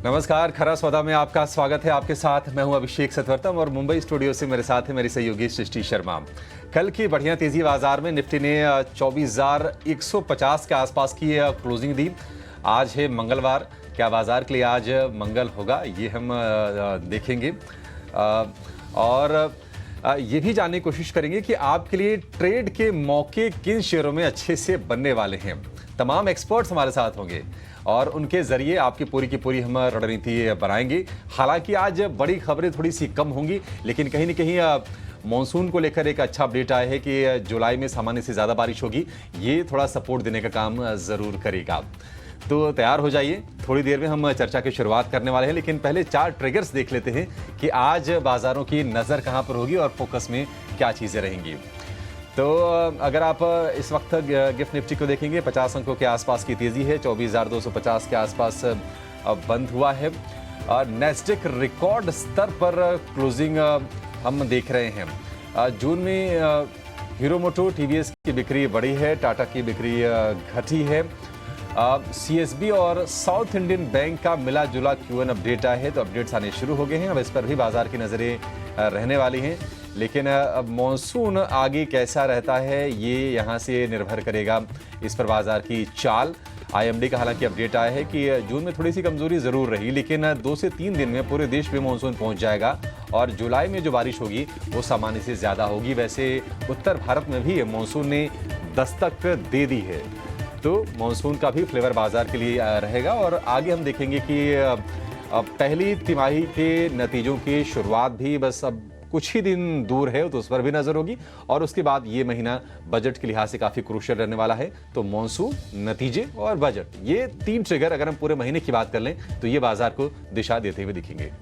नमस्कार, खरा सौदा में आपका स्वागत है। आपके साथ मैं हूं अभिषेक सतवर्तम और मुंबई स्टूडियो से मेरे साथ है मेरी सहयोगी सृष्टि शर्मा। कल की बढ़िया तेजी बाजार में निफ्टी ने 24,150 के आसपास की क्लोजिंग दी। आज है मंगलवार, क्या बाजार के लिए आज मंगल होगा ये हम देखेंगे और ये भी जानने की कोशिश करेंगे कि आपके लिए ट्रेड के मौके किन शेयरों में अच्छे से बनने वाले हैं। तमाम एक्सपर्ट्स हमारे साथ होंगे और उनके जरिए आपकी पूरी की पूरी हम रणनीति बनाएंगे। हालांकि आज बड़ी खबरें थोड़ी सी कम होंगी, लेकिन कहीं न कहीं मॉनसून को लेकर एक अच्छा अपडेट आया है कि जुलाई में सामान्य से ज़्यादा बारिश होगी। ये थोड़ा सपोर्ट देने का काम ज़रूर करेगा। तो तैयार हो जाइए, थोड़ी देर में हम चर्चा की शुरुआत करने वाले हैं, लेकिन पहले 4 ट्रिगर्स देख लेते हैं कि आज बाजारों की नज़र कहाँ पर होगी और फोकस में क्या चीज़ें रहेंगी। तो अगर आप इस वक्त गिफ्ट निफ्टी को देखेंगे, 50 अंकों के आसपास की तेज़ी है, 24,250 के आसपास बंद हुआ है। नेस्डेक रिकॉर्ड स्तर पर क्लोजिंग हम देख रहे हैं। जून में हीरो मोटो टीवीएस की बिक्री बढ़ी है, टाटा की बिक्री घटी है। सीएसबी और साउथ इंडियन बैंक का मिला जुला Q1 अपडेट आया है, तो अपडेट्स आने शुरू हो गए हैं। अब इस पर भी बाजार की नज़रें रहने वाली हैं, लेकिन अब मॉनसून आगे कैसा रहता है ये यहाँ से निर्भर करेगा इस पर बाजार की चाल। आईएमडी का हालांकि अपडेट आया है कि जून में थोड़ी सी कमजोरी जरूर रही, लेकिन 2 से 3 दिन में पूरे देश में मॉनसून पहुंच जाएगा और जुलाई में जो बारिश होगी वो सामान्य से ज़्यादा होगी। वैसे उत्तर भारत में भी मॉनसून ने दस्तक दे दी है, तो मॉनसून का भी फ्लेवर बाजार के लिए रहेगा। और आगे हम देखेंगे कि पहली तिमाही के नतीजों की शुरुआत भी बस अब कुछ ही दिन दूर है, तो उस पर भी नजर होगी। और उसके बाद ये महीना बजट के लिहाज से काफी क्रूशियल रहने वाला है, तो मॉनसून, नतीजे और बजट, ये 3 ट्रिगर अगर हम पूरे महीने की बात कर लें तो ये बाजार को दिशा देते हुए दिखेंगे।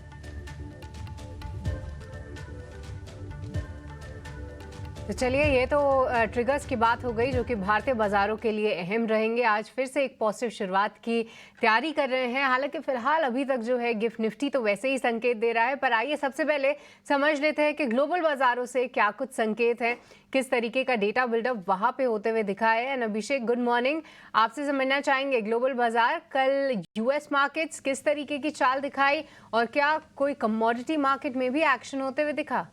तो चलिए, ये तो ट्रिगर्स की बात हो गई जो कि भारतीय बाजारों के लिए अहम रहेंगे। आज फिर से एक पॉजिटिव शुरुआत की तैयारी कर रहे हैं। हालांकि फिलहाल अभी तक जो है गिफ्ट निफ्टी तो वैसे ही संकेत दे रहा है, पर आइए सबसे पहले समझ लेते हैं कि ग्लोबल बाजारों से क्या कुछ संकेत है, किस तरीके का डेटा बिल्डअप वहां पे होते हुए दिखा है। And Abhishek, good morning. आपसे समझना चाहेंगे ग्लोबल बाजार कल यूएस मार्केट्स किस तरीके की चाल दिखाई और क्या कोई कमोडिटी मार्केट में भी एक्शन होते हुए दिखा?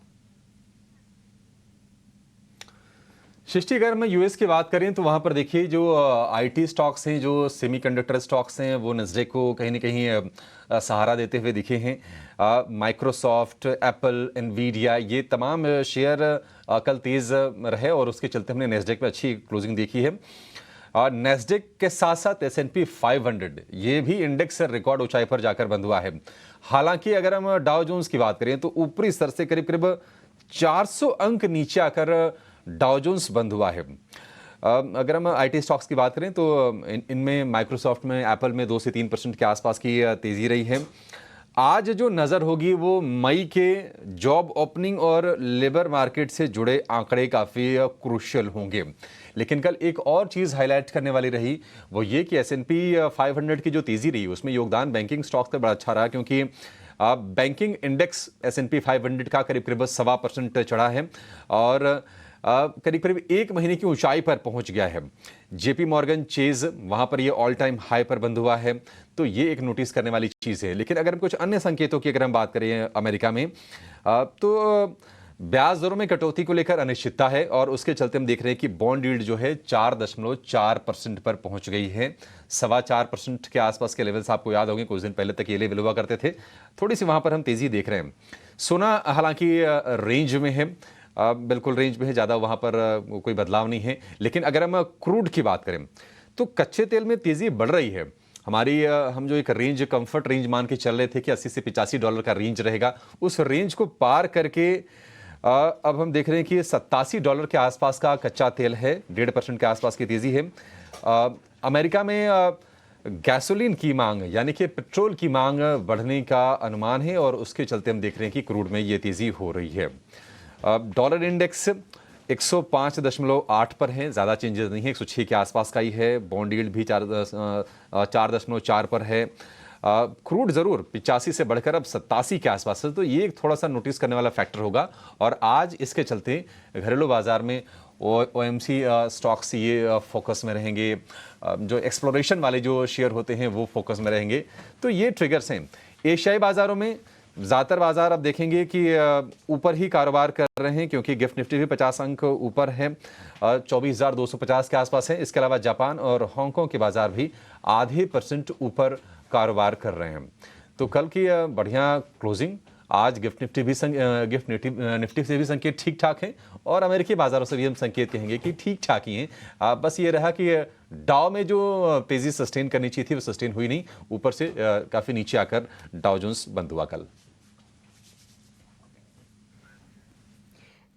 सृष्टि, अगर हम यूएस की बात करें तो वहां पर देखिए जो आईटी स्टॉक्स हैं, जो सेमीकंडक्टर स्टॉक्स हैं, वो नस्डेक को कहीं ना कहीं सहारा देते हुए दिखे हैं। माइक्रोसॉफ्ट, एप्पल, एनवीडिया, ये तमाम शेयर कल तेज रहे और उसके चलते हमने नस्डेक में अच्छी क्लोजिंग देखी है। नस्डेक के साथ साथ S&P 500 ये भी इंडेक्स रिकॉर्ड ऊंचाई पर जाकर बंद हुआ है। हालांकि अगर हम डाउ जोन्स की बात करें तो ऊपरी स्तर से करीब करीब 400 अंक नीचे आकर डाउ जोन्स बंद हुआ है। अगर हम आईटी स्टॉक्स की बात करें तो इनमें माइक्रोसॉफ्ट में, एप्पल में 2 से 3% के आसपास की तेजी रही है। आज जो नज़र होगी वो मई के जॉब ओपनिंग और लेबर मार्केट से जुड़े आंकड़े काफ़ी क्रूशियल होंगे। लेकिन कल एक और चीज़ हाईलाइट करने वाली रही, वो ये कि S&P 500 की जो तेज़ी रही उसमें योगदान बैंकिंग स्टॉक्स का बड़ा अच्छा रहा, क्योंकि बैंकिंग इंडेक्स S&P 500 का करीब करीब 1.25% चढ़ा है और करीब करीब 1 महीने की ऊंचाई पर पहुंच गया है। जेपी मॉर्गन चेज वहां पर ये ऑल टाइम हाई पर बंद हुआ है, तो ये एक नोटिस करने वाली चीज़ है। लेकिन अगर हम कुछ अन्य संकेतों की अगर हम बात करें अमेरिका में, तो ब्याज दरों में कटौती को लेकर अनिश्चितता है और उसके चलते हम देख रहे हैं कि बॉन्ड यील्ड जो है 4.4% पर पहुंच गई है। 4.25% के आसपास के लेवल्स आपको याद होंगे, कुछ दिन पहले तक ये लेवल हुआ करते थे। थोड़ी सी वहां पर हम तेजी देख रहे हैं। सोना हालांकि रेंज में है, बिल्कुल रेंज में है, ज़्यादा वहाँ पर कोई बदलाव नहीं है। लेकिन अगर हम क्रूड की बात करें तो कच्चे तेल में तेज़ी बढ़ रही है। हम जो एक रेंज, कंफर्ट रेंज मान के चल रहे थे कि $80 से $85 का रेंज रहेगा, उस रेंज को पार करके अब हम देख रहे हैं कि $87 के आसपास का कच्चा तेल है, 1.5% के आसपास की तेज़ी है। अमेरिका में गैसोलीन की मांग यानी कि पेट्रोल की मांग बढ़ने का अनुमान है और उसके चलते हम देख रहे हैं कि क्रूड में ये तेज़ी हो रही है। डॉलर इंडेक्स 105.8 पर है, ज़्यादा चेंजेस नहीं है, 106 के आसपास का ही है। बॉन्ड यील्ड भी 4.4 पर है। क्रूड ज़रूर 85 से बढ़कर अब 87 के आसपास है, तो ये एक थोड़ा सा नोटिस करने वाला फैक्टर होगा। और आज इसके चलते घरेलू बाजार में OMC स्टॉक्स ये फोकस में रहेंगे, जो एक्सप्लोरेशन वाले जो शेयर होते हैं वो फोकस में रहेंगे। तो ये ट्रिगर्स हैं। एशियाई बाज़ारों में ज़्यादातर बाजार आप देखेंगे कि ऊपर ही कारोबार कर रहे हैं, क्योंकि गिफ्ट निफ्टी भी 50 अंक ऊपर है, 24,250 के आसपास है। इसके अलावा जापान और हांगकांग के बाजार भी आधे % ऊपर कारोबार कर रहे हैं। तो कल की बढ़िया क्लोजिंग, आज गिफ्ट निफ्टी से भी संकेत ठीक ठाक हैं और अमेरिकी बाजारों से भी हम संकेत कहेंगे कि ठीक ठाक ही हैं। बस ये रहा कि डाउ में जो तेजी सस्टेन करनी चाहिए थी वो सस्टेन हुई नहीं, ऊपर से काफी नीचे आकर डाउ जोन्स बंद हुआ कल।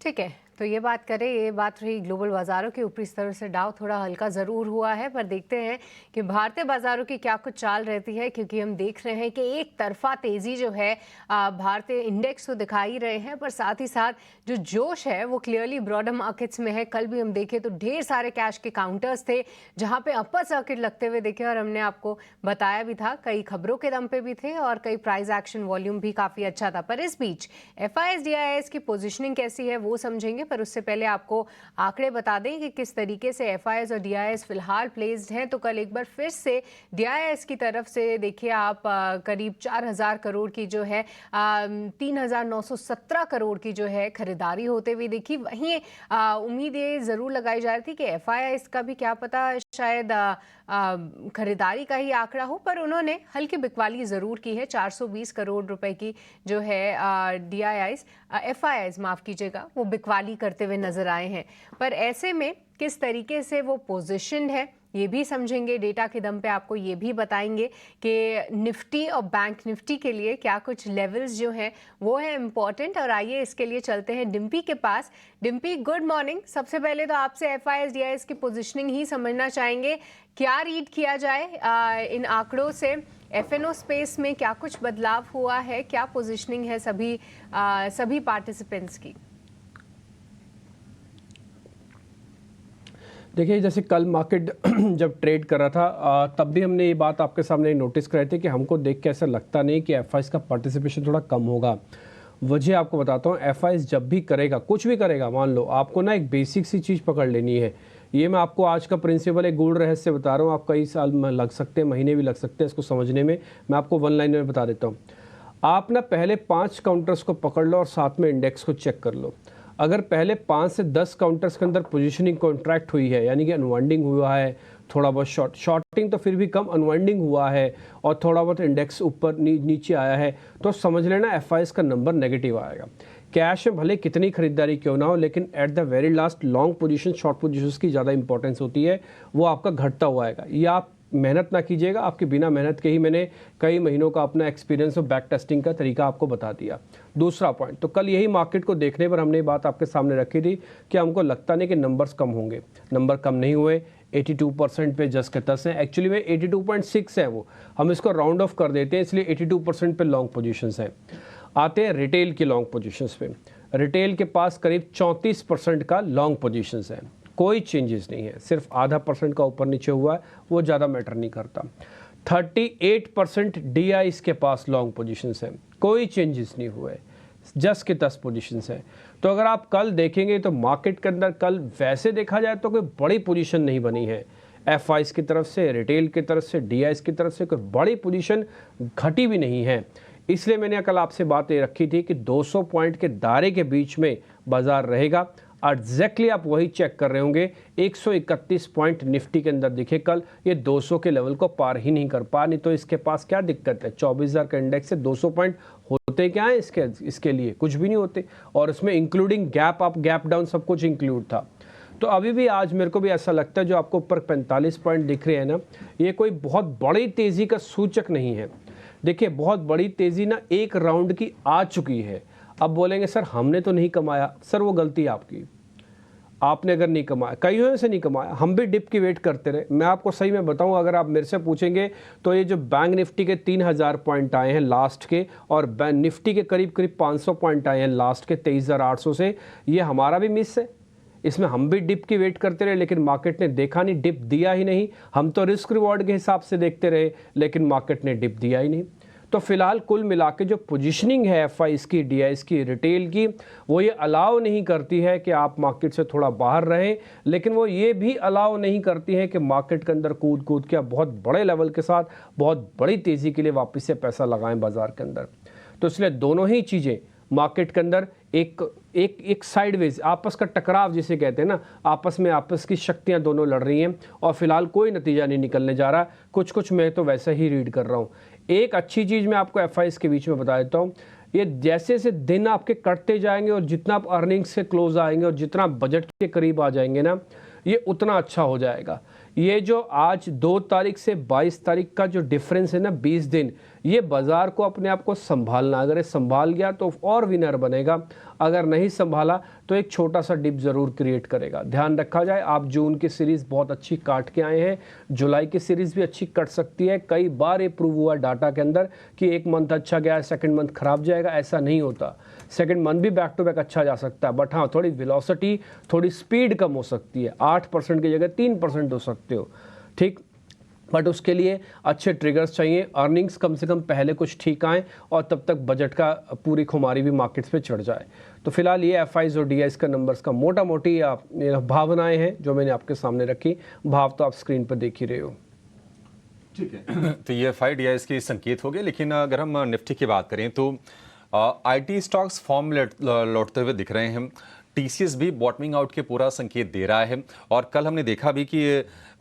ठीक है, तो ये बात करें, ये बात रही ग्लोबल बाजारों के ऊपरी स्तर से डाउ थोड़ा हल्का ज़रूर हुआ है, पर देखते हैं कि भारतीय बाजारों की क्या कुछ चाल रहती है, क्योंकि हम देख रहे हैं कि एक तरफा तेज़ी जो है भारतीय इंडेक्स को दिखा ही रहे हैं, पर साथ ही साथ जो जोश है वो क्लियरली ब्रॉडर मार्केट्स में है। कल भी हम देखें तो ढेर सारे कैश के काउंटर्स थे जहाँ पे अपर सर्किट लगते हुए देखे, और हमने आपको बताया भी था, कई खबरों के दम पे भी थे और कई प्राइस एक्शन वॉल्यूम भी काफ़ी अच्छा था। पर इस बीच FIS DIS की पोजिशनिंग कैसी है वो समझेंगे, पर उससे पहले आपको आंकड़े बता दें कि किस तरीके से FIS और DIS फिलहाल प्लेस्ड हैं। तो कल एक बार फिर से DIS की तरफ से देखिए आप करीब 4,000 करोड़ की जो है 3,917 करोड़ की जो है खरीदारी होते हुए देखी। वहीं उम्मीद ये ज़रूर लगाई जा रही थी कि FIS का भी क्या पता शायद खरीदारी का ही आंकड़ा हो, पर उन्होंने हल्की बिकवाली ज़रूर की है। 420 करोड़ रुपए की जो है FIS माफ़ कीजिएगा, वो बिकवाली करते हुए नजर आए हैं। पर ऐसे में किस तरीके से वो पोजीशन है ये भी समझेंगे, डेटा के दम पे आपको ये भी बताएंगे कि निफ्टी और बैंक निफ्टी के लिए क्या कुछ लेवल्स जो हैं वो है इम्पॉर्टेंट। और आइए इसके लिए चलते हैं डिम्पी के पास। Dimpy, good morning. सबसे पहले तो आपसे FIS DIS की पोजीशनिंग ही समझना चाहेंगे, क्या रीड किया जाए इन आंकड़ों से, FNO स्पेस में क्या कुछ बदलाव हुआ है, क्या पोजीशनिंग है सभी पार्टिसिपेंट्स की? देखिए, जैसे कल मार्केट जब ट्रेड कर रहा था तब भी हमने ये बात आपके सामने नोटिस कराई थी कि हमको देख के ऐसा लगता नहीं कि FIS का पार्टिसिपेशन थोड़ा कम होगा। वजह आपको बताता हूँ, FIS जब भी करेगा, कुछ भी करेगा, मान लो आपको ना एक बेसिक सी चीज़ पकड़ लेनी है। ये मैं आपको आज का प्रिंसिपल एक गूढ़ रहस्य बता रहा हूँ, आप कई साल में लग सकते हैं, महीने भी लग सकते हैं इसको समझने में। मैं आपको वन लाइन में बता देता हूँ। आप ना पहले 5 काउंटर्स को पकड़ लो और साथ में इंडेक्स को चेक कर लो। अगर पहले 5 से 10 काउंटर्स के अंदर पोजीशनिंग कॉन्ट्रैक्ट हुई है, यानी कि अनवाइंडिंग हुआ है, थोड़ा बहुत शॉर्टिंग तो फिर भी कम, अनवाइंडिंग हुआ है और थोड़ा बहुत इंडेक्स ऊपर नीचे आया है, तो समझ लेना FIS का नंबर नेगेटिव आएगा। कैश में भले कितनी खरीदारी क्यों ना हो, लेकिन at the very last long position, short positions की ज़्यादा इंपॉर्टेंस होती है, वो आपका घटता हुआ आएगा। ये आप मेहनत ना कीजिएगा, आपके बिना मेहनत के ही मैंने कई महीनों का अपना एक्सपीरियंस और बैक टेस्टिंग का तरीका आपको बता दिया। दूसरा पॉइंट, तो कल यही मार्केट को देखने पर हमने ये बात आपके सामने रखी थी कि हमको लगता नहीं कि नंबर्स कम होंगे। नंबर कम नहीं हुए, 82% पे जस्ट के तस हैं। एक्चुअली में 82.6 है, वो हम इसको राउंड ऑफ कर देते हैं, इसलिए 82% पे लॉन्ग पोजीशंस हैं। आते हैं रिटेल की लॉन्ग पोजीशंस पे। रिटेल के पास करीब 34% का लॉन्ग पोजीशंस है, कोई चेंजेस नहीं है, सिर्फ आधा % का ऊपर नीचे हुआ है, वो ज़्यादा मैटर नहीं करता। 38% DIs के पास लॉन्ग पोजीशंस हैं, कोई चेंजेस नहीं हुए, जस्ट के 10 पोजीशंस हैं। तो अगर आप कल देखेंगे तो मार्केट के अंदर कल वैसे देखा जाए तो कोई बड़ी पोजीशन नहीं बनी है। FIs की तरफ से, रिटेल की तरफ से, DIs की तरफ से कोई बड़ी पोजीशन घटी भी नहीं है। इसलिए मैंने कल आपसे बात ये रखी थी कि 200 पॉइंट के दायरे के बीच में बाजार रहेगा। एग्जैक्टली आप वही चेक कर रहे होंगे। 131 पॉइंट निफ्टी के अंदर दिखे कल, ये 200 के लेवल को पार ही नहीं कर पा, नहीं तो इसके पास क्या दिक्कत है। 24,000 का इंडेक्स से 200 पॉइंट होते क्या है इसके लिए, कुछ भी नहीं होते। और इसमें including gap up, gap down, सब कुछ इंक्लूड था। तो अभी भी आज मेरे को भी ऐसा लगता है जो आपको ऊपर 45 पॉइंट दिख रहे हैं ना, ये कोई बहुत बड़ी तेज़ी का सूचक नहीं है। देखिए, बहुत बड़ी तेज़ी ना एक राउंड की आ चुकी है। अब बोलेंगे सर हमने तो नहीं कमाया, सर वो गलती है आपकी। आपने अगर नहीं कमाया, कईयों से नहीं कमाया, हम भी डिप की वेट करते रहे। मैं आपको सही में बताऊं, अगर आप मेरे से पूछेंगे तो ये जो बैंक निफ्टी के 3,000 पॉइंट आए हैं लास्ट के, और बैंक निफ्टी के करीब करीब 500 पॉइंट आए हैं लास्ट के 23,800 से, ये हमारा भी मिस है। इसमें हम भी डिप की वेट करते रहे, लेकिन मार्केट ने देखा नहीं, डिप दिया ही नहीं। हम तो रिस्क रिवॉर्ड के हिसाब से देखते रहे, लेकिन मार्केट ने डिप दिया ही नहीं। तो फिलहाल कुल मिला के जो पोजीशनिंग है एफआईज की, डीआईज की, रिटेल की, वो ये अलाउ नहीं करती है कि आप मार्केट से थोड़ा बाहर रहें, लेकिन वो ये भी अलाउ नहीं करती है कि मार्केट के अंदर कूद कूद के आप बहुत बड़े लेवल के साथ बहुत बड़ी तेज़ी के लिए वापस से पैसा लगाएं बाजार के अंदर। तो इसलिए दोनों ही चीज़ें मार्केट के अंदर एक साइडवेज आपस का टकराव जिसे कहते हैं ना, आपस की शक्तियां दोनों लड़ रही हैं और फिलहाल कोई नतीजा नहीं निकलने जा रहा। कुछ मैं तो वैसा ही रीड कर रहा हूँ। एक अच्छी चीज़ मैं आपको एफआईज के बीच में बता देता हूँ, ये जैसे जैसे दिन आपके कटते जाएंगे और जितना आप अर्निंग्स से क्लोज आएंगे और जितना बजट के करीब आ जाएंगे ना, ये उतना अच्छा हो जाएगा। ये जो आज 2 तारीख से 22 तारीख का जो डिफरेंस है ना, 20 दिन, ये बाज़ार को अपने आप को संभालना, अगर ये संभाल गया तो और विनर बनेगा, अगर नहीं संभाला तो एक छोटा सा डिप ज़रूर क्रिएट करेगा। ध्यान रखा जाए, आप जून की सीरीज़ बहुत अच्छी काट के आए हैं, जुलाई की सीरीज़ भी अच्छी कट सकती है। कई बार ये प्रूव हुआ डाटा के अंदर कि एक मंथ अच्छा गया है, सेकंड मंथ खराब जाएगा, ऐसा नहीं होता। सेकंड मंथ भी बैक टू बैक अच्छा जा सकता है, बट हाँ थोड़ी वेलोसिटी, थोड़ी स्पीड कम हो सकती है। 8% की जगह 3% हो सकते हो, ठीक, बट उसके लिए अच्छे ट्रिगर्स चाहिए। अर्निंग्स कम से कम पहले कुछ ठीक आएँ और तब तक बजट का पूरी खुमारी भी मार्केट्स पे चढ़ जाए। तो फिलहाल ये एफआईज और डीआईज का नंबर्स का मोटा मोटी भावनाएं हैं जो मैंने आपके सामने रखी। भाव तो आप स्क्रीन पर देख ही रहे हो। ठीक है, तो ये एफआई डीआईज के संकेत हो गए। लेकिन अगर हम निफ्टी की बात करें तो आईटी स्टॉक्स फॉर्म लौटते हुए दिख रहे हैं। टीसीएस भी बॉटमिंग आउट के पूरा संकेत दे रहा है और कल हमने देखा भी कि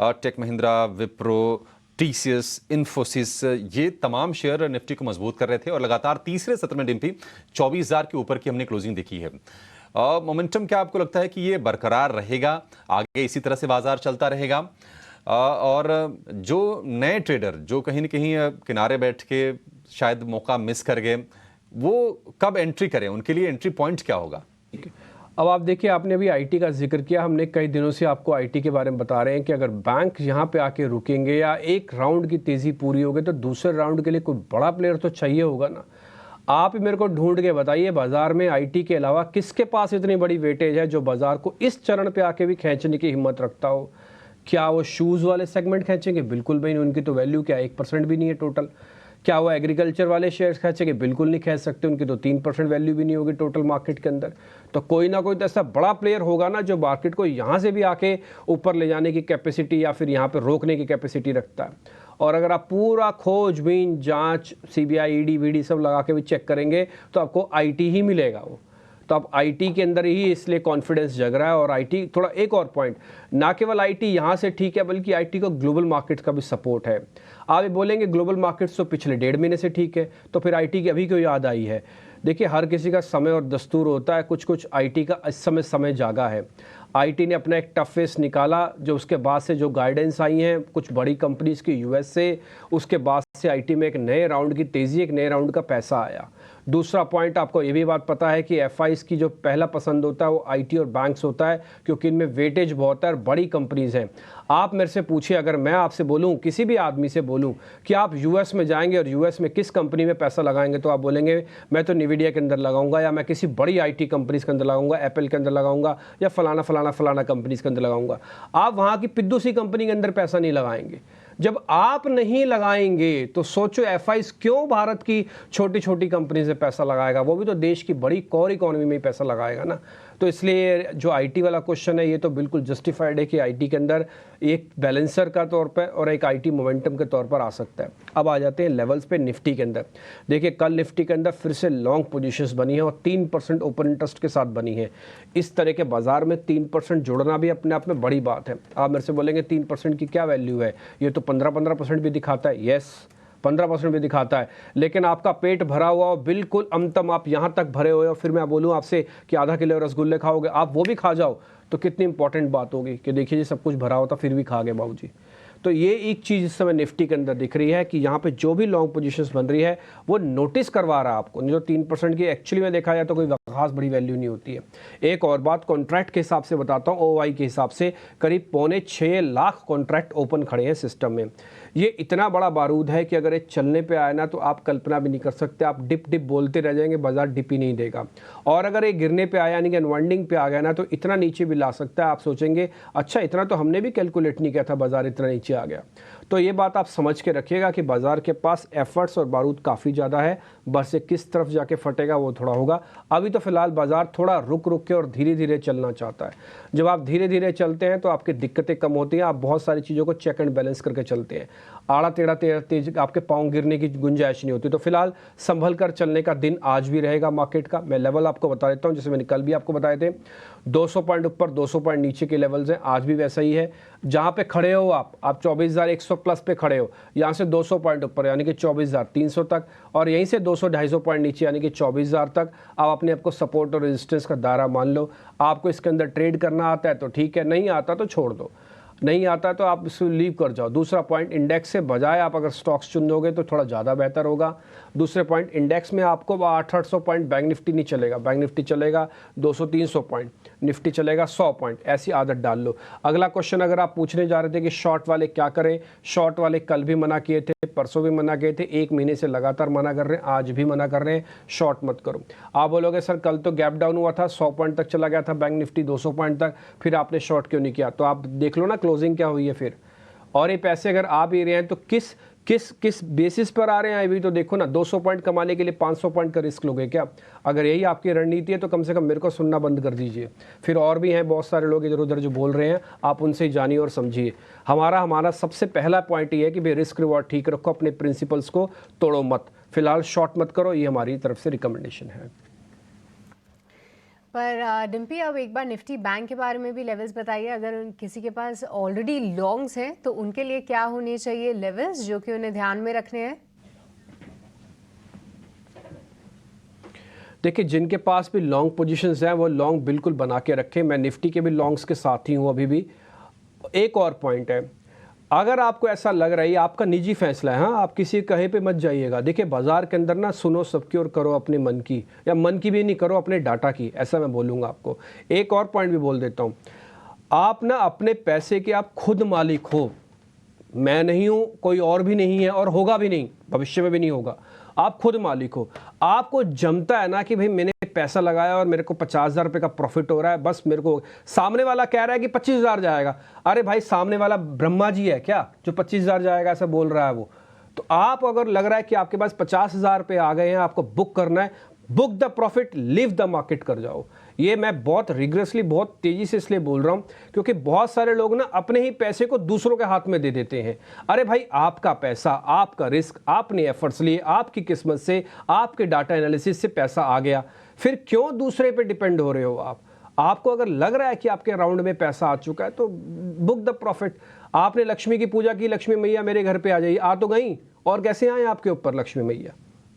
टेक महिंद्रा, विप्रो, टीसीएस, इन्फोसिस, ये तमाम शेयर निफ्टी को मजबूत कर रहे थे और लगातार तीसरे सत्र में निफ्टी 24,000 के ऊपर की हमने क्लोजिंग देखी है। मोमेंटम क्या आपको लगता है कि ये बरकरार रहेगा, आगे इसी तरह से बाजार चलता रहेगा? और जो नए ट्रेडर जो कहीं ना कहीं किनारे बैठ के शायद मौका मिस कर गए, वो कब एंट्री करें, उनके लिए एंट्री पॉइंट क्या होगा? अब आप देखिए, आपने अभी आईटी का जिक्र किया, हमने कई दिनों से आपको आईटी के बारे में बता रहे हैं कि अगर बैंक यहाँ पे आके रुकेंगे या एक राउंड की तेज़ी पूरी हो गई तो दूसरे राउंड के लिए कोई बड़ा प्लेयर तो चाहिए होगा ना। आप मेरे को ढूंढ के बताइए बाजार में आईटी के अलावा किसके पास इतनी बड़ी वेटेज है जो बाजार को इस चरण पे आके भी खींचने की हिम्मत रखता हो। क्या वो शूज़ वाले सेगमेंट खींचेंगे? बिल्कुल भी नहीं, उनकी तो वैल्यू क्या 1% भी नहीं है टोटल। क्या वो एग्रीकल्चर वाले शेयर्स खींचेंगे? बिल्कुल नहीं खींच सकते, उनकी तो 3% वैल्यू भी नहीं होगी टोटल मार्केट के अंदर। तो कोई ना कोई तो ऐसा बड़ा प्लेयर होगा ना जो मार्केट को यहाँ से भी आके ऊपर ले जाने की कैपेसिटी या फिर यहाँ पे रोकने की कैपेसिटी रखता है। और अगर आप पूरा खोजबीन, जांच, सीबीआई, ईडी वीडी सब लगा के भी चेक करेंगे तो आपको आईटी ही मिलेगा वो। तो अब आईटी के अंदर ही इसलिए कॉन्फिडेंस जग रहा है। और आईटी थोड़ा एक और पॉइंट, ना केवल आईटी यहाँ से ठीक है बल्कि आईटी को ग्लोबल मार्केट्स का भी सपोर्ट है। आप ये बोलेंगे ग्लोबल मार्केट्स तो पिछले 1.5 महीने से ठीक है, तो फिर आईटी की अभी क्यों याद आई है? देखिए, हर किसी का समय और दस्तूर होता है, कुछ आईटी का इस समय जागा है। आईटी ने अपना एक टफ फेस निकाला, जो उसके बाद से जो गाइडेंस आई हैं कुछ बड़ी कंपनीज की यूएस से, उसके बाद से आईटी में एक नए राउंड की तेज़ी, एक नए राउंड का पैसा आया। दूसरा पॉइंट, आपको ये भी बात पता है कि एफआईज की जो पहला पसंद होता है वो आईटी और बैंक्स होता है, क्योंकि इनमें वेटेज बहुत है और बड़ी कंपनीज हैं। आप मेरे से पूछिए, अगर मैं आपसे बोलूं, किसी भी आदमी से बोलूं कि आप यूएस में जाएंगे और यूएस में किस कंपनी में पैसा लगाएंगे, तो आप बोलेंगे मैं तो निविडिया के अंदर लगाऊंगा, या मैं किसी बड़ी आईटी कंपनीज के अंदर लगाऊंगा, एप्पल के अंदर लगाऊंगा, या फलाना कंपनीज के अंदर लगाऊंगा। आप वहाँ की पिद्दू सी कंपनी के अंदर पैसा नहीं लगाएंगे। जब आप नहीं लगाएंगे तो सोचो एफआईज क्यों भारत की छोटी छोटी कंपनी से पैसा लगाएगा? वो भी तो देश की बड़ी कोर इकोनॉमी में ही पैसा लगाएगा ना। तो इसलिए जो आईटी वाला क्वेश्चन है ये तो बिल्कुल जस्टिफाइड है कि आईटी के अंदर एक बैलेंसर का तौर पर और एक आईटी मोमेंटम के तौर पर आ सकता है। अब आ जाते हैं लेवल्स पे निफ्टी के अंदर। देखिए, कल निफ्टी के अंदर फिर से लॉन्ग पोजीशंस बनी है और 3% ओपन इंटरेस्ट के साथ बनी है। इस तरह के बाजार में 3% जुड़ना भी अपने आप में बड़ी बात है। आप मेरे से बोलेंगे 3% की क्या वैल्यू है? ये तो 15% भी दिखाता है। यस, 15% भी दिखाता है, लेकिन आपका पेट भरा हुआ हो, बिल्कुल अमतम आप यहाँ तक भरे हुए हो, फिर मैं बोलूँ आपसे कि आधा किलो रसगुल्ले खाओगे, आप वो भी खा जाओ, तो कितनी इंपॉर्टेंट बात होगी कि देखिए जी सब कुछ भरा होता फिर भी खा गए बाबूजी। तो ये एक चीज़ इस समय निफ्टी के अंदर दिख रही है कि यहाँ पे जो भी लॉन्ग पोजीशंस बन रही है वो नोटिस करवा रहा है आपको। नहीं तो 3% की एक्चुअली में देखा जाए तो कोई खास बड़ी वैल्यू नहीं होती है। एक और बात कॉन्ट्रैक्ट के हिसाब से बताता हूँ, ओआई के हिसाब से करीब 5.25 लाख कॉन्ट्रैक्ट ओपन खड़े हैं सिस्टम में। ये इतना बड़ा बारूद है कि अगर ये चलने पे आए ना तो आप कल्पना भी नहीं कर सकते। आप डिप डिप बोलते रह जाएंगे, बाजार डिप ही नहीं देगा। और अगर ये गिरने पे आया यानी कि अनवाइंडिंग पे आ गया ना तो इतना नीचे भी ला सकता है। आप सोचेंगे अच्छा इतना तो हमने भी कैलकुलेट नहीं किया था, बाजार इतना नीचे आ गया। तो ये बात आप समझ के रखिएगा कि बाजार के पास एफर्ट्स और बारूद काफ़ी ज़्यादा है, बस ये किस तरफ जाके फटेगा वो थोड़ा होगा। अभी तो फिलहाल बाजार थोड़ा रुक रुक के और धीरे धीरे चलना चाहता है। जब आप धीरे धीरे चलते हैं तो आपकी दिक्कतें कम होती हैं, आप बहुत सारी चीज़ों को चेक एंड बैलेंस करके चलते हैं, आड़ा टेढ़ा तेज आपके पाँव गिरने की गुंजाइश नहीं होती। तो फिलहाल संभल कर चलने का दिन आज भी रहेगा मार्केट का। मैं लेवल आपको बता देता हूँ, जैसे मैंने कल भी आपको बताए थे, 200 पॉइंट ऊपर 200 पॉइंट नीचे के लेवल्स हैं, आज भी वैसा ही है। जहाँ पे खड़े हो आप 24,100 प्लस पे खड़े हो, यहाँ से 200 पॉइंट ऊपर यानी कि 24,300 तक, और यहीं से 200-250 पॉइंट नीचे यानी कि 24,000 तक आप अपने आप को सपोर्ट और रेजिस्टेंस का दायरा मान लो। आपको इसके अंदर ट्रेड करना आता है तो ठीक है, नहीं आता तो छोड़ दो, नहीं आता तो आप इसको लीव कर जाओ। दूसरा पॉइंट, इंडेक्स से बजाय आप अगर स्टॉक्स चुन लोगे तो थोड़ा ज़्यादा बेहतर होगा। दूसरे पॉइंट, इंडेक्स में आपको 800-800 पॉइंट बैंक निफ्टी नहीं चलेगा, बैंक निफ्टी चलेगा 200-300 पॉइंट, निफ्टी चलेगा 100 पॉइंट, ऐसी आदत डाल लो। अगला क्वेश्चन अगर आप पूछने जा रहे थे कि शॉर्ट वाले क्या करें, शॉर्ट वाले कल भी मना किए थे, परसों भी मना किए थे, 1 महीने से लगातार मना कर रहे हैं, आज भी मना कर रहे हैं, शॉर्ट मत करो। आप बोलोगे सर कल तो गैप डाउन हुआ था, 100 पॉइंट तक चला गया था बैंक निफ्टी, 200 पॉइंट तक, फिर आपने शॉर्ट क्यों नहीं किया? तो आप देख लो ना क्लोजिंग क्या हुई है फिर। और ये पैसे अगर आ भी रहे हैं तो किस किस किस बेसिस पर आ रहे हैं अभी तो देखो ना। 200 पॉइंट कमाने के लिए 500 पॉइंट का रिस्क लोगे क्या? अगर यही आपकी रणनीति है तो कम से कम मेरे को सुनना बंद कर दीजिए। फिर और भी हैं बहुत सारे लोग इधर उधर जो बोल रहे हैं, आप उनसे ही जानिए और समझिए। हमारा सबसे पहला पॉइंट ये है कि भाई रिस्क रिवॉर्ड ठीक रखो, अपने प्रिंसिपल्स को तोड़ो मत, फिलहाल शॉर्ट मत करो, ये हमारी तरफ से रिकमेंडेशन है। पर डिम्पी, अब एक बार निफ्टी बैंक के बारे में भी लेवल्स बताइए। अगर किसी के पास ऑलरेडी लॉन्ग्स हैं तो उनके लिए क्या होने चाहिए लेवल्स जो कि उन्हें ध्यान में रखने हैं? देखिए, जिनके पास भी लॉन्ग पोजीशंस हैं वो लॉन्ग बिल्कुल बना के रखें। मैं निफ्टी के भी लॉन्ग्स के साथ ही हूँ अभी भी। एक और पॉइंट है, अगर आपको ऐसा लग रहा है, आपका निजी फैसला है, हाँ, आप किसी कहे पे मत जाइएगा। देखिए, बाजार के अंदर ना सुनो सबकी और करो अपने मन की, या मन की भी नहीं करो, अपने डाटा की, ऐसा मैं बोलूँगा आपको। एक और पॉइंट भी बोल देता हूँ, आप ना अपने पैसे के आप खुद मालिक हो। मैं नहीं हूँ, कोई और भी नहीं है और होगा भी नहीं, भविष्य में भी नहीं होगा। आप खुद मालिक हो। आपको जमता है ना कि भाई मैंने पैसा लगाया और मेरे को 50,000 रुपये का प्रॉफिट हो रहा है, बस मेरे को सामने वाला कह रहा है कि 25,000 जाएगा। अरे भाई, सामने वाला ब्रह्मा जी है क्या जो 25,000 जाएगा ऐसा बोल रहा है वो? तो आप अगर लग रहा है कि आपके पास 50,000 रुपये आ गए हैं, आपको बुक करना है, book the profit, leave the market कर जाओ। ये मैं बहुत रिग्रेसली, बहुत तेजी से इसलिए बोल रहा हूं क्योंकि बहुत सारे लोग ना अपने ही पैसे को दूसरों के हाथ में दे देते हैं। अरे भाई, आपका पैसा, आपका रिस्क, आपने एफर्ट्स लिए, आपकी किस्मत से, आपके डाटा एनालिसिस से पैसा आ गया, फिर क्यों दूसरे पे डिपेंड हो रहे हो आप? आपको अगर लग रहा है कि आपके अराउंड में पैसा आ चुका है तो बुक द प्रॉफिट। आपने लक्ष्मी की पूजा की, लक्ष्मी मैया मेरे घर पे आ जाइए, आ तो गई, और कैसे आए आपके ऊपर लक्ष्मी मैया?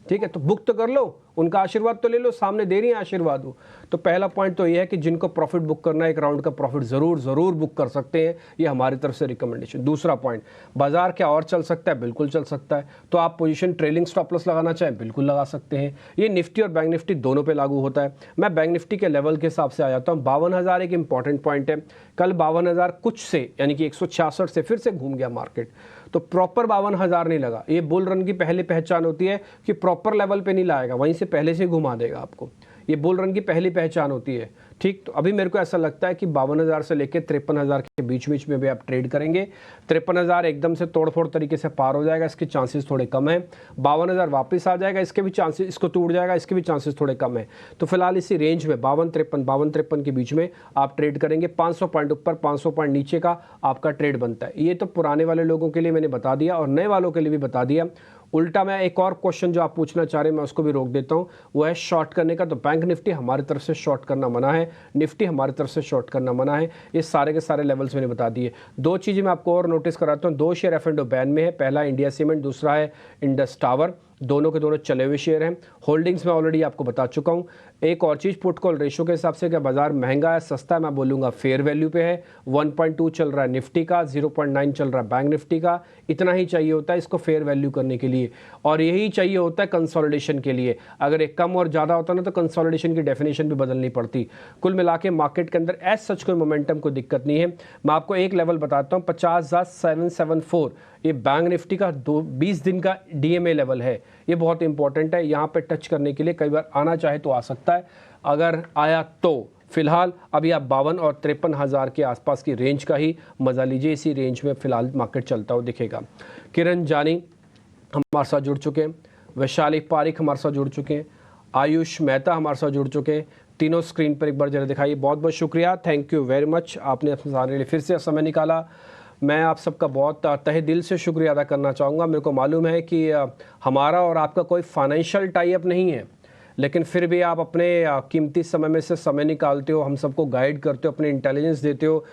ठीक है, तो बुक तो कर लो, उनका आशीर्वाद तो ले लो, सामने दे रही है आशीर्वाद वो। तो पहला पॉइंट तो ये है कि जिनको प्रॉफिट बुक करना है, एक राउंड का प्रॉफिट जरूर बुक कर सकते हैं, ये हमारी तरफ से रिकमेंडेशन। दूसरा पॉइंट, बाजार क्या और चल सकता है? बिल्कुल चल सकता है। तो आप पोजीशन ट्रेलिंग स्टॉप लॉस लगाना चाहें, बिल्कुल लगा सकते हैं। ये निफ्टी और बैंक निफ्टी दोनों पे लागू होता है। मैं बैंक निफ्टी के लेवल के हिसाब से आ जाता हूँ। 52,000 एक इंपॉर्टेंट पॉइंट है। कल 52,000 कुछ से, यानी कि 166 से फिर से घूम गया मार्केट, तो प्रॉपर 52,000 नहीं लगा। ये बुल रन की पहली पहचान होती है कि प्रॉपर लेवल पे नहीं लाएगा, वहीं से पहले से घुमा देगा आपको। ये बुल रन की पहली पहचान होती है। ठीक, तो अभी मेरे को ऐसा लगता है कि 52,000 से लेकर 53,000 के बीच में भी आप ट्रेड करेंगे। 53,000 एकदम से तोड़फोड़ तरीके से पार हो जाएगा, इसके चांसेस थोड़े कम हैं। 52,000 वापस आ जाएगा, इसके भी चांसेस, इसको टूट जाएगा, इसके भी चांसेस थोड़े कम है। तो फिलहाल इसी रेंज में 52-53 के बीच में आप ट्रेड करेंगे। 500 पॉइंट ऊपर, 500 पॉइंट नीचे का आपका ट्रेड बनता है। ये तो पुराने वाले लोगों के लिए मैंने बता दिया और नए वालों के लिए भी बता दिया। उल्टा मैं एक और क्वेश्चन जो आप पूछना चाह रहे हैं मैं उसको भी रोक देता हूं, वो है शॉर्ट करने का। तो बैंक निफ्टी हमारी तरफ से शॉर्ट करना मना है, निफ्टी हमारी तरफ से शॉर्ट करना मना है। ये सारे के सारे लेवल्स मैंने बता दिए। दो चीज़ें मैं आपको और नोटिस कराता हूँ। 2 शेयर F&O बैन में है, पहला इंडिया सीमेंट, दूसरा है इंडस टावर। दोनों के दोनों चले हुए शेयर हैं। होल्डिंग्स में ऑलरेडी आपको बता चुका हूं। एक और चीज़, पुट कॉल रेशो के हिसाब से क्या बाजार महंगा है सस्ता है, मैं बोलूँगा फेयर वैल्यू पे है। 1.2 चल रहा है निफ्टी का, 0.9 चल रहा है बैंक निफ्टी का। इतना ही चाहिए होता है इसको फेयर वैल्यू करने के लिए, और यही चाहिए होता है कंसोलिडेशन के लिए। अगर एक कम और ज़्यादा होता ना तो कंसोलिडेशन की डेफिनेशन भी बदलनी पड़ती। कुल मिला के मार्केट के अंदर एज सच कोई मोमेंटम को दिक्कत नहीं है। मैं आपको एक लेवल बताता हूँ, 50,774, ये बैंक निफ्टी का 20 दिन का DMA लेवल है। ये बहुत इंपॉर्टेंट है, यहाँ पे टच करने के लिए कई बार आना चाहे तो आ सकता है। अगर आया तो फिलहाल अभी आप 52 और 53,000 के आसपास की रेंज का ही मज़ा लीजिए। इसी रेंज में फिलहाल मार्केट चलता हुआ दिखेगा। किरण जानी हमारे साथ जुड़ चुके हैं, वैशाली पारिक हमारे साथ जुड़ चुके हैं, आयुष मेहता हमारे साथ जुड़ चुके हैं। तीनों स्क्रीन पर एक बार जरा दिखाइए। बहुत बहुत शुक्रिया, थैंक यू वेरी मच, आपने अपने सारे लिए फिर से समय निकाला। मैं आप सबका बहुत तहे दिल से शुक्रिया अदा करना चाहूँगा। मेरे को मालूम है कि हमारा और आपका कोई फाइनेंशियल टाई अप नहीं है, लेकिन फिर भी आप अपने कीमती समय में से समय निकालते हो, हम सबको गाइड करते हो, अपने इंटेलिजेंस देते हो,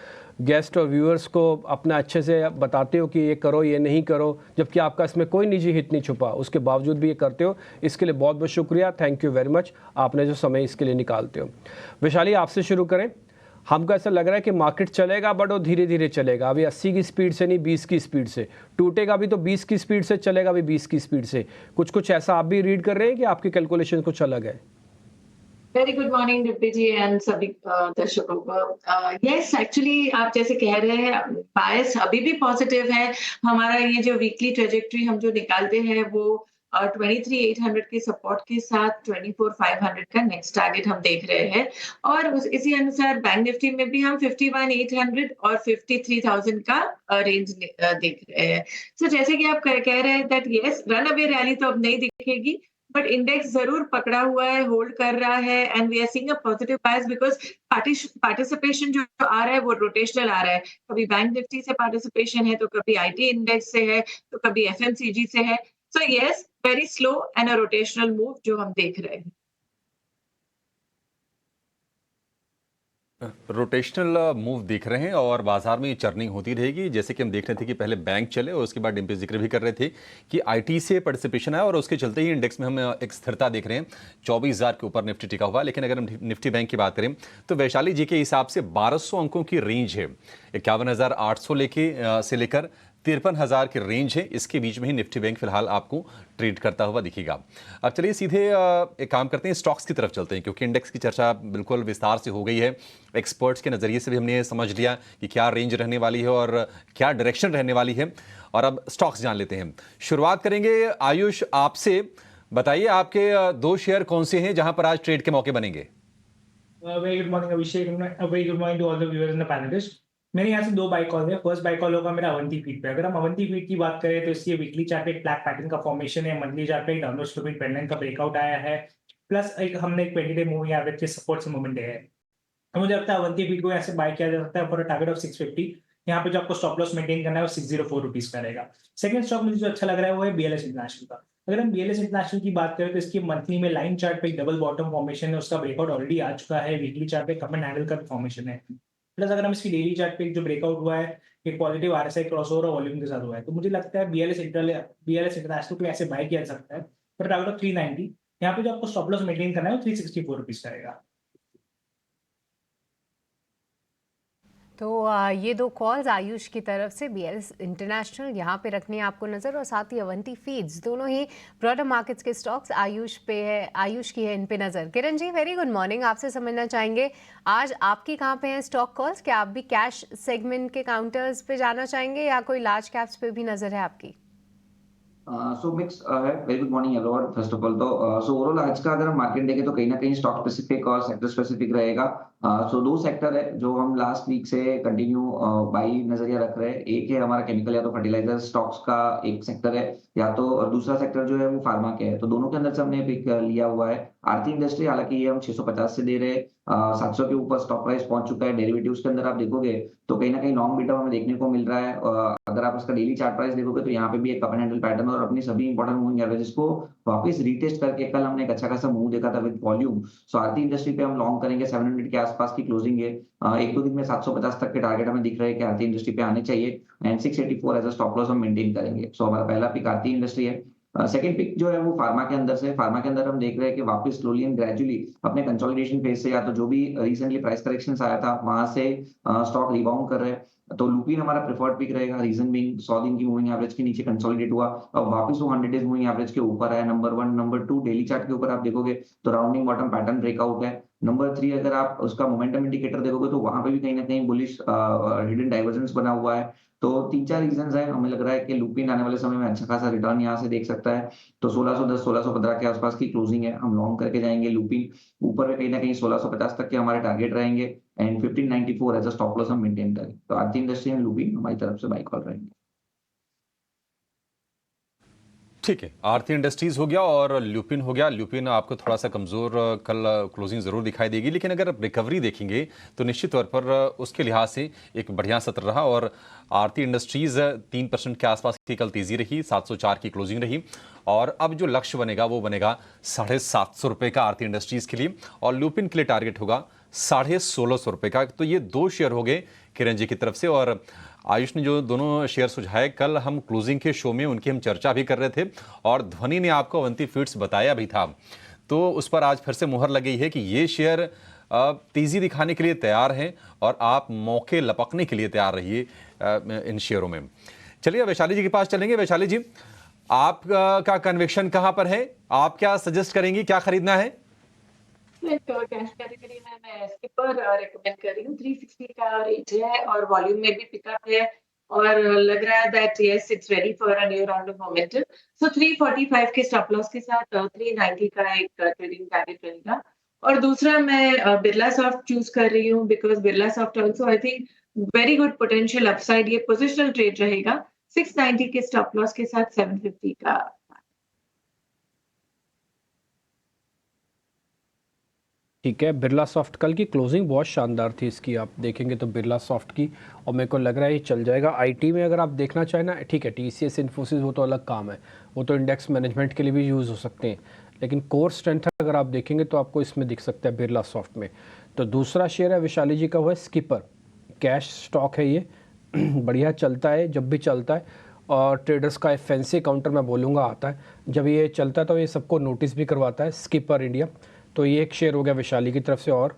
गेस्ट और व्यूअर्स को अपना अच्छे से बताते हो कि ये करो ये नहीं करो, जबकि आपका इसमें कोई निजी हित नहीं छुपा, उसके बावजूद भी ये करते हो। इसके लिए बहुत बहुत शुक्रिया, थैंक यू वेरी मच, आपने जो समय इसके लिए निकालते हो। वैशाली आपसे शुरू करें। हमको ऐसा लग रहा है कि मार्केट चलेगा, बट वो धीरे धीरे चलेगा। अभी 80 की स्पीड से नहीं, 20 की स्पीड से टूटेगा भी, तो 20 की स्पीड से चलेगा भी, 20 की स्पीड से। कुछ ऐसा आप भी रीड कर रहे हैं कि आपकी कैलकुलेशन कुछ अलग है? Very good morning Dipti ji and सभी दर्शकों को। यस, एक्चुअली आप जैसे कह रहे हैं, बायस अभी भी पॉजिटिव है। हमारा ये जो वीकली ट्रेजेक्ट्री हम जो निकालते हैं वो 23,800 के सपोर्ट के साथ 24,500 का नेक्स्ट टारगेट हम देख रहे हैं, और इसी अनुसार बैंक निफ्टी में भी हम 51,800 और 53,000 का रेंज देख रहे हैं। सो जैसे कि आप कह रहे हैं that yes, run away rally तो अब नहीं दिखेगी, बट इंडेक्स जरूर पकड़ा हुआ है, होल्ड कर रहा है, and we are seeing a positive bias because participation जो आ रहा है वो रोटेशनल आ रहा है। कभी बैंक निफ्टी से पार्टिसिपेशन है, तो कभी आईटी इंडेक्स से है, तो कभी एफएमसीजी से है। So yes, very slow and a rotational move जो हम देख रहे हैं। रोटेशनल मूव दिख रहे हैं और बाजार में चर्निंग होती रहेगी। जैसे कि हम देख रहे थे कि पहले बैंक चले और उसके बाद डिम्पल जिक्र भी कर रहे थे कि आईटी से पार्टिसिपेशन आया और उसके चलते ही इंडेक्स में हम एक स्थिरता देख रहे हैं। 24,000 के ऊपर निफ्टी टिका हुआ। लेकिन अगर हम निफ्टी बैंक की बात करें तो वैशाली जी के हिसाब से 1200 अंकों की रेंज है, 51,800 से लेकर 53,000 की रेंज है। इसके बीच में ही निफ्टी बैंक फिलहाल आपको ट्रेड करता हुआ दिखेगा। अब चलिए सीधे एक काम करते हैं, स्टॉक्स की तरफ चलते हैं, क्योंकि इंडेक्स की चर्चा बिल्कुल विस्तार से हो गई है। एक्सपर्ट्स के नज़रिए से भी हमने समझ लिया कि क्या रेंज रहने वाली है और क्या डायरेक्शन रहने वाली है। और अब स्टॉक्स जान लेते हैं। शुरुआत करेंगे आयुष आपसे। बताइए आपके दो शेयर कौन से हैं जहां पर आज ट्रेड के मौके बनेंगे? Very good morning Abhishek, very good morning to all the viewers and the panelist. मेरे यहाँ से दो बाय कॉल है। फर्स्ट बाय कॉल होगा मेरा अवंती फीड पे। अगर हम अवंती फीड की बात करें तो इसकी वीकली चार्ट पे एक फ्लैग पैटर्न का फॉर्मेशन है, मंथली चार्ट पे एक डाउनवर्ड स्लोपिंग ट्रेंड लाइन का ब्रेकआउट आया है, प्लस एक हमने एक 20 डे मूविंग एवरेज के सपोर्ट से मूवमेंट है। तो मुझे लगता है अवंती फीड को यहाँ से बाय किया जा सकता है फॉर अ टारगेट ऑफ 650। यहाँ पे जो आपको स्टॉप लॉस मेंटेन करना है वो 604 रुपीज का रहेगा। सेकंड स्टॉक मुझे जो अच्छा लग रहा है वो है बीएलएस इंटरनेशनल का। अगर हम बीएलएस इंटरनेशनल की बात करें तो इसकी मंथली में लाइन चार्ट पे एक डबल बॉटम फॉर्मेशन है, उसका ब्रेकआउट ऑलरेडी आ चुका है। वीकली चार्ट पे कम एंड हैंडल का फॉर्मेशन है। प्लस अगर हम इसकी डेली चार्ट पे जो ब्रेकआउट हुआ है, एक पॉजिटिव आरएसआई क्रॉसओवर और वॉल्यूम के साथ हुआ है, तो मुझे लगता है बीएलएस इंटरनेशनल को ऐसे बाय किया जा सकता है फॉर टारगेट ऑफ 390। यहाँ पे जो आपको स्टॉप लॉस मेंटेन करना है वो 364 रुपीज का रहेगा। तो ये दो कॉल्स आयुष की तरफ से, बीएलएस इंटरनेशनल यहाँ पे रखनी है आपको नज़र, और साथ ही अवंती फीड्स, दोनों ही ब्रॉडर मार्केट्स के स्टॉक्स आयुष पे है, आयुष की है इन पे नज़र। Kiran ji very good morning, आपसे समझना चाहेंगे आज आपकी कहाँ पे हैं स्टॉक कॉल्स? क्या आप भी कैश सेगमेंट के काउंटर्स पे जाना चाहेंगे या कोई लार्ज कैप्स पे भी नज़र है आपकी? सो मिक्स है। Very good morning hello. और फर्स्ट ऑफ ऑल तो सो ओवरऑल आज का अगर हम मार्केट देखें तो कहीं ना कहीं स्टॉक स्पेसिफिक और सेक्टर स्पेसिफिक रहेगा। सो दो सेक्टर है जो हम लास्ट वीक से कंटिन्यू बाई नजरिया रख रहे हैं। एक है हमारा केमिकल या तो फर्टिलाइजर स्टॉक्स का एक सेक्टर है, या तो और दूसरा सेक्टर जो है वो फार्मा के है। तो दोनों के अंदर से हमने पिक लिया हुआ है आरती इंडस्ट्री। हालांकि ये हम 650 से दे रहे हैं, 700 के ऊपर स्टॉक प्राइस पहुंच चुका है। डेरिवेटिव्स के अंदर आप देखोगे तो कहीं ना कहीं लॉन्ग बीटा हमें देखने को मिल रहा है। अगर आप इसका डेली चार्ट प्राइस देखोगे तो यहाँ पे भी एक कप एंड हैंडल पैटर्न और अपनी सभी इंपॉर्टेंट मूविंग एवरेजेस को वापस रीटेस्ट करके कल हमने एक अच्छा खासा मूव देखा था with volume. So Aarti industry पे हम लॉन्ग करेंगे, 700 के आसपास की क्लोजिंग है। एक दो दिन में 750 तक के टारगेट हमें दिख रहे हैं कि आरती इंडस्ट्री पे आने चाहिए, and 684 as a stop loss हम मेंटेन करेंगे। सो हमारा पहला पिक आरती इंडस्ट्री है। सेकंड पिक जो है वो फार्मा के अंदर से। फार्मा के अंदर हम देख रहे हैं कि वापस स्लोली एंड ग्रेजुअली अपने कंसोलिडेशन फेज से, या तो जो भी रिसेंटली प्राइस करेक्शन आया था वहां से स्टॉक रिबाउंड कर रहे हैं। तो लुपिन हमारा प्रेफर्ड पिक रहेगा। रीजन बीइंग 100 दिन की मूविंग एवरेज के नीचे कंसोलिडेट हुआ, अब वापस वो 100 डेज मूविंग एवरेज के ऊपर है। नंबर 1 नंबर 2 डेली चार्ट के ऊपर आप देखोगे तो राउंडिंग बॉटम पैटर्न ब्रेकआउट है। नंबर 3 अगर आप उसका मोमेंटम इंडिकेटर देखोगे तो वहाँ पे भी कहीं न कहीं बुलिश हिडन डाइवर्जेंस बना हुआ है। तो 3-4 रीज़न्स हैं, हमें लग रहा है कि लुपिन आने वाले समय में अच्छा खासा रिटर्न यहाँ से देख सकता है। तो 1610, 1615 के आसपास की क्लोजिंग है, हम लॉन्ग करके जाएँगे लुपिन। ऊपर में कहीं न कहीं 1650 तक के हमारे टारगेट रहेंगे and 1594 as a stop loss हम मेंटेन करें। तो आरती इंडस्ट्री एंड लुपिन हमारी तरफ से बाय कॉल रहेंगे। ठीक है, आरती इंडस्ट्रीज हो गया और ल्यूपिन हो गया। ल्यूपिन आपको थोड़ा सा कमजोर कल क्लोजिंग जरूर दिखाई देगी, लेकिन अगर रिकवरी देखेंगे तो निश्चित तौर पर उसके लिहाज से एक बढ़िया सत्र रहा। और आरती इंडस्ट्रीज 3% के आसपास की कल तेजी रही, 704 की क्लोजिंग रही। और अब जो लक्ष्य बनेगा वो बनेगा 750 रुपए का आरती इंडस्ट्रीज के लिए, और ल्यूपिन के लिए टारगेट होगा 1650 रुपए का। तो ये 2 शेयर हो गए किरण जी की तरफ से। और आयुष ने जो दोनों शेयर सुझाए, कल हम क्लोजिंग के शो में उनकी हम चर्चा भी कर रहे थे और ध्वनि ने आपको अवंती फीड्स बताया भी था। तो उस पर आज फिर से मुहर लग गई है कि ये शेयर तेजी दिखाने के लिए तैयार हैं और आप मौके लपकने के लिए तैयार रहिए इन शेयरों में। चलिए वैशाली जी के पास चलेंगे। वैशाली जी, आपका कन्विक्शन कहां पर है? आप क्या सजेस्ट करेंगी, क्या खरीदना है? कैश कैटेगरी में मैं स्किपर रेकमेंड कर रही हूँ। 360 का रेट है और वॉल्यूम में भी पिकअप है और लग रहा है that yes it's ready for a new round of momentum. So 345 के स्टॉप लॉस के साथ 390 का एक ट्रेडिंग टारगेट रहेगा। और दूसरा मैं बिरला सॉफ्ट चूज कर रही हूँ because Birla soft also I think very good potential upside, ये पोजिशनल ट्रेड रहेगा। 690 के स्टॉप लॉस के साथ 750 का। ठीक है, बिरला सॉफ्ट कल की क्लोजिंग बहुत शानदार थी इसकी, आप देखेंगे तो बिरला सॉफ्ट की, और मेरे को लग रहा है ये चल जाएगा। आईटी में अगर आप देखना चाहें ना, ठीक है टीसीएस इन्फोसिस वो तो अलग काम है, वो तो इंडेक्स मैनेजमेंट के लिए भी यूज़ हो सकते हैं, लेकिन कोर स्ट्रेंथ अगर आप देखेंगे तो आपको इसमें दिख सकता है बिरला सॉफ्ट में। तो दूसरा शेयर है विशाली जी का, वो है स्किपर, कैश स्टॉक है ये बढ़िया चलता है जब भी चलता है, और ट्रेडर्स का फैंसी काउंटर मैं बोलूँगा आता है, जब ये चलता है तो ये सबको नोटिस भी करवाता है स्किपर इंडिया। तो ये एक शेयर हो गया विशाली की तरफ से। और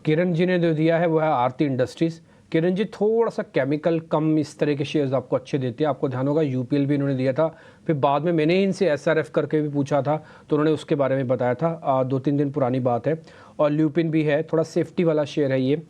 किरण जी ने जो दिया है वो है आरती इंडस्ट्रीज़। किरण जी थोड़ा सा केमिकल कम इस तरह के शेयर्स आपको अच्छे देते हैं, आपको ध्यान होगा यूपीएल भी इन्होंने दिया था, फिर बाद में मैंने इनसे एसआरएफ करके भी पूछा था तो उन्होंने उसके बारे में बताया था, 2-3 दिन पुरानी बात है। और ल्यूपिन भी है, थोड़ा सेफ्टी वाला शेयर है ये।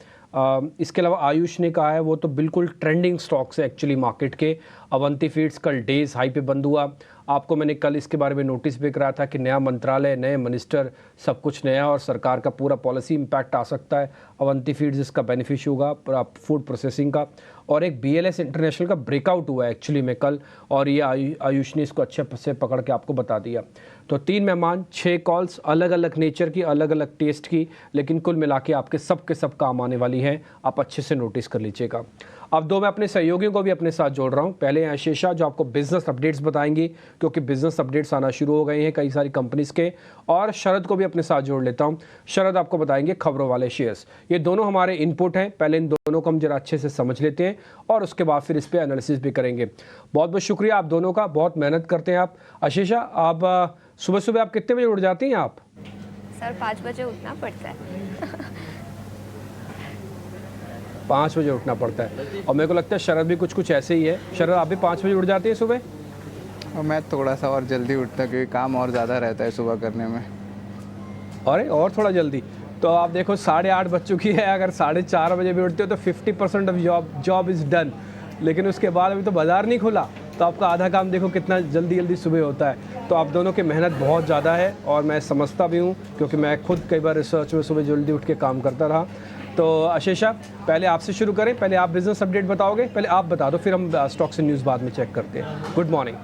इसके अलावा आयुष ने कहा है वो तो बिल्कुल ट्रेंडिंग स्टॉक्स है एक्चुअली मार्केट के। अवंती फीड्स कल डेज हाई पे बंद हुआ, आपको मैंने कल इसके बारे में नोटिस भी कराया था कि नया मंत्रालय, नए मिनिस्टर, सब कुछ नया और सरकार का पूरा पॉलिसी इम्पैक्ट आ सकता है। अवंती फीड्स इसका बेनिफिश होगा फूड प्रोसेसिंग का। और एक BLS इंटरनेशनल का ब्रेकआउट हुआ है एक्चुअली में कल, और ये आयुष ने इसको अच्छे से पकड़ के आपको बता दिया। तो 3 मेहमान, 6 कॉल्स, अलग अलग नेचर की, अलग अलग टेस्ट की, लेकिन कुल मिला के आपके सब के सब काम आने वाली हैं, आप अच्छे से नोटिस कर लीजिएगा। अब 2 मैं अपने सहयोगियों को भी अपने साथ जोड़ रहा हूँ। पहले हैं आशीषा जो आपको बिजनेस अपडेट्स बताएंगी, क्योंकि बिजनेस अपडेट्स आना शुरू हो गए हैं कई सारी कंपनीज के। और शरद को भी अपने साथ जोड़ लेता हूँ, शरद आपको बताएंगे खबरों वाले शेयर्स। ये दोनों हमारे इनपुट हैं, पहले इन दोनों को हम जरा अच्छे से समझ लेते हैं और उसके बाद फिर इस पर एनालिसिस भी करेंगे। बहुत बहुत शुक्रिया आप दोनों का, बहुत मेहनत करते हैं आप। आशीषा, आप सुबह सुबह आप कितने बजे उठ जाती हैं आप? सर 5 बजे उठना पड़ता है। 5 बजे उठना पड़ता है, और मेरे को लगता है शरद भी कुछ ऐसे ही है। शरद, आप भी 5 बजे उठ जाती है सुबह? और मैं थोड़ा सा और जल्दी उठता क्योंकि काम और ज़्यादा रहता है सुबह करने में। अरे और थोड़ा जल्दी, तो आप देखो 8:30 बज चुकी है, अगर 4:30 बजे भी उठते हो तो 50% ऑफ जॉब इज़ डन। लेकिन उसके बाद अभी तो बाज़ार नहीं खुला, तो आपका आधा काम देखो कितना जल्दी सुबह होता है। तो आप दोनों की मेहनत बहुत ज़्यादा है और मैं समझता भी हूँ, क्योंकि मैं खुद कई बार रिसर्च में सुबह जल्दी उठ के काम करता रहा। तो आशीषा, पहले आपसे शुरू करें, पहले आप बिजनेस अपडेट बताओगे, पहले आप बता दो, फिर हम स्टॉक्स एंड न्यूज़ बाद में चेक करते हैं। गुड मॉर्निंग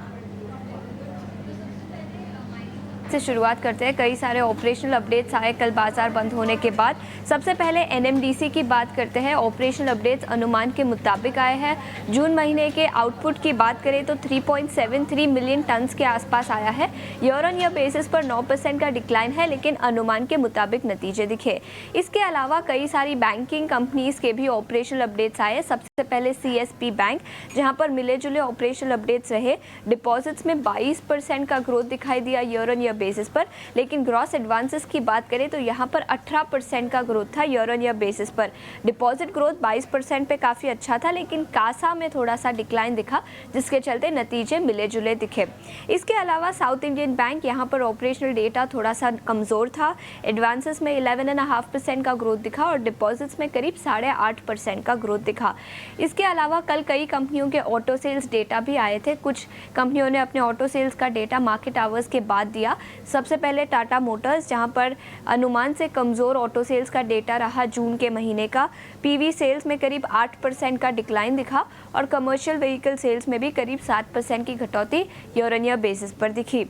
से शुरुआत करते हैं। कई सारे ऑपरेशनल अपडेट्स आए कल बाजार बंद होने के बाद। सबसे पहले NMDC की बात करते हैं। ऑपरेशनल अपडेट्स अनुमान के मुताबिक आए हैं। जून महीने के आउटपुट की बात करें तो 3.73 मिलियन टन्स के आसपास आया है। ईयर ऑन ईयर बेसिस पर 9% का डिक्लाइन है, लेकिन अनुमान के मुताबिक नतीजे दिखे। इसके अलावा कई सारी बैंकिंग कंपनीज के भी ऑपरेशनल अपडेट्स आए। सबसे पहले CSB बैंक, जहां पर मिले जुले ऑपरेशनल अपडेट्स रहे। डिपॉजिट्स में 22% का ग्रोथ दिखाई दिया ईयर ऑन ईयर बेसिस पर। लेकिन ग्रॉस एडवांसेस की बात करें तो यहाँ पर 18% का ग्रोथ था ईयर ऑन ईयर बेसिस पर। डिपॉजिट ग्रोथ 22% पे काफ़ी अच्छा था, लेकिन कासा में थोड़ा सा डिक्लाइन दिखा, जिसके चलते नतीजे मिले जुले दिखे। इसके अलावा साउथ इंडियन बैंक यहाँ पर ऑपरेशनल डेटा थोड़ा सा कमज़ोर था। एडवांसेस में 11.5% का ग्रोथ दिखा और डिपॉजिट्स में करीब 8.5% का ग्रोथ दिखा। इसके अलावा कल कई कंपनियों के ऑटो सेल्स डेटा भी आए थे। कुछ कंपनियों ने अपने ऑटो सेल्स का डेटा मार्केट आवर्स के बाद दिया। सबसे पहले टाटा मोटर्स, जहां पर अनुमान से कमज़ोर ऑटो सेल्स का डेटा रहा जून के महीने का। पीवी सेल्स में करीब 8% का डिक्लाइन दिखा और कमर्शियल व्हीकल सेल्स में भी करीब 7% की घटौती ईयर ऑन ईयर बेसिस पर दिखी।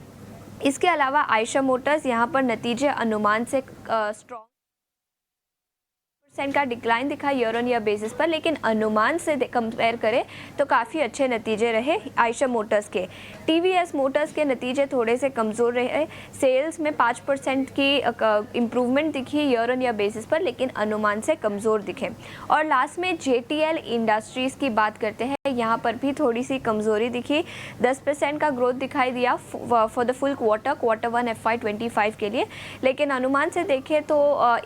इसके अलावा आयशर मोटर्स यहाँ पर नतीजे अनुमान से स्ट्रॉन्ग का डिक्लाइन दिखा ईयर ऑन ईयर बेसिस पर, लेकिन अनुमान से कंपेयर करें तो काफ़ी अच्छे नतीजे रहे आयशर मोटर्स के। टीवीएस मोटर्स के नतीजे थोड़े से कमज़ोर रहे। सेल्स में 5% की इम्प्रूवमेंट दिखी ईयर ऑन ईयर बेसिस पर, लेकिन अनुमान से कमज़ोर दिखे। और लास्ट में जेटीएल इंडस्ट्रीज़ की बात करते हैं, यहाँ पर भी थोड़ी सी कमज़ोरी दिखी। 10% का ग्रोथ दिखाई दिया for the full quarter 1 FY25 के लिए, लेकिन अनुमान से देखें तो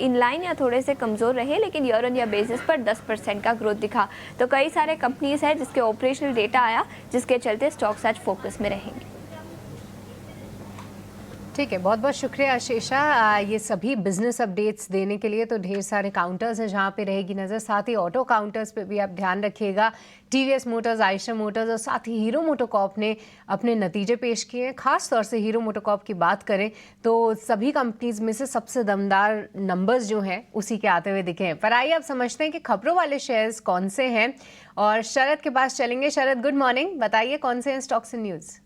इनलाइन या थोड़े से कमज़ोर रहे, लेकिन ईयर ऑन ईयर बेसिस पर 10% का ग्रोथ दिखा। तो कई सारे कंपनीज हैं जिसके ऑपरेशनल डेटा आया, जिसके चलते स्टॉक्स आज फोकस में रहेंगे। ठीक है, बहुत बहुत शुक्रिया आशीषा ये सभी बिजनेस अपडेट्स देने के लिए। तो ढेर सारे काउंटर्स हैं जहाँ पे रहेगी नज़र, साथ ही ऑटो काउंटर्स पे भी आप ध्यान रखिएगा। टीवीएस मोटर्स, आयशर मोटर्स और साथ ही हीरो मोटोकॉर्प ने अपने नतीजे पेश किए हैं। खास तौर से हीरो मोटोकॉर्प की बात करें तो सभी कंपनीज में से सबसे दमदार नंबर्स जो हैं उसी के आते हुए दिखे हैं। पर आइए अब समझते हैं कि खबरों वाले शेयर्स कौन से हैं, और शरद के पास चलेंगे। शरद, गुड मॉर्निंग, बताइए कौन से हैं stocks in news.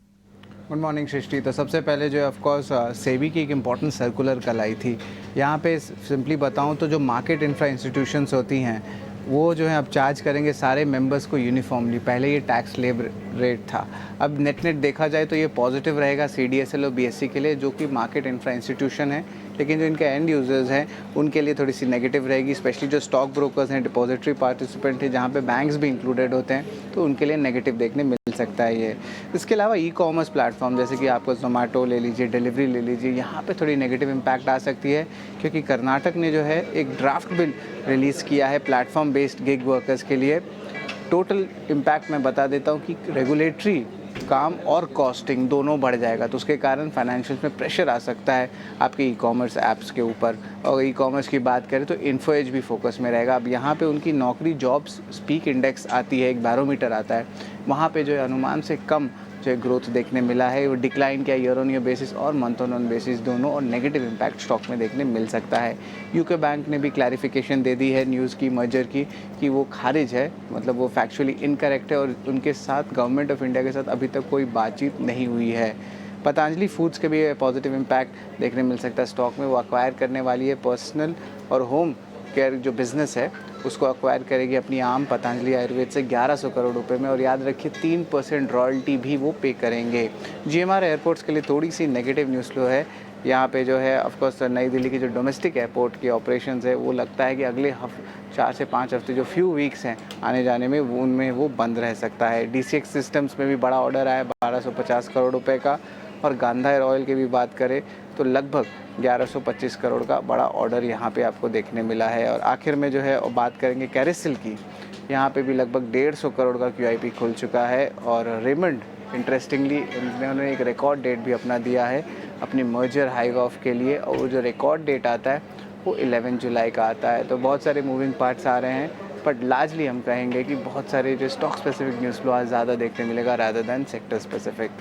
Good morning Srishti. तो सबसे पहले जो है ऑफकोर्स सेबी की एक इम्पॉर्टेंट सर्कुलर कल आई थी। यहाँ पे सिंपली बताऊँ तो जो मार्केट इंफ्रा इंस्टीट्यूशंस होती हैं वो जो है अब चार्ज करेंगे सारे मेंबर्स को यूनिफॉर्मली। पहले ये टैक्स स्लैब रेट था, अब नेट देखा जाए तो ये पॉजिटिव रहेगा CDSL और BSE के लिए, जो कि मार्केट इंफ्रा इंस्टीट्यूशन है। लेकिन जो इनके एंड यूजर्स हैं उनके लिए थोड़ी सी नेगेटिव रहेगी, स्पेशली जो स्टॉक ब्रोकर्स हैं, डिपॉजिटरी पार्टिसिपेंट हैं, जहाँ पे बैंक्स भी इंक्लूडेड होते हैं, तो उनके लिए नेगेटिव देखने मिल सकता है ये। इसके अलावा ई-कॉमर्स प्लेटफॉर्म जैसे कि आपको जोमेटो ले लीजिए, डिलीवरी ले लीजिए, यहाँ पे थोड़ी नेगेटिव इम्पैक्ट आ सकती है, क्योंकि कर्नाटक ने जो है एक ड्राफ्ट बिल रिलीज़ किया है प्लेटफॉर्म बेस्ड गिग वर्कर्स के लिए। टोटल इम्पैक्ट मैं बता देता हूँ कि रेगुलेटरी काम और कॉस्टिंग दोनों बढ़ जाएगा, तो उसके कारण फाइनेंशियल में प्रेशर आ सकता है आपके ई-कॉमर्स ऐप्स के ऊपर। और ई-कॉमर्स की बात करें तो इन्फोएज भी फोकस में रहेगा। अब यहाँ पे उनकी नौकरी जॉब्स स्पीक इंडेक्स आती है, एक बैरोमीटर आता है, वहाँ पे जो है अनुमान से कम जो है ग्रोथ देखने मिला है। वो डिक्लाइन किया ईयर ऑन ईयर बेसिस और मंथ ऑन बेसिस दोनों, और नेगेटिव इम्पैक्ट स्टॉक में देखने मिल सकता है। यूके बैंक ने भी क्लैरिफिकेशन दे दी है न्यूज़ की मर्जर की कि वो खारिज है, मतलब वो फैक्चुअली इनकरेक्ट है, और उनके साथ गवर्नमेंट ऑफ इंडिया के साथ अभी तक कोई बातचीत नहीं हुई है। पतंजलि फूड्स के भी पॉजिटिव इम्पैक्ट देखने मिल सकता है स्टॉक में। वो अक्वायर करने वाली है पर्सनल और होम केयर जो बिज़नेस है उसको अक्वायर करेगी अपनी आम पतंजलि आयुर्वेद से 1100 करोड़ रुपए में, और याद रखिए 3% रॉयल्टी भी वो पे करेंगे। GMR एयरपोर्ट्स के लिए थोड़ी सी नेगेटिव न्यूज़ फ्लो है। यहाँ पे जो है ऑफकोर्स नई दिल्ली की जो डोमेस्टिक एयरपोर्ट की ऑपरेशंस है वो लगता है कि अगले 4 से 5 हफ्ते जो फ्यू वीक्स हैं आने जाने में उनमें वो बंद रह सकता है। DCX सिस्टम्स में भी बड़ा ऑर्डर आया 1250 करोड़ रुपए का, और गांधा एयर ऑयल की भी बात करें तो लगभग 1125 करोड़ का बड़ा ऑर्डर यहाँ पे आपको देखने मिला है। और आखिर में जो है बात करेंगे कैरिसिल की, यहाँ पे भी लगभग 150 करोड़ का QIP खुल चुका है। और रेमंड इंटरेस्टिंगली उन्होंने एक रिकॉर्ड डेट भी अपना दिया है अपनी मर्जर हाइव ऑफ के लिए, और वो जो रिकॉर्ड डेट आता है वो 11 जुलाई का आता है। तो बहुत सारे मूविंग पार्ट्स आ रहे हैं, बट लार्जली हम कहेंगे कि बहुत सारे जो स्टॉक स्पेसिफिक न्यूज़ फ्लो आज ज़्यादा देखने मिलेगा रादर दैन सेक्टर स्पेसिफिक।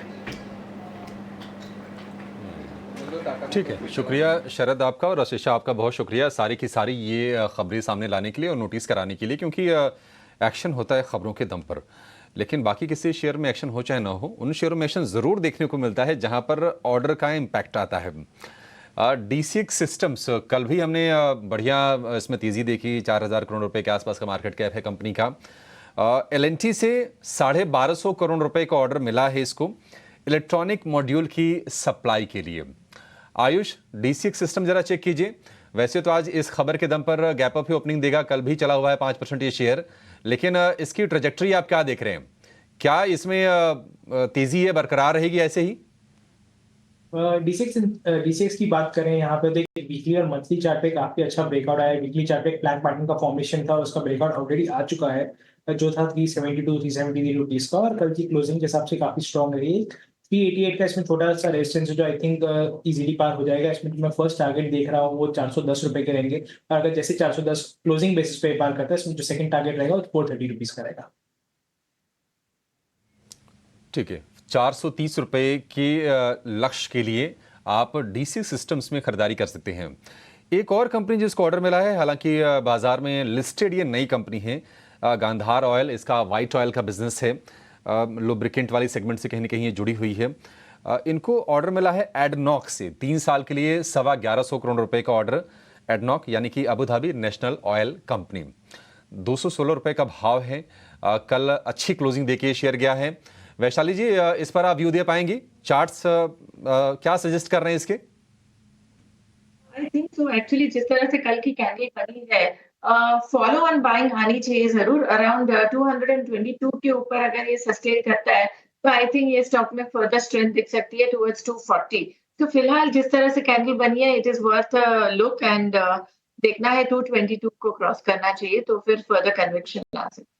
ठीक है, शुक्रिया शरद आपका, और आशीषा आपका बहुत शुक्रिया सारी की सारी ये खबरें सामने लाने के लिए और नोटिस कराने के लिए, क्योंकि एक्शन होता है खबरों के दम पर, लेकिन बाकी किसी शेयर में एक्शन हो चाहे ना हो, उन शेयरों में एक्शन ज़रूर देखने को मिलता है जहां पर ऑर्डर का इम्पैक्ट आता है। DCX सिस्टम्स कल भी हमने बढ़िया इसमें तेज़ी देखी, 4000 करोड़ रुपए के आसपास का मार्केट कैप है कंपनी का। L&T से 1250 करोड़ रुपए का ऑर्डर मिला है इसको इलेक्ट्रॉनिक मॉड्यूल की सप्लाई के लिए। आयुष, DCX सिस्टम जरा चेक कीजिए। वैसे तो आज इस खबर के दम पर गैप अप ही ओपनिंग देगा, कल भी चला हुआ है 5% ये शेयर, लेकिन इसकी ट्रेजेक्टरी आप क्या देख रहे हैं? क्या इसमें तेजी है, बरकरार रहेगी ऐसे ही? D6 की बात करें यहाँ पे देखिए वीकली और मंथली चार्ट पे काफी अच्छा ब्रेकआउट आया है। वीकली चार्ट पे एक फ्लैट पैटर्न का फॉर्मेशन था, उसका ब्रेकआउट ऑलरेडी आ चुका है जो था 372-373 रुपीज का, और कल की क्लोजिंग के हिसाब से काफी स्ट्रॉन्ग रही। 388 का इसमें छोटा सा रेजिस्टेंस है जो आई थिंक इजीली पार हो जाएगा। इसमें मैं फर्स्ट टारगेट देख रहा हूँ वो 410 रुपए के रहेंगे, और अगर जैसे 410 क्लोजिंग बेसिस पे पार करता है, इसमें जो सेकंड टारगेट रहेगा वो 430 रुपीज का रहेगा। ठीक है, 430 रुपए के लक्ष्य के लिए आप DC सिस्टम्स में खरीदारी कर सकते हैं। एक और कंपनी जिसको ऑर्डर मिला है, हालांकि बाजार में लिस्टेड ये नई कंपनी है, गांधार ऑयल, इसका वाइट ऑयल का बिजनेस है, लुब्रिकेंट वाली सेगमेंट से कहीं ना कहीं ये जुड़ी हुई है। इनको ऑर्डर मिला है एडनॉक से 3 साल के लिए 11.25 करोड़ रुपए का ऑर्डर। एडनॉक यानी कि Abu Dhabi national oil company, 216 रुपए का भाव है। कल अच्छी क्लोजिंग देके शेयर गया है। वैशाली जी, इस पर आप व्यू दे पाएंगी? चार्ट्स क्या सजेस्ट कर रहे हैं इसके? आई थिंक सो एक्चुअली जिस तरह से कल की कैंडल बनी है, फॉलो ऑन बाइंग आनी चाहिए जरूर। अराउंड 222 के ऊपर अगर ये सस्टेन करता है तो आई थिंक ये स्टॉक में फर्दर स्ट्रेंथ दिख सकती है टुवर्ड्स 240। तो फिलहाल जिस तरह से कैंडल बनी है, it is worth look and देखना है 222 को क्रॉस करना चाहिए तो फिर फर्दर कन्विक्शन ला सकते।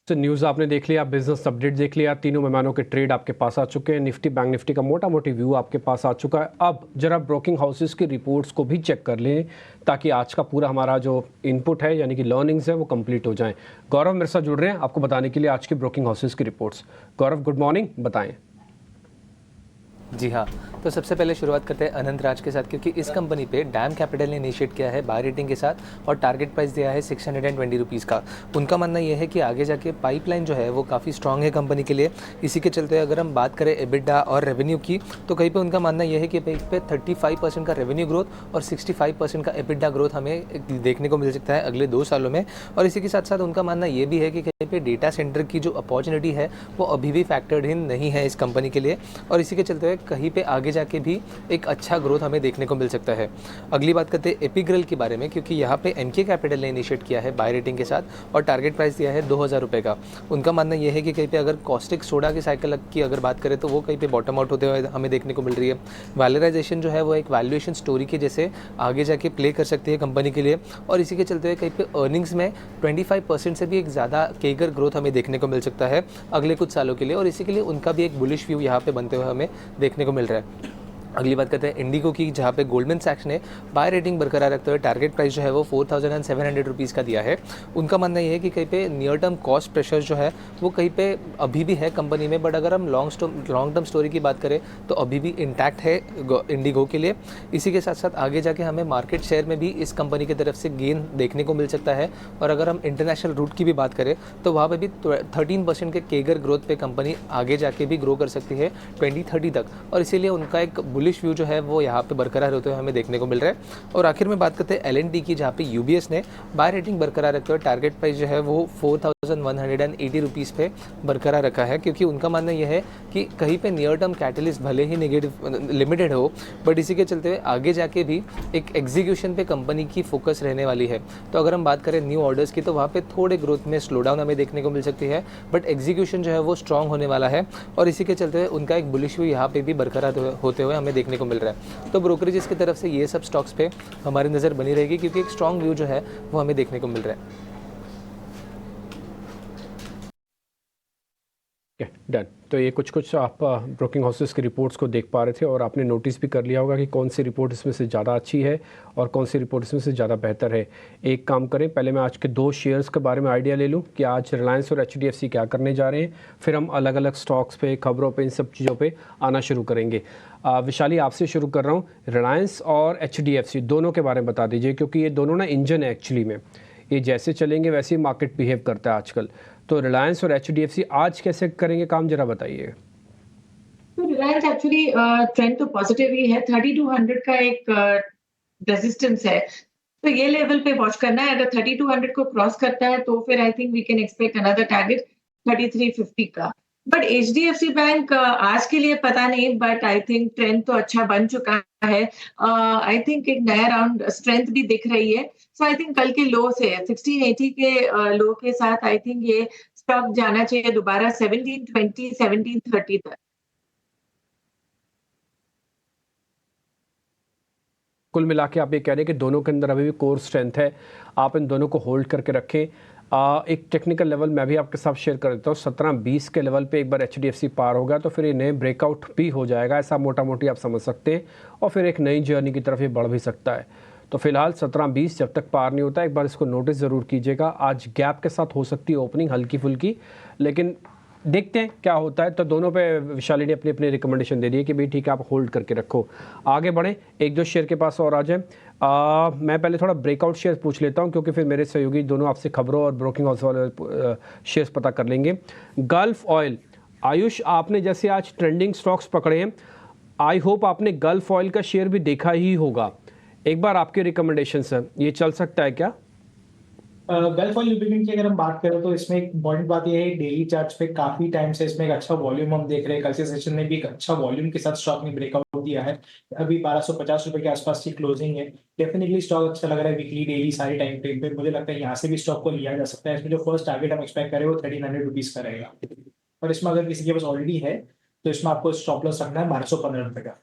तो न्यूज़ आपने देख लिया, बिजनेस अपडेट देख लिया, तीनों मेहमानों के ट्रेड आपके पास आ चुके हैं, निफ्टी बैंक निफ्टी का मोटा मोटी व्यू आपके पास आ चुका है। अब जरा ब्रोकिंग हाउसेस की रिपोर्ट्स को भी चेक कर लें ताकि आज का पूरा हमारा जो इनपुट है यानी कि लर्निंग्स है वो कंप्लीट हो जाएं। गौरव मेरे साथ जुड़ रहे हैं आपको बताने के लिए आज की ब्रोकिंग हाउसेस की रिपोर्ट्स। गौरव, गुड मॉर्निंग, बताएं। जी हाँ, तो सबसे पहले शुरुआत करते हैं अनंत राज के साथ, क्योंकि इस कंपनी पे डैम कैपिटल ने इनिशिएट किया है बाय रेटिंग के साथ और टारगेट प्राइस दिया है 620 रुपीज़ का। उनका मानना ये है कि आगे जाके पाइपलाइन जो है वो काफ़ी स्ट्रांग है कंपनी के लिए। इसी के चलते अगर हम बात करें एबिडा और रेवेन्यू की, तो कहीं पे उनका मानना ये है कि कहीं पे 35% का रेवेन्यू ग्रोथ और 65% का एबिडा ग्रोथ हमें देखने को मिल सकता है अगले 2 सालों में। और इसी के साथ साथ उनका मानना ये भी है कि कहीं पे डेटा सेंटर की जो अपॉर्चुनिटी है वो अभी भी फैक्टर्ड इन नहीं है इस कंपनी के लिए, और इसी के चलते कहीं पे आगे जाके भी एक अच्छा ग्रोथ हमें देखने को मिल सकता है। अगली बात करते हैं एपिग्रिल के बारे में, क्योंकि यहाँ पे एमके कैपिटल ने इनिशिएट किया है बाय रेटिंग के साथ और टारगेट प्राइस दिया है 2000 रुपये का। उनका मानना यह है कि कहीं पे अगर कॉस्टिक सोडा की साइकिल की अगर बात करें तो वो कहीं पे बॉटम आउट होते हुए हमें देखने को मिल रही है। वैल्यूराइजेशन जो है वो एक वैल्यूएशन स्टोरी के जैसे आगे जाके प्ले कर सकती है कंपनी के लिए, और इसी के चलते हुए कहीं पे अर्निंग्स में 25% से भी एक ज़्यादा केगर ग्रोथ हमें देखने को मिल सकता है अगले कुछ सालों के लिए, और इसी के लिए उनका भी एक बुलिश व्यू यहाँ पे बनते हुए हमें देखने को मिल रहा है। अगली बात करते हैं इंडिगो की, जहाँ पे गोल्डमैन सैक्स ने बाय रेटिंग बरकरार रखते हुए टारगेट प्राइस जो है वो 4700 रुपीज़ का दिया है। उनका मानना ये है कि कहीं पे नियर टर्म कॉस्ट प्रेशर जो है वो कहीं पे अभी भी है कंपनी में, बट अगर हम लॉन्ग टर्म स्टोरी की बात करें तो अभी भी इंटैक्ट है इंडिगो के लिए। इसी के साथ साथ आगे जाके हमें मार्केट शेयर में भी इस कंपनी की तरफ से गेन देखने को मिल सकता है, और अगर हम इंटरनेशनल रूट की भी बात करें तो वहाँ पर भी 13% के केगर ग्रोथ पे कंपनी आगे जाके भी ग्रो कर सकती है 2030 तक, और इसीलिए उनका एक बुलिश व्यू जो है वो यहाँ पे बरकरार होते हुए हमें देखने को मिल रहा है। और आखिर में बात करते हैं एलएनटी की, जहाँ पे यूबीएस ने बाय रेटिंग बरकरार रखते हुए टारगेट प्राइस जो है वो 4180 रुपीज़ पे बरकरार रखा है, क्योंकि उनका मानना यह है कि कहीं पे नियर टर्म कैटलिस्ट भले ही नेगेटिव लिमिटेड हो, बट इसी के चलते हुए आगे जाके भी एक एग्जीक्यूशन पे कंपनी की फोकस रहने वाली है। तो अगर हम बात करें न्यू ऑर्डर्स की तो वहाँ पे थोड़े ग्रोथ में स्लो डाउन हमें देखने को मिल सकती है, बट एग्जीक्यूशन जो है वो स्ट्रांग होने वाला है, और इसी के चलते हुए उनका एक बुलिश व्यू यहाँ पे भी बरकरार होते हुए हमें देखने को मिल रहा है। तो ब्रोकरेजेस की तरफ से ये सब स्टॉक्स पे हमारी नज़र बनी रहेगी, क्योंकि एक स्ट्रांग व्यू जो है वो हमें देखने को मिल रहा है। डन। तो ये कुछ आप ब्रोकिंग हाउसेस की रिपोर्ट्स को देख पा रहे थे, और आपने नोटिस भी कर लिया होगा कि कौन सी रिपोर्ट इसमें से ज़्यादा अच्छी है और कौन सी रिपोर्ट इसमें से ज़्यादा बेहतर है। एक काम करें, पहले मैं आज के 2 शेयर्स के बारे में आइडिया ले लूँ कि आज रिलायंस और HDFC क्या करने जा रहे हैं, फिर हम अलग अलग स्टॉक्स पे, खबरों पे, इन सब चीज़ों पे आना शुरू करेंगे। विशाली, आपसे शुरू कर रहा हूँ। रिलायंस और HDFC दोनों के बारे में बता दीजिए, क्योंकि ये दोनों ना इंजन है एक्चुअली में, ये जैसे चलेंगे वैसे ही मार्केट बिहेव करता है आजकल। तो रिलायंस और HDFC आज कैसे करेंगे काम, जरा बताइए। तो रिलायंस एक्चुअली ट्रेंड तो पॉजिटिव ही है। 3200 का एक रेजिस्टेंस है, तो ये लेवल पे वॉच करना है। अगर 3200 को क्रॉस करता है तो फिर I think we can expect another target 3350 का। बट HDFC बैंक आज के लिए पता नहीं, बट आई थिंक ट्रेंड तो अच्छा बन चुका है। आई थिंक एक नया राउंड स्ट्रेंथ भी दिख रही है। सो आई थिंक कल के लो से 1680 के लो के साथ आई थिंक ये स्टॉक जाना चाहिए दोबारा 1720 1730 तक। कुल मिला के आप ये कह रहे हैं कि दोनों के अंदर अभी भी कोर स्ट्रेंथ है, आप इन दोनों को होल्ड करके रखें। एक टेक्निकल लेवल मैं भी आपके साथ शेयर कर देता हूँ। 17-20 के लेवल पे एक बार HDFC पार हो गया तो फिर ये नए ब्रेकआउट भी हो जाएगा, ऐसा मोटा मोटी आप समझ सकते हैं, और फिर एक नई जर्नी की तरफ ये बढ़ भी सकता है। तो फिलहाल 17-20 जब तक पार नहीं होता एक बार इसको नोटिस ज़रूर कीजिएगा। आज गैप के साथ हो सकती है ओपनिंग हल्की फुल्की, लेकिन देखते हैं क्या होता है। तो दोनों पे विशाली ने अपनी अपनी रिकमेंडेशन दे दी है कि भाई ठीक है आप होल्ड करके रखो। आगे बढ़ें, एक दो शेयर के पास और आ जाए। मैं पहले थोड़ा ब्रेकआउट शेयर पूछ लेता हूं क्योंकि फिर मेरे सहयोगी दोनों आपसे खबरों और ब्रोकिंग हाउस वाले शेयर्स पता कर लेंगे। गल्फ ऑयल, आयुष आपने जैसे आज ट्रेंडिंग स्टॉक्स पकड़े हैं, आई होप आपने गल्फ ऑयल का शेयर भी देखा ही होगा। एक बार आपके रिकमेंडेशन है, ये चल सकता है क्या? गल्फ ऑयल लुब्रिकेंट की अगर हम बात करें तो इसमें एक इम्पॉर्टेंट बात यह है, डेली चार्ट्स पे काफी टाइम से इसमें एक अच्छा वॉल्यूम हम देख रहे हैं। कल के सेशन में भी एक अच्छा वॉल्यूम के साथ स्टॉक ने ब्रेकआउट दिया है। अभी 1250 रुपए के आसपास की क्लोजिंग है। डेफिनेटली स्टॉक अच्छा लग रहा है वीकली डेली सारे टाइम फ्रेम पे। मुझे लगता है यहाँ से भी स्टॉक को लिया जा सकता है। इसमें जो फर्स्ट टारगेट हम एक्सपेक्ट करें वो 1300 रुपीज का रहेगा, और इसमें अगर किसी के पास ऑलरेडी है तो इसमें आपको स्टॉप लॉस रखना है 1215 रुपए का।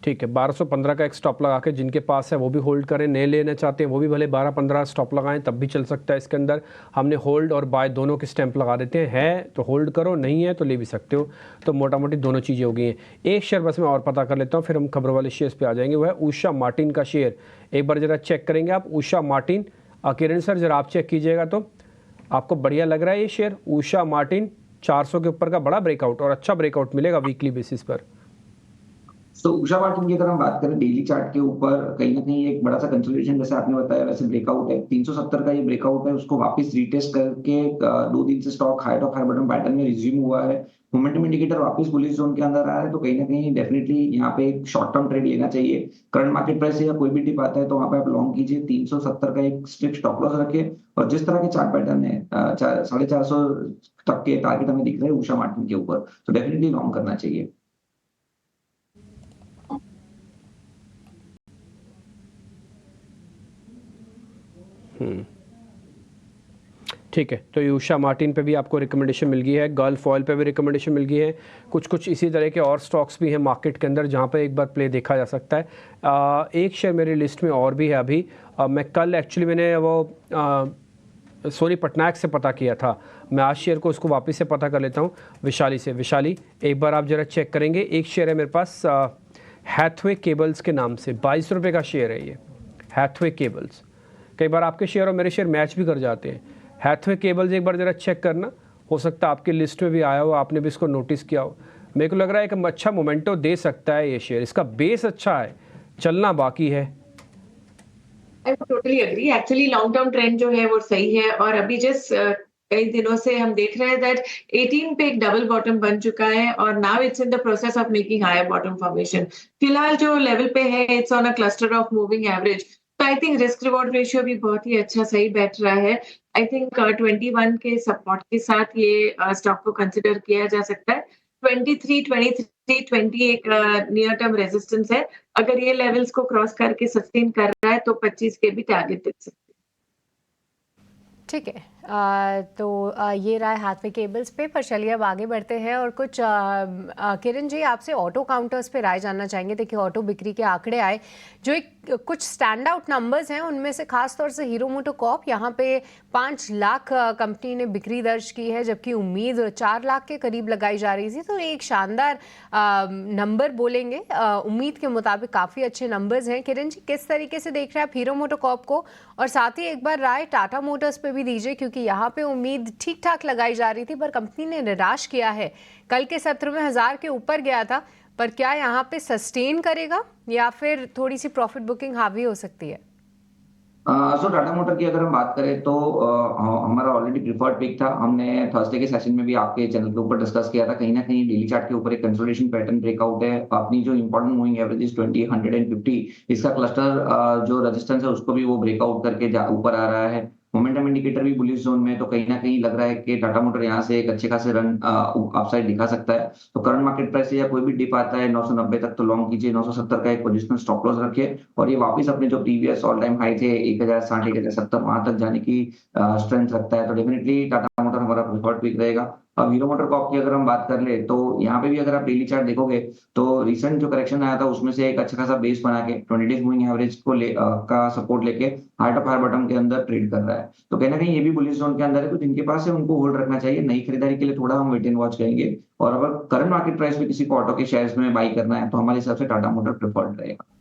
ठीक है, 1215 का एक स्टॉप लगा के जिनके पास है वो भी होल्ड करें, नए लेना चाहते हैं वो भी भले 12-15 स्टॉप लगाएं तब भी चल सकता है। इसके अंदर हमने होल्ड और बाय दोनों के स्टैंप लगा देते हैं, है तो होल्ड करो, नहीं है तो ले भी सकते हो। तो मोटा मोटी दोनों चीज़ें हो गई हैं। एक शेयर बस मैं और पता कर लेता हूँ, फिर हम खबर वाले शेयर्स पे आ जाएंगे। वो है उषा मार्टिन का शेयर। एक बार ज़रा चेक करेंगे आप उषा मार्टिन। किरण सर ज़रा आप चेक कीजिएगा तो आपको बढ़िया लग रहा है ये शेयर उषा मार्टिन। 400 के ऊपर का बड़ा ब्रेकआउट और अच्छा ब्रेकआउट मिलेगा वीकली बेसिस पर। तो उषा मार्टिन की अगर हम बात करें डेली चार्ट के ऊपर, कहीं ना कहीं एक बड़ा सा कंसोलिडेशन जैसे आपने बताया वैसे ब्रेकआउट है। 370 का ये ब्रेकआउट है, उसको वापस रीटेस्ट करके 2 दिन से stock high top high bottom pattern में रिज्यूम हुआ है। मोमेंटम इंडिकेटर वापस बुलिश जोन के अंदर आ रहा है, तो कहीं ना कहीं डेफिनेटली यहाँ पे एक शॉर्ट टर्म ट्रेड लेना चाहिए। करंट मार्केट प्राइस से या कोई भी डिप आता है तो वहां पे आप लॉन्ग कीजिए। 370 का एक स्ट्रिक्ट स्टॉप लॉस रखिए, और जिस तरह के चार्ट पैटर्न है 450 तक के टारगेट हमें दिख रहे हैं उषा मार्टिन के ऊपर, तो डेफिनेटली लॉन्ग करना चाहिए। ठीक है, तो ये उषा मार्टिन पे भी आपको रिकमेंडेशन मिल गई है, गल्फ ऑयल पे भी रिकमेंडेशन मिल गई है। कुछ इसी तरह के और स्टॉक्स भी हैं मार्केट के अंदर जहाँ पे एक बार प्ले देखा जा सकता है। एक शेयर मेरी लिस्ट में और भी है अभी। मैं कल एक्चुअली मैंने वो सोनी पटनायक से पता किया था, मैं आज शेयर को उसको वापस से पता कर लेता हूँ विशाली से। विशाली एक बार आप ज़रा चेक करेंगे, एक शेयर है मेरे पास हैथवे केबल्स के नाम से, 22 रुपये का शेयर है ये हैथवे केबल्स। कई बार आपके शेयर और मेरे शेयर मैच भी कर जाते हैं। हैथवे केबल्स एक बार ज़रा चेक करना, हो सकता है आपकी लिस्ट में भी आया हो, आपने भी इसको नोटिस किया हो। मेरे को लग रहा है एक अच्छा मोमेंटो दे सकता है ये शेयर, इसका बेस अच्छा है, चलना बाकी है। I would totally agree. Actually, long term trend जो है वो सही है, और अभी जिस कई दिनों से हम देख रहे हैं दैट 18 पे एक डबल बॉटम बन चुका है, और now it's in the process of making higher bottom formation. फिलहाल जो लेवल पे है it's on a cluster of moving average, तो I think risk reward ratio भी बहुत ही अच्छा सही बैठ रहा है। आई थिंक 21 के सपोर्ट के साथ ये स्टॉक को कंसिडर किया जा सकता है। 23, 20 एक नियर टर्म रेजिस्टेंस है। अगर ये लेवल्स को क्रॉस करके सस्टेन कर रहा है तो 25 के भी टारगेट दिख सकते हैं। ठीक है, तो ये रहा है हाथवे केबल्स पे। पर चलिए अब आगे बढ़ते हैं और कुछ किरण जी आपसे ऑटो काउंटर्स पे राय जानना चाहेंगे। देखिए ऑटो बिक्री के आंकड़े आए जो एक कुछ स्टैंड आउट नंबर्स हैं, उनमें से खास तौर से हीरो मोटोकॉर्प, यहाँ पे 5 लाख कंपनी ने बिक्री दर्ज की है, जबकि उम्मीद 4 लाख के करीब लगाई जा रही थी। तो एक शानदार नंबर बोलेंगे, उम्मीद के मुताबिक काफ़ी अच्छे नंबर्स हैं। किरण जी किस तरीके से देख रहे हैं आप हीरो मोटोकॉर्प को, और साथ ही एक बार राय टाटा मोटर्स पे भी दीजिए, क्योंकि यहाँ पे उम्मीद ठीक ठाक लगाई जा रही थी पर कंपनी ने निराश किया है। कल के सत्र में 1000 के ऊपर गया था, पर क्या यहाँ पे सस्टेन करेगा या फिर थोड़ी सी प्रॉफिट बुकिंग हावी हो सकती है? सो टाटा मोटर की अगर हम बात करें तो हमारा ऑलरेडी प्रिफर्ड पिक था। हमने थर्सडे के सेशन में भी आपके चैनल के ऊपर डिस्कस किया था। कहीं ना कहीं डेली चार्ट के ऊपर एक कंसोलिडेशन पैटर्न ब्रेकआउट है। अपनी जो इंपॉर्टेंट मूविंग एवरेज 20, 150 इसका क्लस्टर जो रेजिस्टेंस है उसको भी वो ब्रेकआउट करके ऊपर आ रहा है। मोमेंटम इंडिकेटर भी बुलिश जोन में, तो कहीं ना कहीं लग रहा है कि टाटा मोटर यहाँ से एक अच्छे खासे रन अपसाइड दिखा सकता है। तो करंट मार्केट प्राइस से या कोई भी डिप आता है 990 तक तो लॉन्ग कीजिए। 970 का एक पोजिशनल स्टॉप लॉस रखिए, और ये वापस अपने जो प्रीवियस ऑल टाइम हाई थे 1060, 1070 वहां तक जाने की स्ट्रेंथ रखता है। तो डेफिनेटली टाटा मोटर हमारा प्रेफर्ड पिक रहेगा। अब हीरो मोटर कॉर्प की अगर हम बात कर ले तो यहाँ पे भी अगर आप डेली चार्ट देखोगे तो रिसेंट जो करेक्शन आया था उसमें से एक अच्छा खासा बेस बना के 20 डेज मूविंग एवरेज को का सपोर्ट लेके हार्ट ऑफ हायर बॉटम के अंदर ट्रेड कर रहा है। तो कहीं ना कहीं ये भी बुलिश जोन के अंदर है, तो जिनके पास है उनको होल्ड रखना चाहिए। नई खरीदारी के लिए थोड़ा हम वेट एंड वॉच करेंगे, और अगर करंट मार्केट प्राइस में किसी को ऑटो के शेयर्स में बाई करना है तो हमारे हिसाब से टाटा मोटर प्रेफर्ड रहेगा।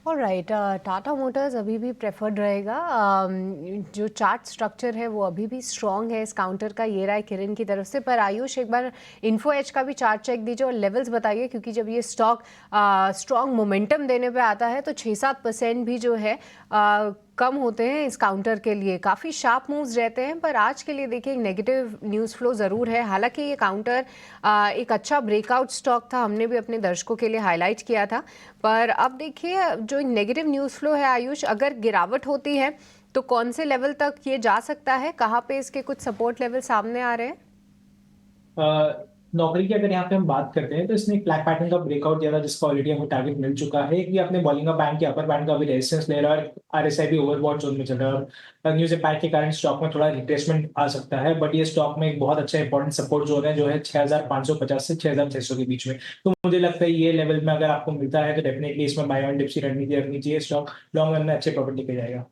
ऑलराइट, टाटा मोटर्स अभी भी प्रेफर्ड रहेगा। जो चार्ट स्ट्रक्चर है वो अभी भी स्ट्रॉन्ग है इस काउंटर का, ये रहा है किरण की तरफ से। पर आयुष, एक बार इन्फो एज का भी चार्ट चेक दीजिए और लेवल्स बताइए, क्योंकि जब ये स्टॉक स्ट्रॉन्ग मोमेंटम देने पे आता है तो 6-7% भी जो है कम होते हैं इस काउंटर के लिए। काफ़ी शार्प मूव्स रहते हैं, पर आज के लिए देखिए एक नेगेटिव न्यूज़ फ्लो ज़रूर है। हालांकि ये काउंटर एक अच्छा ब्रेकआउट स्टॉक था, हमने भी अपने दर्शकों के लिए हाईलाइट किया था। पर अब देखिए जो नेगेटिव न्यूज़ फ्लो है आयुष, अगर गिरावट होती है तो कौन से लेवल तक ये जा सकता है? कहाँ पे इसके कुछ सपोर्ट लेवल सामने आ रहे हैं? नौकरी की अगर यहाँ पे हम बात करते हैं तो इसने एक फ्लैग पैटर्न का ब्रेकआउट दिया था, जिसका ऑलरेडी हमें टारगेट मिल चुका है कि अपने बॉलिंग बैंड के अपर बैंड का भी रेजिस्टेंस ले रहा है और आरएसआई भी ओवरबॉट जोन में चल रहा है। और न्यूज इम्पैक्ट के कारण स्टॉक में थोड़ा रिट्रेसमेंट आ सकता है, बट ये स्टॉक में एक बहुत अच्छा इंपॉर्टेंट सपोर्ट जोन है जो है 6550 से 6600 के बीच में। तो मुझे लगता है ये लेवल में अगर आपको मिलता है तो डेफिनेटली इसमें बाय ऑन डिप्स की रणनीति रखनी चाहिए। स्टॉक लॉन्ग रन में अच्छे प्रॉफिट लेके जाएगा।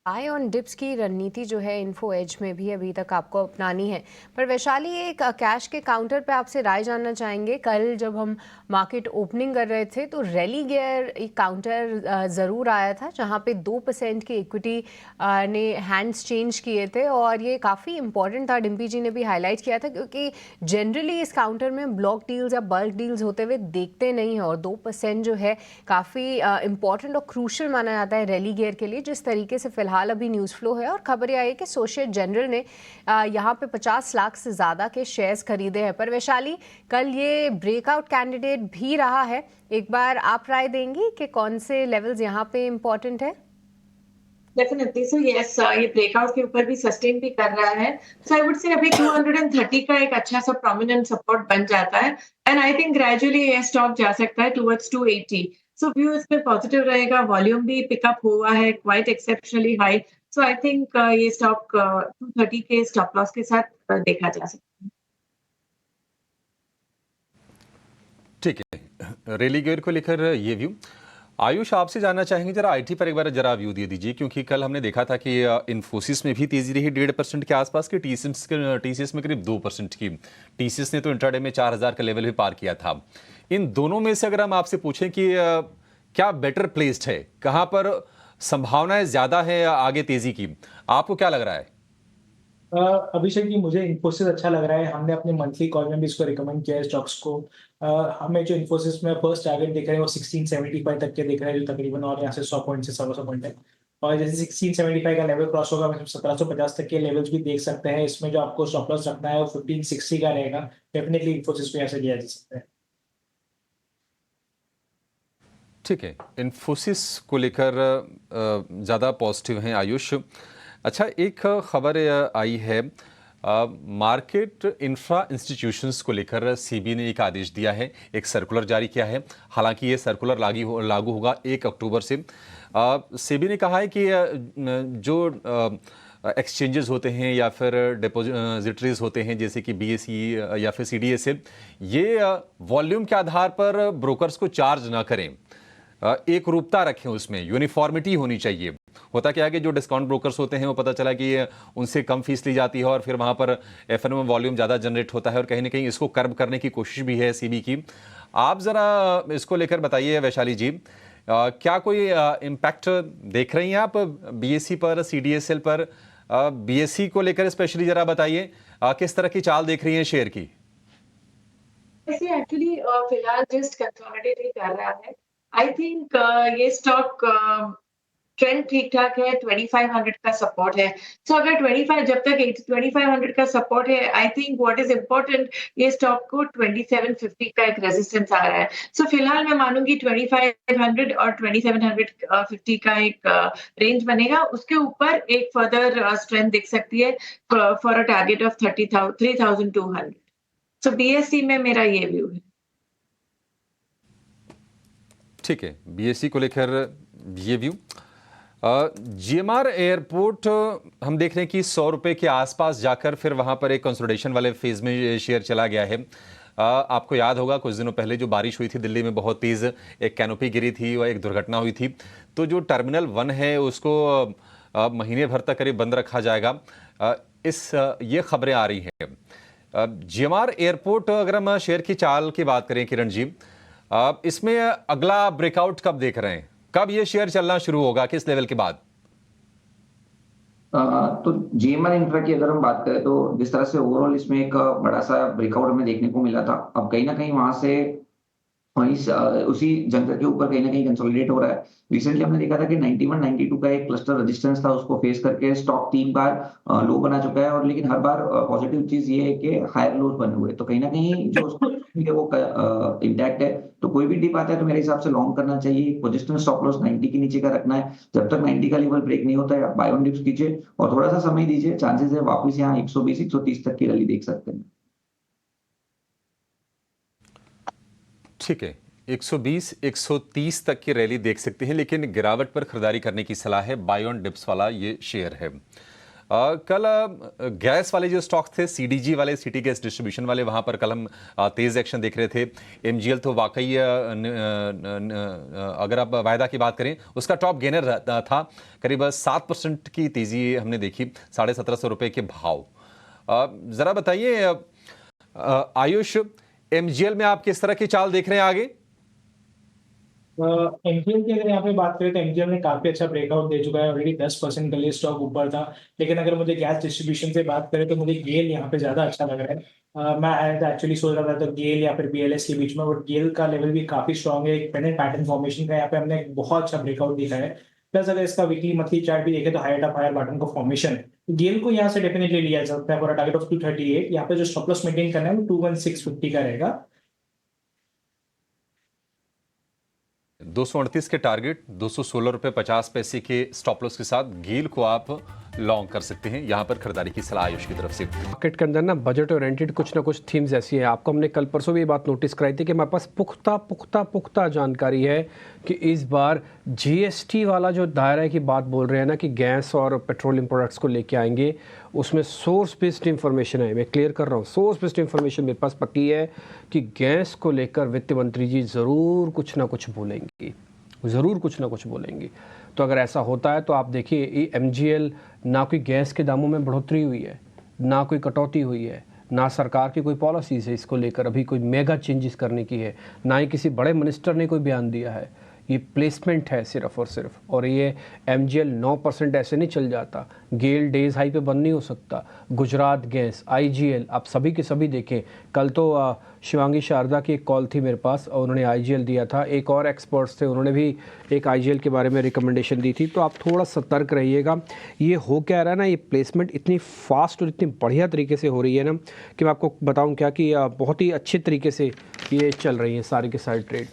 बाय ऑन डिप्स की रणनीति जो है इन्फो एज में भी अभी तक आपको अपनानी है। पर वैशाली, एक कैश के काउंटर पे आपसे राय जानना चाहेंगे। कल जब हम मार्केट ओपनिंग कर रहे थे तो रैली गियर एक काउंटर ज़रूर आया था, जहाँ पे 2% की इक्विटी ने हैंड्स चेंज किए थे, और ये काफ़ी इंपॉर्टेंट था। डिम्पी जी ने भी हाईलाइट किया था, क्योंकि जनरली इस काउंटर में ब्लॉक डील्स या बल्क डील्स होते हुए देखते नहीं हैं, और 2% जो है काफ़ी इंपॉर्टेंट और क्रूशल माना जाता है रैली गियर के लिए। जिस तरीके से फिलहाल अभी न्यूज़ फ्लो है और खबर आई है कि सोशल जनरल ने यहाँ पे 50 लाख से ज़्यादा के शेयर्स खरीदे हैं। पर वैशाली, कल ये ब्रेकआउट कैंडिडेट भी रहा है, एक बार आप राय देंगी कि कौन से लेवल्स यहाँ पे इंपॉर्टेंट है? डेफिनेटली सो यस, ये ब्रेकआउट के ऊपर भी सस्टेन भी कर रहा है। सो आई वुड से अभी 230 का एक अच्छा सा प्रोमिनेंट सपोर्ट बन जाता है, एंड आई थिंक ग्रेजुअली ये स्टॉक जा सकता है टुवर्ड्स 280। सो व्यू इसमें पॉजिटिव रहेगा, वॉल्यूम भी पिकअप हुआ है quite exceptionally high. So I think ये स्टॉक 230 के स्टॉप लॉस के साथ देखा जा सकता है। ठीक है, रैली गियर को लेकर ये व्यू। आयुष, आपसे जानना चाहेंगे जरा आईटी पर एक बार जरा व्यू दे दीजिए, क्योंकि कल हमने देखा था कि इन्फोसिस में भी तेजी रही 1.5% के आसपास की, टीसीएस में करीब 2% की। टीसीएस ने तो इंट्राडे में 4000 का लेवल भी पार किया था। इन दोनों में से अगर हम आपसे पूछें कि क्या बेटर प्लेस्ड है, कहां पर संभावनाएं ज्यादा है आगे तेजी की, आपको क्या लग रहा है? अभिषेक जी, मुझे इन्फोसिस अच्छा लग रहा है। हमने अपने मंथली कॉल में भी इसको रिकमेंड किया है स्टॉक्स को। हमें जो इन्फोसिस में फर्स्ट टारगेट दिख रहे हैं वो 1675 तक के दिख रहे हैं, जो तकरीबन और यहाँ से 100 पॉइंट से 100 पॉइंट है। और जैसे 1675 का लेवल क्रॉस होगा, हम 1750 तक के लेवल्स भी देख सकते हैं। इसमें जो आपको स्टॉप लॉस रखना है वो 1560 का रहेगा। डेफिनेटली इन्फोसिस को यहाँ से लिया जा सकता है। ठीक है, इन्फोसिस को लेकर ज़्यादा पॉजिटिव हैं आयुष। अच्छा, एक खबर आई है मार्केट इंफ्रा इंस्टीट्यूशंस को लेकर सीबी ने एक आदेश दिया है, एक सर्कुलर जारी किया है। हालांकि ये सर्कुलर लागू होगा 1 अक्टूबर से। सीबी ने कहा है कि जो एक्सचेंजेस होते हैं या फिर डिपॉजिटरीज होते हैं जैसे कि बीएसई या फिर सीडीएसए, ये वॉल्यूम के आधार पर ब्रोकर्स को चार्ज ना करें, एक रूपता रखें, उसमें यूनिफॉर्मिटी होनी चाहिए। होता क्या है कि जो डिस्काउंट ब्रोकर्स होते हैं वो पता चला कि उनसे कम फीस ली जाती है और फिर वहाँ पर एफएनओ में वॉल्यूम ज़्यादा जनरेट होता है, और कहीं ना कहीं इसको कर्ब करने की कोशिश भी है सीबी की। आप ज़रा इसको लेकर बताइए वैशाली जी, क्या कोई इम्पैक्ट देख रही हैं आप बीएसई पर, सीडीएसएल पर? बीएसई को लेकर स्पेशली ज़रा बताइए, किस तरह की चाल देख रही हैं शेयर की? एक्चुअली फिलहाल जस्ट कंसोलिडेट ही कर रहा है। आई थिंक ये स्टॉक ट्रेंड ठीक ठाक है, 2500 का सपोर्ट है। सो अगर 25 जब तक 2500 का सपोर्ट है, I think what is important, ये स्टॉक को 2750 का एक रेजिस्टेंस आ रहा है। सो फिलहाल मैं मानूंगी 2500 और 2750 का एक रेंज बनेगा। उसके ऊपर एक फर्दर स्ट्रेंथ दिख सकती है for a target of 3200। So BSE में मेरा ये व्यू है। ठीक है, बीएसई को लेकर ये व्यू। जीएमआर एयरपोर्ट हम देख रहे हैं कि 100 रुपये के आसपास जाकर फिर वहां पर एक कंसोलिडेशन वाले फेज में शेयर चला गया है। आपको याद होगा कुछ दिनों पहले जो बारिश हुई थी दिल्ली में, बहुत तेज़ एक कैनोपी गिरी थी और एक दुर्घटना हुई थी। तो जो टर्मिनल 1 है उसको महीने भर तक करीब बंद रखा जाएगा। ये खबरें आ रही हैं। जीएमआर एयरपोर्ट, अगर हम शेयर की चाल की बात करें किरण जी, इसमें अगला ब्रेकआउट कब देख रहे हैं? कब ये शेयर चलना शुरू होगा, किस लेवल के बाद? तो जीएमआर इंफ्रा की अगर हम बात करें तो जिस तरह से ओवरऑल इसमें एक बड़ा सा ब्रेकआउट हमें देखने को मिला था, अब कहीं ना कहीं वहां से उसी जंतर के ऊपर कहीं ना कहीं कंसोलिडेट हो रहा है। रिसेंटली हमने देखा था कि 91, 92 का एक क्लस्टर रेजिस्टेंस था, उसको फेस करके स्टॉक 3 बार लो बना चुका है, और लेकिन हर बार पॉजिटिव चीज ये है कि हायर लोज बने हुए, तो कहीं ना कहीं जो वो इंटैक्ट है। तो कोई भी डिप आता है तो मेरे हिसाब से लॉन्ग करना चाहिए। पोजिशनल स्टॉप लॉस 90 के नीचे का रखना है। जब तक 90 का लेवल ब्रेक नहीं होता है, आप बाय ऑन डिप्स कीजिए और थोड़ा सा समय दीजिए, चांसेस है वापस यहाँ 120, 130 तक की रैली देख सकते हैं। ठीक है, 120, 130 तक की रैली देख सकते हैं, लेकिन गिरावट पर खरीदारी करने की सलाह है। बाय ऑन डिप्स वाला ये शेयर है। कल गैस वाले जो स्टॉक थे, सीडीजी वाले, सिटी गैस डिस्ट्रीब्यूशन वाले, वहां पर कल हम तेज एक्शन देख रहे थे। एमजीएल तो वाकई अगर आप वायदा की बात करें, उसका टॉप गेनर था, करीब 7% की तेजी हमने देखी, 1750 रुपए के भाव। जरा बताइए आयुष, एमजीएल में आप किस तरह की चाल देख रहे हैं आगे? एमजीएल की अगर यहाँ पे बात करें तो एमजीएल ने काफी अच्छा ब्रेकआउट दे चुका है, ऑलरेडी 10% के लिए स्टॉक ऊपर था। लेकिन अगर मुझे गैस डिस्ट्रीब्यूशन से बात करें तो मुझे गेल यहाँ पे ज्यादा अच्छा लग रहा है। मैं एक्चुअली सोच रहा था तो गेल या फिर बीएलएस के बीच में, बट गेल का लेवल भी काफी स्ट्रॉग है। एक पेंडेंट पैटर्न फॉर्मेशन का यहाँ पे हमने बहुत अच्छा ब्रेकआउट दिखा है। प्लस अगर इसका वीकली मंथली चार्ट भी देखे तो हायर टॉप हायर बॉटम का फॉर्मेशन, गेल को यहाँ से डेफिनेटली लिया जा सकता है फॉर टारगेट ऑफ 238। यहाँ पे जो स्टॉप लॉस मेंटेन करना है वो 21650 का रहेगा। 238 के टारगेट, 216 रुपए 50 पैसे के स्टॉप लॉस के साथ गेल को आप लॉन्ग कर सकते हैं। यहां पर खरीदारी की सलाह आयुष की तरफ से। मार्केट के अंदर ना बजट ओरिएंटेड कुछ ना कुछ थीम्स ऐसी है। आपको हमने कल परसों भी ये बात नोटिस कराई थी कि हमारे पास पुख्ता जानकारी है कि इस बार जीएसटी वाला जो दायरा की बात बोल रहे हैं ना कि गैस और पेट्रोलियम प्रोडक्ट्स को लेके आएंगे, उसमें सोर्स बेस्ड इंफॉर्मेशन है। मैं क्लियर कर रहा हूँ, सोर्स बेस्ड इंफॉर्मेशन मेरे पास पक्की है कि गैस को लेकर वित्त मंत्री जी ज़रूर कुछ ना कुछ बोलेंगी, ज़रूर कुछ ना कुछ बोलेंगी। तो अगर ऐसा होता है तो आप देखिए एमजीएल, ना कोई गैस के दामों में बढ़ोतरी हुई है, ना कोई कटौती हुई है, ना सरकार की कोई पॉलिसीज़ है इसको लेकर अभी कोई मेगा चेंजेस करने की है, ना ही किसी बड़े मिनिस्टर ने कोई बयान दिया है। ये प्लेसमेंट है सिर्फ और सिर्फ, और ये एमजीएल 9% ऐसे नहीं चल जाता। गेल डेज हाई पे बंद नहीं हो सकता। गुजरात गैस, आईजीएल, आप सभी के सभी देखें। कल तो शिवांगी शारदा की एक कॉल थी मेरे पास और उन्होंने आईजीएल दिया था। एक और एक्सपर्ट्स थे, उन्होंने भी एक आईजीएल के बारे में रिकमेंडेशन दी थी। तो आप थोड़ा सतर्क रहिएगा। ये हो क्या रहा है ना, ये प्लेसमेंट इतनी फास्ट और इतनी बढ़िया तरीके से हो रही है ना कि मैं आपको बताऊँ क्या कि बहुत ही अच्छे तरीके से ये चल रही है सारी के सारी ट्रेड।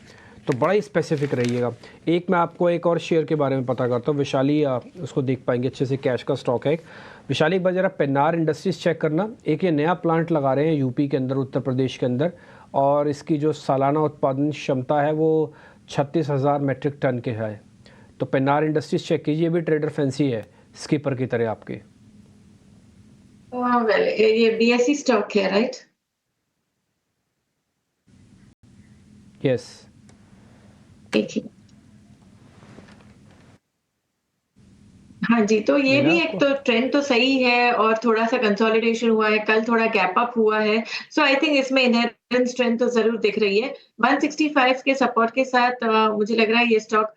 तो बड़ा ही स्पेसिफिक रहिएगा। एक मैं आपको एक और शेयर के बारे में पता करता हूँ, वैशाली, उसको देख पाएंगे अच्छे से, कैश का स्टॉक है एक। वैशाली एक बार जरा पेन्नार इंडस्ट्रीज चेक करना। एक ये नया प्लांट लगा रहे हैं यूपी के अंदर, उत्तर प्रदेश के अंदर, और इसकी जो सालाना उत्पादन क्षमता है वो 36,000 मेट्रिक टन के है। तो पेन्नार इंडस्ट्रीज चेक कीजिए, भी ट्रेडर फैंसी है स्कीपर की तरह आपके। ये बीएसई स्टॉक है, राइट? यस। हाँ जी, तो ये भी एक तो ट्रेंड तो सही है और थोड़ा सा कंसोलिडेशन हुआ है, कल थोड़ा गैप अप हुआ है। सो आई थिंक इसमें इनहेरेंट स्ट्रेंथ तो जरूर दिख रही है। 165 के सपोर्ट के साथ मुझे लग रहा है ये स्टॉक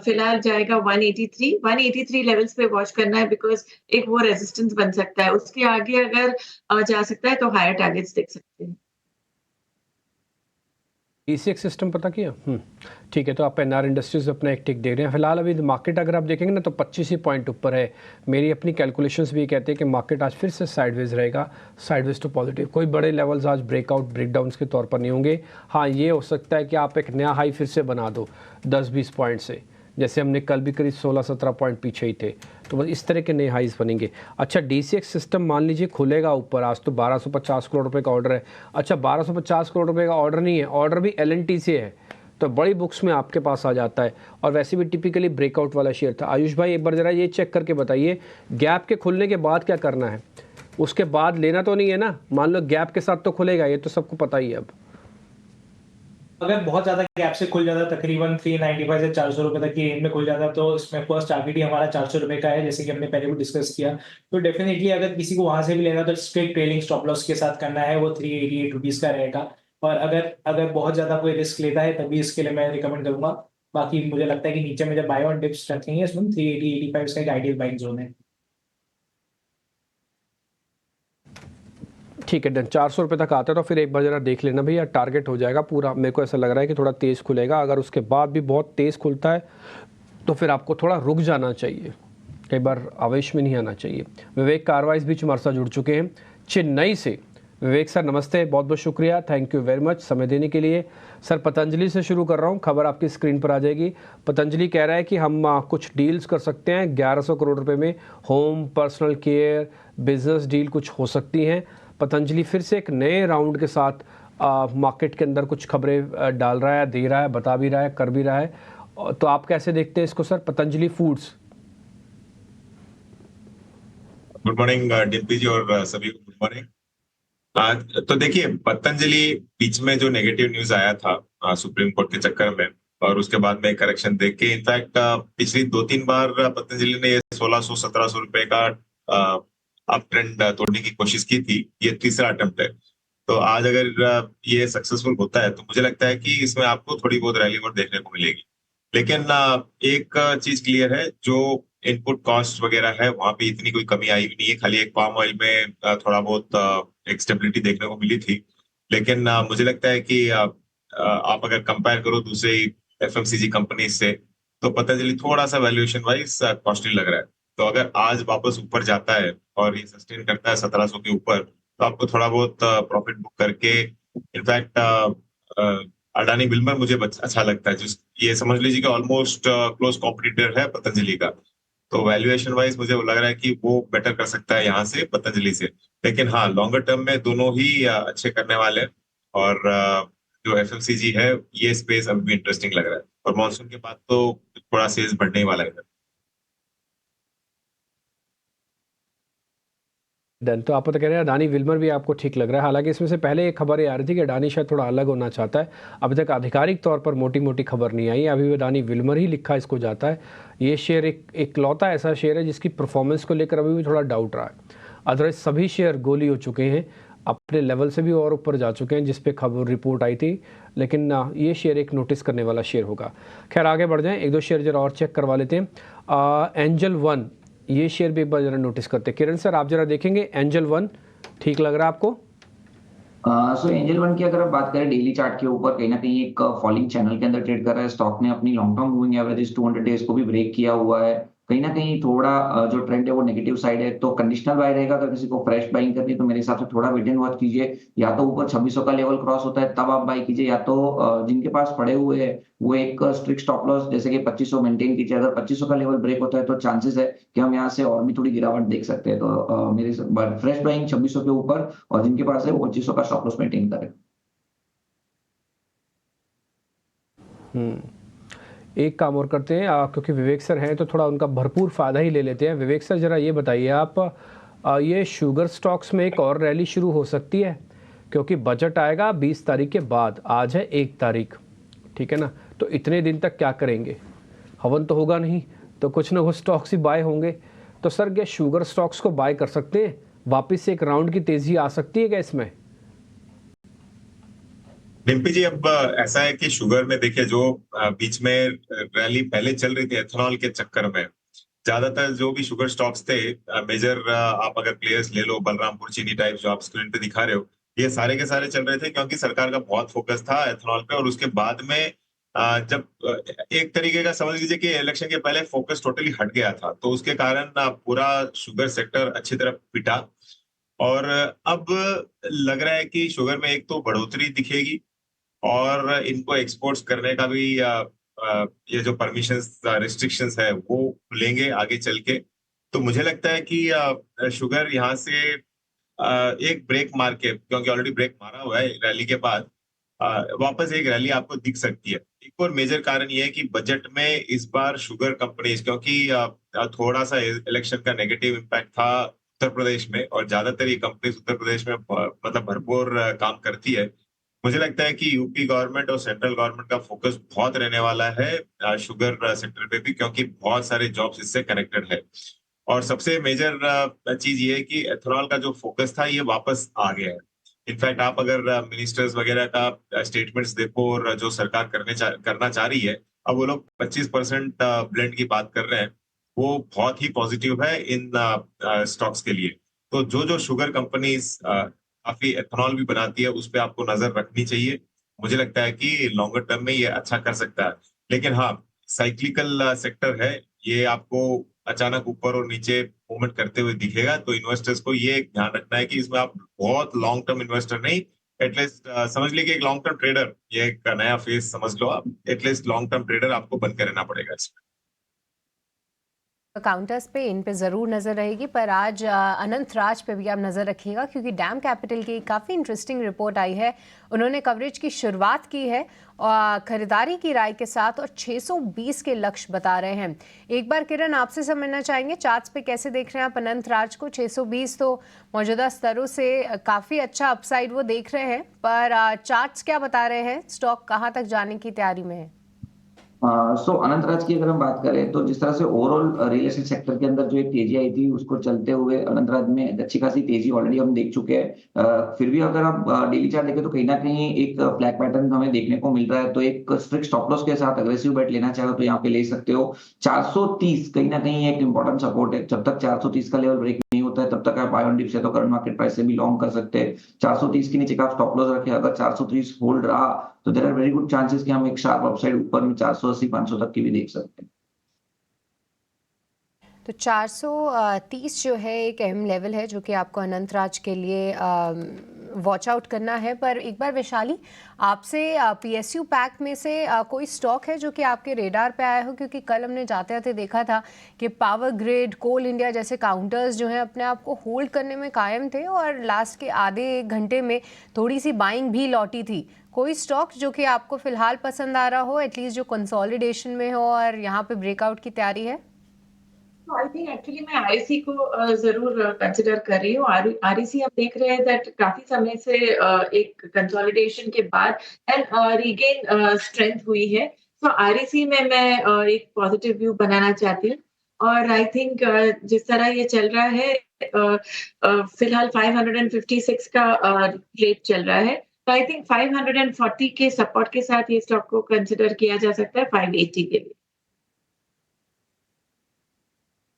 फिलहाल जाएगा 183 लेवल्स पे वॉच करना है, बिकॉज एक वो रेजिस्टेंस बन सकता है। उसके आगे अगर जा सकता है तो हायर टारगेट्स देख सकते हैं। ECX सिस्टम पता किया? ठीक है, तो आप एनआर इंडस्ट्रीज अपना एक टिक देख रहे हैं फिलहाल। अभी मार्केट अगर आप देखेंगे ना तो 25 ही पॉइंट ऊपर है। मेरी अपनी कैलकुलेशंस भी कहते हैं कि मार्केट आज फिर से साइडवेज रहेगा, साइडवेज टू पॉजिटिव। कोई बड़े लेवल्स आज ब्रेकआउट ब्रेकडाउन्स के तौर पर नहीं होंगे। हाँ, ये हो सकता है कि आप एक नया हाई फिर से बना दो 10-20 पॉइंट से, जैसे हमने कल भी करीब 16-17 पॉइंट पीछे ही थे। तो बस इस तरह के नए हाइज बनेंगे। अच्छा, DCX सिस्टम मान लीजिए खुलेगा ऊपर, आज तो 1250 करोड़ रुपए का ऑर्डर है। अच्छा, 1250 करोड़ रुपए का ऑर्डर नहीं है, ऑर्डर भी LNT से है। तो बड़ी बुक्स में आपके पास आ जाता है, और वैसे भी टिपिकली ब्रेकआउट वाला शेयर था। आयुष भाई एक बार ज़रा ये चेक करके बताइए, गैप के खुलने के बाद क्या करना है? उसके बाद लेना तो नहीं है ना? मान लो गैप के साथ तो खुलेगा, ये तो सबको पता ही है। अब अगर बहुत ज्यादा गैप से खुल जाता, तकरीबन 395 से 400 रुपए तक की रेंज में खुल जाता, तो इसमें फर्स्ट टारगेट ही हमारा 400 रुपए का है, जैसे कि हमने पहले भी डिस्कस किया। तो डेफिनेटली अगर किसी को वहां से भी लेना तो स्ट्रेट ट्रेलिंग स्टॉप लॉस के साथ करना है, वो 388 रुपीज का रहेगा। और अगर बहुत ज्यादा कोई रिस्क लेता है तभी इसके लिए मैं रिकमेंड करूंगा। बाकी मुझे लगता है कि नीचे में जब बाय ऑन डिप्स रखेंगे, इसमें 380-85 इसका एक आइडियल बाइंग जोन है। ठीक है डन, 400 रुपये तक आता है तो फिर एक बार ज़रा देख लेना भैया, टारगेट हो जाएगा पूरा। मेरे को ऐसा लग रहा है कि थोड़ा तेज़ खुलेगा। अगर उसके बाद भी बहुत तेज़ खुलता है तो फिर आपको थोड़ा रुक जाना चाहिए, कई बार आवेश में नहीं आना चाहिए। विवेक कारवा इस बीच हमारे साथ जुड़ चुके हैं चेन्नई से। विवेक सर नमस्ते, बहुत बहुत शुक्रिया, थैंक यू वेरी मच समय देने के लिए। सर पतंजलि से शुरू कर रहा हूँ, खबर आपकी स्क्रीन पर आ जाएगी। पतंजलि कह रहा है कि हम कुछ डील्स कर सकते हैं 1100 करोड़ रुपए में, home, personal care, business deal कुछ हो सकती हैं। पतंजलि फिर से एक नए राउंड के साथ मार्केट के अंदर कुछ खबरें डाल रहा है, दे रहा है, बता भी रहा है, कर भी रहा है। तो आप कैसे देखते हैं इसको sir, Patanjali Foods? Good morning Dimpy ji और सभी को गुड मॉर्निंग। तो देखिए, पतंजलि बीच में जो नेगेटिव न्यूज आया था सुप्रीम कोर्ट के चक्कर में, और उसके बाद में करेक्शन देख के, इनफैक्ट पिछली 2-3 बार पतंजलि ने 1600-1700 रुपए का अप ट्रेंड तोड़ने की कोशिश की थी। ये तीसरा अटेम्प्ट है। तो आज अगर ये सक्सेसफुल होता है तो मुझे लगता है कि इसमें आपको थोड़ी बहुत रैली और देखने को मिलेगी। लेकिन एक चीज क्लियर है, जो इनपुट कॉस्ट वगैरह है वहां पे इतनी कोई कमी आई भी नहीं है। खाली एक पाम ऑयल में थोड़ा बहुत एक स्टेबिलिटी देखने को मिली थी। लेकिन मुझे लगता है कि आप अगर कंपेयर करो दूसरे एफएमसीजी कंपनी से, तो पतंजलि थोड़ा सा वैल्यूएशन वाइज कॉस्टली लग रहा है। तो अगर आज वापस ऊपर जाता है और ये सस्टेन करता है 1700 के ऊपर, तो आपको थोड़ा बहुत प्रॉफिट बुक करके, इनफैक्ट अडानी विल्मर मुझे अच्छा लगता है, जिस ये समझ लीजिए कि ऑलमोस्ट क्लोज कॉम्पिटिटर है पतंजलि का। तो वैल्यूएशन वाइज मुझे लग रहा है कि वो बेटर कर सकता है यहाँ से पतंजलि से। लेकिन हाँ, लॉन्गर टर्म में दोनों ही अच्छे करने वाले हैं। और जो एफएमसीजी है, ये स्पेस अभी भी इंटरेस्टिंग लग रहा है, और मॉनसून के बाद तो थोड़ा सेल्स बढ़ने ही वाला है। डन, तो आप तो कह रहे हैं अडानी विल्मर भी आपको ठीक लग रहा है। हालांकि इसमें से पहले एक खबर ये आ रही थी कि अडानी शायद थोड़ा अलग होना चाहता है। अभी तक आधिकारिक तौर पर मोटी मोटी खबर नहीं आई, अभी भी अडानी विल्मर ही लिखा इसको जाता है। ये शेयर एक लौता ऐसा शेयर है जिसकी परफॉर्मेंस को लेकर अभी भी थोड़ा डाउट रहा है। अदरवाइज सभी शेयर गोली हो चुके हैं, अपने लेवल से भी और ऊपर जा चुके हैं जिस पे खबर रिपोर्ट आई थी। लेकिन ये शेयर एक नोटिस करने वाला शेयर होगा। खैर आगे बढ़ जाएं, एक दो शेयर जरा और चेक करवा लेते हैं। एंजल वन, ये शेयर भी एक बार जरा नोटिस करते हैं। किरण सर आप जरा देखेंगे, एंजल वन ठीक लग रहा है आपको? सो एंजल वन की अगर आप बात करें डेली चार्ट के ऊपर, कहीं ना कहीं एक फॉलिंग चैनल के अंदर ट्रेड कर रहा है। स्टॉक ने अपनी long term moving average 200 days को भी ब्रेक किया हुआ है। कहीं ना कहीं थोड़ा जो ट्रेंड है वो नेगेटिव साइड है, तो कंडीशनल बाय रहेगा। अगर किसी को फ्रेश बाइंग करनी है तो मेरे हिसाब से थोड़ा वेट एंड वॉच कीजिए। या तो ऊपर 2600 का लेवल क्रॉस होता है तब आप बाय कीजिए, या तो जिनके पास पड़े हुए हैं वो एक स्ट्रिक्ट स्टॉप लॉस जैसे कि 2500 मेंटेन कीजिए। अगर 2500 का लेवल ब्रेक होता है तो चांसेस है कि हम यहाँ से और भी थोड़ी गिरावट देख सकते हैं। तो मेरे फ्रेश बाइंग 2600 के ऊपर, और जिनके पास है वो 2500 का स्टॉप लॉस मेंटेन करें। एक काम और करते हैं, क्योंकि विवेक सर हैं तो थोड़ा उनका भरपूर फ़ायदा ही ले लेते हैं। विवेक सर ज़रा ये बताइए आप, ये शुगर स्टॉक्स में एक और रैली शुरू हो सकती है? क्योंकि बजट आएगा 20 तारीख के बाद, आज है 1 तारीख, ठीक है ना? तो इतने दिन तक क्या करेंगे? हवन तो होगा नहीं, तो कुछ ना कुछ स्टॉक्स ही बाय होंगे। तो सर क्या शुगर स्टॉक्स को बाय कर सकते हैं? वापस से एक राउंड की तेज़ी आ सकती है क्या इसमें? डिम्पी जी, अब ऐसा है कि शुगर में देखिए, जो बीच में रैली पहले चल रही थी एथेनॉल के चक्कर में, ज्यादातर जो भी शुगर स्टॉक्स थे मेजर, आप अगर प्लेयर्स ले लो, बलरामपुर चीनी टाइप जो आप स्क्रीन पे दिखा रहे हो, ये सारे के सारे चल रहे थे क्योंकि सरकार का बहुत फोकस था एथेनॉल पे। और उसके बाद में जब एक तरीके का समझ लीजिए कि इलेक्शन के पहले फोकस टोटली हट गया था, तो उसके कारण पूरा शुगर सेक्टर अच्छी तरह पिटा। और अब लग रहा है कि शुगर में एक तो बढ़ोतरी दिखेगी, और इनको एक्सपोर्ट्स करने का भी ये जो परमिशंस रिस्ट्रिक्शंस है वो लेंगे आगे चल के। तो मुझे लगता है कि शुगर यहाँ से एक ब्रेक मार के, क्योंकि ऑलरेडी ब्रेक मारा हुआ है रैली के बाद, वापस एक रैली आपको दिख सकती है। एक और मेजर कारण ये है कि बजट में इस बार शुगर कंपनीज, क्योंकि थोड़ा सा इलेक्शन का नेगेटिव इम्पैक्ट था उत्तर प्रदेश में और ज्यादातर ये कंपनीज उत्तर प्रदेश में मतलब भरपूर काम करती है। मुझे लगता है कि यूपी गवर्नमेंट और सेंट्रल गवर्नमेंट का फोकस बहुत रहने वाला है शुगर सेक्टर पे भी, क्योंकि बहुत सारे जॉब्स इससे कनेक्टेड है। और सबसे मेजर चीज ये है कि एथेनॉल का जो फोकस था ये वापस आ गया है। इनफैक्ट आप अगर मिनिस्टर्स वगैरह का स्टेटमेंट्स देखो और जो सरकार करना चाह रही है, अब वो लोग 25% ब्लेंड की बात कर रहे हैं, वो बहुत ही पॉजिटिव है इन स्टॉक्स के लिए। तो जो जो शुगर कंपनीज काफी एथेनॉल भी बनाती है उस पर आपको नजर रखनी चाहिए। मुझे लगता है कि लॉन्गर टर्म में ये अच्छा कर सकता है, लेकिन हाँ साइक्लिकल सेक्टर है, ये आपको अचानक ऊपर और नीचे मूवमेंट करते हुए दिखेगा। तो इन्वेस्टर्स को ये ध्यान रखना है कि इसमें आप बहुत लॉन्ग टर्म इन्वेस्टर नहीं, एटलीस्ट समझ लीजिए एक लॉन्ग टर्म ट्रेडर, ये एक नया फेज समझ लो आप, एटलीस्ट लॉन्ग टर्म ट्रेडर आपको बन के रहना पड़ेगा इसमें। काउंटर्स पे इन पे ज़रूर नज़र रहेगी, पर आज अनंत राज पे भी आप नज़र रखिएगा क्योंकि डैम कैपिटल की काफ़ी इंटरेस्टिंग रिपोर्ट आई है। उन्होंने कवरेज की शुरुआत की है और खरीदारी की राय के साथ और 620 के लक्ष्य बता रहे हैं। एक बार किरण आपसे समझना चाहेंगे चार्ट्स पे कैसे देख रहे हैं आप अनंत राज को। 620 तो मौजूदा स्तरों से काफ़ी अच्छा अपसाइड वो देख रहे हैं, पर चार्ट्स क्या बता रहे हैं, स्टॉक कहाँ तक जाने की तैयारी में है? सो अनंत राज की अगर हम बात करें तो जिस तरह से ओवरऑल रियल एस्टेट सेक्टर के अंदर जो एक तेजी आई थी उसको चलते हुए अनंत राज में अच्छी खासी तेजी ऑलरेडी हम देख चुके हैं। फिर भी अगर आप डेली चार्ट देखें तो कहीं ना कहीं एक फ्लैग पैटर्न हमें देखने को मिल रहा है। तो एक स्ट्रिक्ट स्टॉप लॉस के साथ अग्रेसिव बेट लेना चाहो तो यहाँ पे ले सकते हो। 430 कहीं ना कहीं एक इंपॉर्टेंट सपोर्ट है। जब तक 430 का लेवल ब्रेक नहीं होता है तब तक आप बाय ऑन डिप से तो करंट मार्केट प्राइस से भी लॉन्ग कर सकते हैं। 430 के नीचे का आप स्टॉप लॉस रखें, अगर 430 होल्ड रहा तो there are very good chances कि हम एक शार्प अपसाइड ऊपर में 480 500 तक की भी देख सकते हैं। तो 430 जो है एक अहम लेवल है जो कि आपको अनंत राज के लिए वॉच आउट करना है। पर एक बार वैशाली आपसे पीएसयू पैक में से कोई स्टॉक है जो कि आपके रेडार पे आया हो, क्योंकि कल हमने जाते जाते देखा था कि पावर ग्रिड, कोल इंडिया जैसे काउंटर्स जो हैं अपने आप को होल्ड करने में कायम थे और लास्ट के आधे एक घंटे में थोड़ी सी बाइंग भी लौटी थी। कोई स्टॉक जो कि आपको फिलहाल पसंद आ रहा हो, एटलीस्ट जो कंसोलिडेशन में हो और यहाँ पे ब्रेकआउट की तैयारी है? आई थिंक एक्चुअली मैं आरईसी को जरूर कंसिडर कर रही हूँ। आरईसी आप देख रहे हैं दैट काफी समय से एक कंसोलिडेशन के बाद एंड रीगेन स्ट्रेंथ हुई है। तो आरईसी में मैं एक पॉजिटिव व्यू बनाना चाहती हूँ और आई थिंक जिस तरह ये चल रहा है फिलहाल 556 का रेट चल रहा है, तो आई थिंक 540 के सपोर्ट के साथ ये स्टॉक को कंसिडर किया जा सकता है 580 के लिए।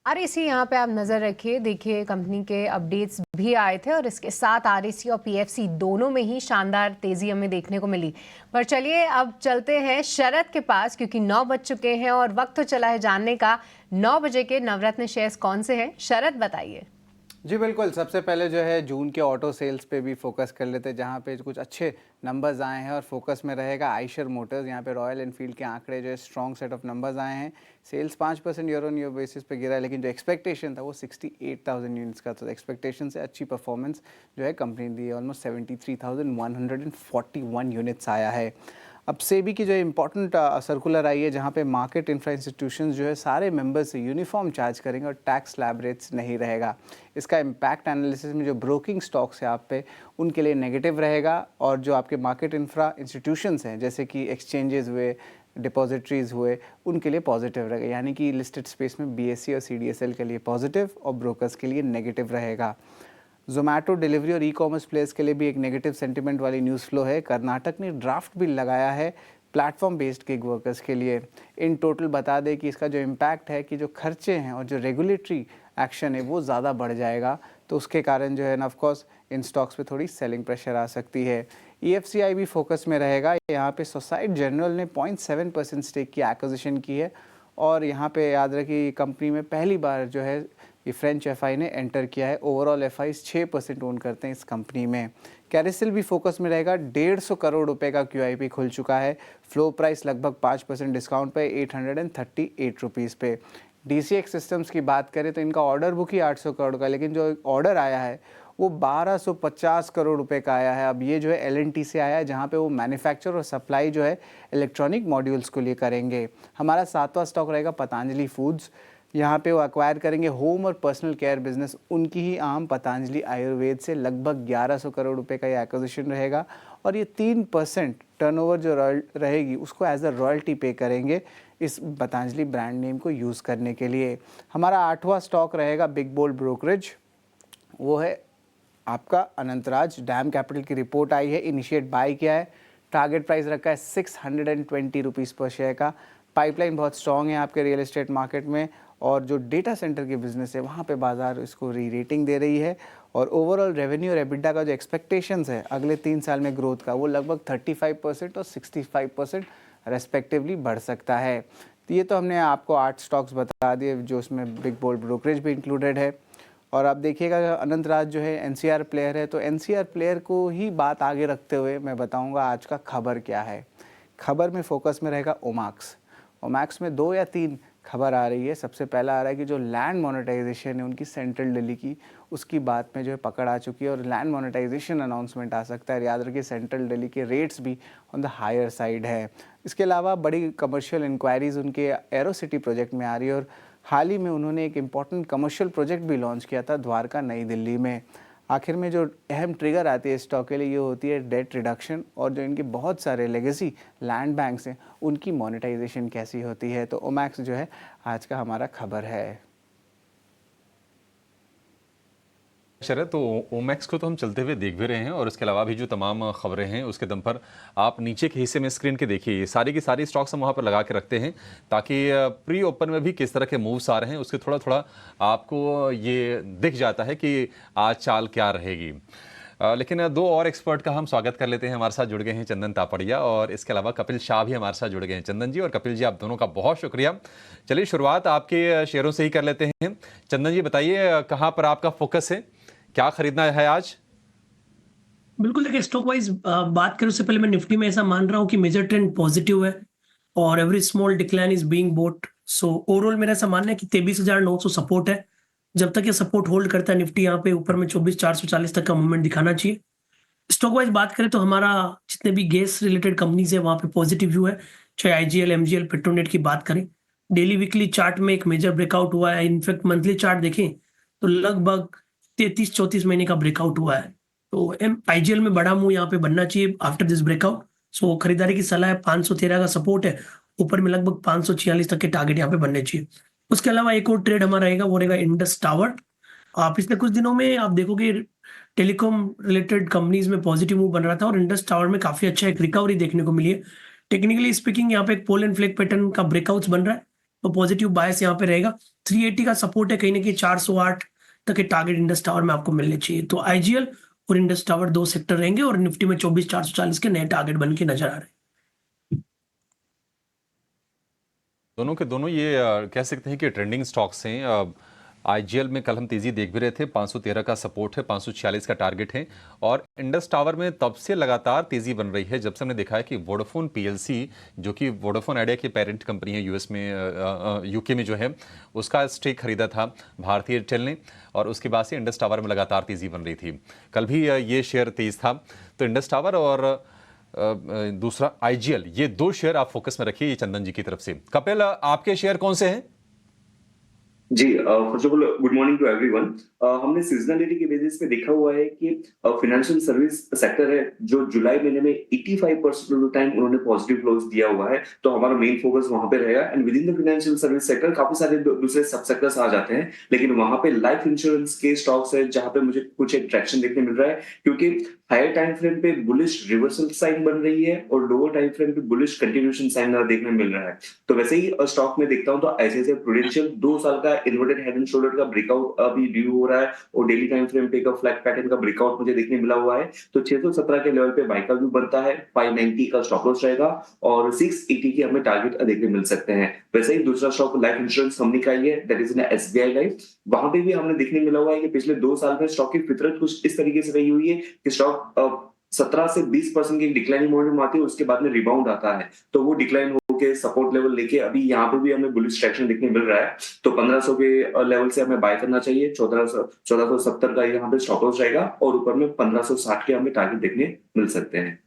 आरईसी यहाँ पे आप नज़र रखिए, देखिए कंपनी के अपडेट्स भी आए थे और इसके साथ आरईसी और पीएफसी दोनों में ही शानदार तेज़ी हमें देखने को मिली। पर चलिए अब चलते हैं शरद के पास, क्योंकि 9 बज चुके हैं और वक्त तो चला है जानने का 9 बजे के नवरत्न शेयर्स कौन से हैं। शरद बताइए। जी बिल्कुल, सबसे पहले जो है जून के ऑटो सेल्स पे भी फोकस कर लेते हैं, जहाँ पे कुछ अच्छे नंबर्स आए हैं और फोकस में रहेगा आइशर मोटर्स। यहाँ पे रॉयल एनफील्ड के आंकड़े जो है स्ट्रॉन्ग सेट ऑफ नंबर्स आए हैं। Sales 5% year on year basis पे गिरा है, लेकिन जो एक्सपेक्टेशन था वो 68,000 यूनिट्स का, तो एक्सपेक्टेशन से अच्छी परफॉर्मेंस जो है कंपनी दी है। ऑलमोस्ट 73,141 यूनिट्स आया है। अब सेबी की जो इम्पॉर्टेंट सर्कुलर आई है जहाँ पे मार्केट इंफ्रा इंस्टीट्यूशंस जो है सारे मेंबर्स से यूनिफॉर्म चार्ज करेंगे और टैक्स स्लैब रेट्स नहीं रहेगा। इसका इम्पैक्ट एनालिसिस में जो ब्रोकिंग स्टॉक्स है आप पे उनके लिए नेगेटिव रहेगा, और जो आपके मार्केट इंफ्रा इंस्टीट्यूशंस हैं जैसे कि एक्सचेंजेस हुए, डिपॉजिटरीज हुए, उनके लिए पॉजिटिव रहेगा। यानी कि लिस्टेड स्पेस में बीएसई और सीडीएसएल के लिए पॉजिटिव और ब्रोकर्स के लिए नेगेटिव रहेगा। जोमेटो डिलीवरी और ई कॉमर्स प्लेयर्स के लिए भी एक नेगेटिव सेंटिमेंट वाली न्यूज़ फ्लो है। कर्नाटक ने ड्राफ्ट बिल लगाया है प्लेटफॉर्म बेस्ड गिग वर्कर्स के लिए। इन टोटल बता दें कि इसका जो इम्पैक्ट है कि जो खर्चे हैं और जो रेगुलेटरी एक्शन है वो ज़्यादा बढ़ जाएगा, तो उसके कारण जो है ना ऑफकोर्स इन स्टॉक्स पे थोड़ी सेलिंग प्रेशर आ सकती है। EFCI भी फोकस में रहेगा। यहाँ पे सोसाइटी जनरल ने 0.7% स्टेक की एक्विजिशन की है और यहाँ पे याद रखिए कंपनी में पहली बार जो है ये फ्रेंच FI ने एंटर किया है। ओवरऑल FIs 6% ओन करते हैं इस कंपनी में। कैरिसल भी फोकस में रहेगा। 150 करोड़ रुपए का QIP खुल चुका है। फ्लो प्राइस लगभग 5% डिस्काउंट पे 838 रुपीज़ पे। DCX सिस्टम्स की बात करें तो इनका ऑर्डर बुक ही 800 करोड़ का, लेकिन जो ऑर्डर आया है वो 1250 करोड़ रुपए का आया है। अब ये जो है एल&टी से आया है, जहाँ पे वो मैन्युफैक्चर और सप्लाई जो है इलेक्ट्रॉनिक मॉड्यूल्स को लिए करेंगे। हमारा 7वां स्टॉक रहेगा पतंजलि फूड्स। यहाँ पे वो एक्वायर करेंगे होम और पर्सनल केयर बिजनेस, उनकी ही आम पतंजलि आयुर्वेद से लगभग 1100 करोड़ रुपए का ये एक्विजिशन रहेगा। और ये 3% टर्नओवर जो रहेगी उसको एज अ रॉयल्टी पे करेंगे इस पतंजलि ब्रांड नेम को यूज़ करने के लिए। हमारा 8वां स्टॉक रहेगा बिग बोल्ड ब्रोकरेज। वो है आपका अनंतराज। डैम कैपिटल की रिपोर्ट आई है, इनिशिएट बाय किया है, टारगेट प्राइस रखा है 620 रुपीज़ पर शेयर का। पाइपलाइन बहुत स्ट्रॉन्ग है आपके रियल एस्टेट मार्केट में, और जो डेटा सेंटर के बिजनेस है वहाँ पे बाजार इसको री रेटिंग दे रही है। और ओवरऑल रेवेन्यू और एबिटा का जो एक्सपेक्टेशंस है अगले 3 साल में ग्रोथ का, वो लगभग 35% और 65% रेस्पेक्टिवली बढ़ सकता है। तो ये तो हमने आपको 8 स्टॉक्स बता दिए जो उसमें बिग बोल्ड ब्रोकरेज भी इंक्लूडेड है। और आप देखिएगा अनंतराज जो है एनसीआर प्लेयर है, तो एनसीआर प्लेयर को ही बात आगे रखते हुए मैं बताऊंगा आज का खबर क्या है। खबर में फोकस में रहेगा ओमैक्स। ओमैक्स में 2 या 3 खबर आ रही है। सबसे पहला आ रहा है कि जो लैंड मोनेटाइजेशन है उनकी सेंट्रल दिल्ली की, उसकी बात में जो है पकड़ आ चुकी है और लैंड मोनेटाइजेशन अनाउंसमेंट आ सकता है। याद रखिए सेंट्रल दिल्ली के रेट्स भी ऑन द हायर साइड है। इसके अलावा बड़ी कमर्शियल इंक्वायरीज उनके एरो सिटी प्रोजेक्ट में आ रही है, और हाल ही में उन्होंने एक इम्पॉर्टेंट कमर्शियल प्रोजेक्ट भी लॉन्च किया था द्वारका नई दिल्ली में। आखिर में जो अहम ट्रिगर आती है स्टॉक के लिए ये होती है डेट रिडक्शन, और जो इनके बहुत सारे लेगेसी लैंड बैंक्स हैं उनकी मोनेटाइजेशन कैसी होती है। तो ओमैक्स जो है आज का हमारा खबर है। शरद, तो ओमैक्स को तो हम चलते हुए देख भी रहे हैं, और इसके अलावा भी जो तमाम खबरें हैं उसके दम पर आप नीचे के हिस्से में स्क्रीन के देखिए, ये सारी की सारी स्टॉक्स हम वहाँ पर लगा के रखते हैं ताकि प्री ओपन में भी किस तरह के मूव्स आ रहे हैं उसके थोड़ा थोड़ा आपको ये दिख जाता है कि आज चाल क्या रहेगी। लेकिन 2 और एक्सपर्ट का हम स्वागत कर लेते हैं। हमारे साथ जुड़ गए हैं चंदन तापड़िया, और इसके अलावा कपिल शाह भी हमारे साथ जुड़ गए हैं। चंदन जी और कपिल जी, आप दोनों का बहुत शुक्रिया। चलिए शुरुआत आपके शेयरों से ही कर लेते हैं। चंदन जी बताइए, कहाँ पर आपका फोकस है, क्या खरीदना है आज? बिल्कुल, देखिए स्टॉक वाइज बात करें उससे पहले मैं निफ्टी में ऐसा मान रहा हूँ कि मेजर ट्रेंड पॉजिटिव है और every small decline is being boat. So overall मेरा ऐसा मानना है कि 23,900 सपोर्ट है। जब तक ये सपोर्ट होल्ड करता है निफ्टी यहाँ पे ऊपर में 24,440 तक का मूवमेंट दिखाना चाहिए। स्टॉक वाइज बात करें तो हमारा जितने भी गैस रिलेटेड कंपनीज है वहाँ पे पॉजिटिव व्यू है, चाहे आईजीएल, एमजीएल, पेट्रोनेट की बात करें। डेली वीकली चार्ट में एक मेजर ब्रेकआउट हुआ है। इनफैक्ट मंथली चार्ट देखें तो लगभग 33-34 महीने का ब्रेकआउट हुआ है। तो आईजीएल में बड़ा मूव यहाँ पे बनना चाहिए आफ्टर दिस ब्रेकआउट। सो खरीदारी की सलाह है। 513 का सपोर्ट है, ऊपर में लगभग 546 तक के टारगेट यहाँ पे बनने चाहिए। उसके अलावा एक और ट्रेड हमारा रहेगा, वो रहेगा इंडस टावर। पिछले कुछ दिनों में आप देखोगे टेलीकॉम रिलेटेड कंपनीज में पॉजिटिव मूव बन रहा था और इंडस टावर में काफी अच्छा एक रिकवरी देखने को मिली है। टेक्निकली स्पीकिंग यहाँ पे एक पोल एंड फ्लैग पैटर्न का ब्रेकआउट बन रहा है, तो पॉजिटिव बायस यहाँ पे रहेगा। 380 का सपोर्ट है, कहीं ना कहीं 408 तक के टारगेट इंडस टावर में आपको मिलने चाहिए। तो आईजीएल और इंडस टावर 2 सेक्टर रहेंगे और निफ्टी में 24,440 के नए टारगेट बन के नजर आ रहे हैं। दोनों के दोनों ये कह सकते हैं कि ट्रेंडिंग स्टॉक्स हैं। आईजीएल में कल हम तेजी देख भी रहे थे, 513 का सपोर्ट है, 546 का टारगेट है, और इंडस टावर में तब से लगातार तेजी बन रही है जब से हमने देखा है कि वोडाफोन पीएलसी, जो कि वोडाफोन आइडिया की पेरेंट कंपनी है यूएस में, यूके में जो है, उसका स्टेक खरीदा था भारतीय एयरटेल ने, और उसके बाद से इंडस टावर में लगातार तेजी बन रही थी। कल भी ये शेयर तेज था। तो इंडस टावर और दूसरा आईजीएल, ये 2 शेयर आप फोकस में रखिए, ये चंदन जी की तरफ से। कपिल, आपके शेयर कौन से हैं? जी, first of all good morning to everyone. हमने सीजनलिटी के बेसिस पे देखा हुआ है कि फाइनेंशियल सर्विस सेक्टर है जो जुलाई महीने में 85% ऑफ द टाइम उन्होंने पॉजिटिव क्लोज दिया हुआ है, तो हमारा मेन फोकस वहां पे रहेगा। And with in the financial service sector काफी सारे दूसरे सब सेक्टर्स आ जाते हैं, लेकिन वहां पे लाइफ इंश्योरेंस के स्टॉक्स है जहां पे मुझे कुछ एक ट्रैक्शन देखने मिल रहा है, क्योंकि हायर टाइम फ्रेम पे बुलिश रिवर्सल साइन बन रही है और लोअर टाइम फ्रेम पे बुलिश कंटिन्यूएशन साइन देखने मिल रहा है। तो वैसे ही स्टॉक में देखता हूं तो आईसीआईसीआई प्रूडेंशियल 2 साल का इन्वर्टेड हेड एंड शोल्डर का ब्रेकआउट अभी ड्यू हो रहा है, और डेली टाइम फ्रेम पे का फ्लैट पैटर्न का ब्रेकआउट मुझे देखने मिला हुआ है। तो 617 के लेवल पे बाय का व्यू बनता है, 590 का स्टॉप लॉस रहेगा, और 680 की हमें टारगेट देखने मिल सकते हैं। वैसे ही दूसरा स्टॉक लाइफ इंश्योरेंस कंपनी का ही है, that is in SBI life. वहां पे भी हमने देखने मिला हुआ है कि पिछले 2 साल में स्टॉक की फितरत कुछ इस तरीके से रही हुई है कि स्टॉक 17 से 20% की डिक्लाइनिंग मोमेंटम आती है, उसके बाद में रिबाउंड आता है, तो वो डिक्लाइन होके सपोर्ट लेवल लेके अभी यहाँ पे भी हमें बुलिश ट्रैक्शन देखने मिल रहा है। तो 1500 के लेवल से हमें बाय करना चाहिए, 1470 का यहाँ पे स्टॉप लॉस रहेगा और ऊपर में 1560 के हमें टारगेट देखने मिल सकते हैं।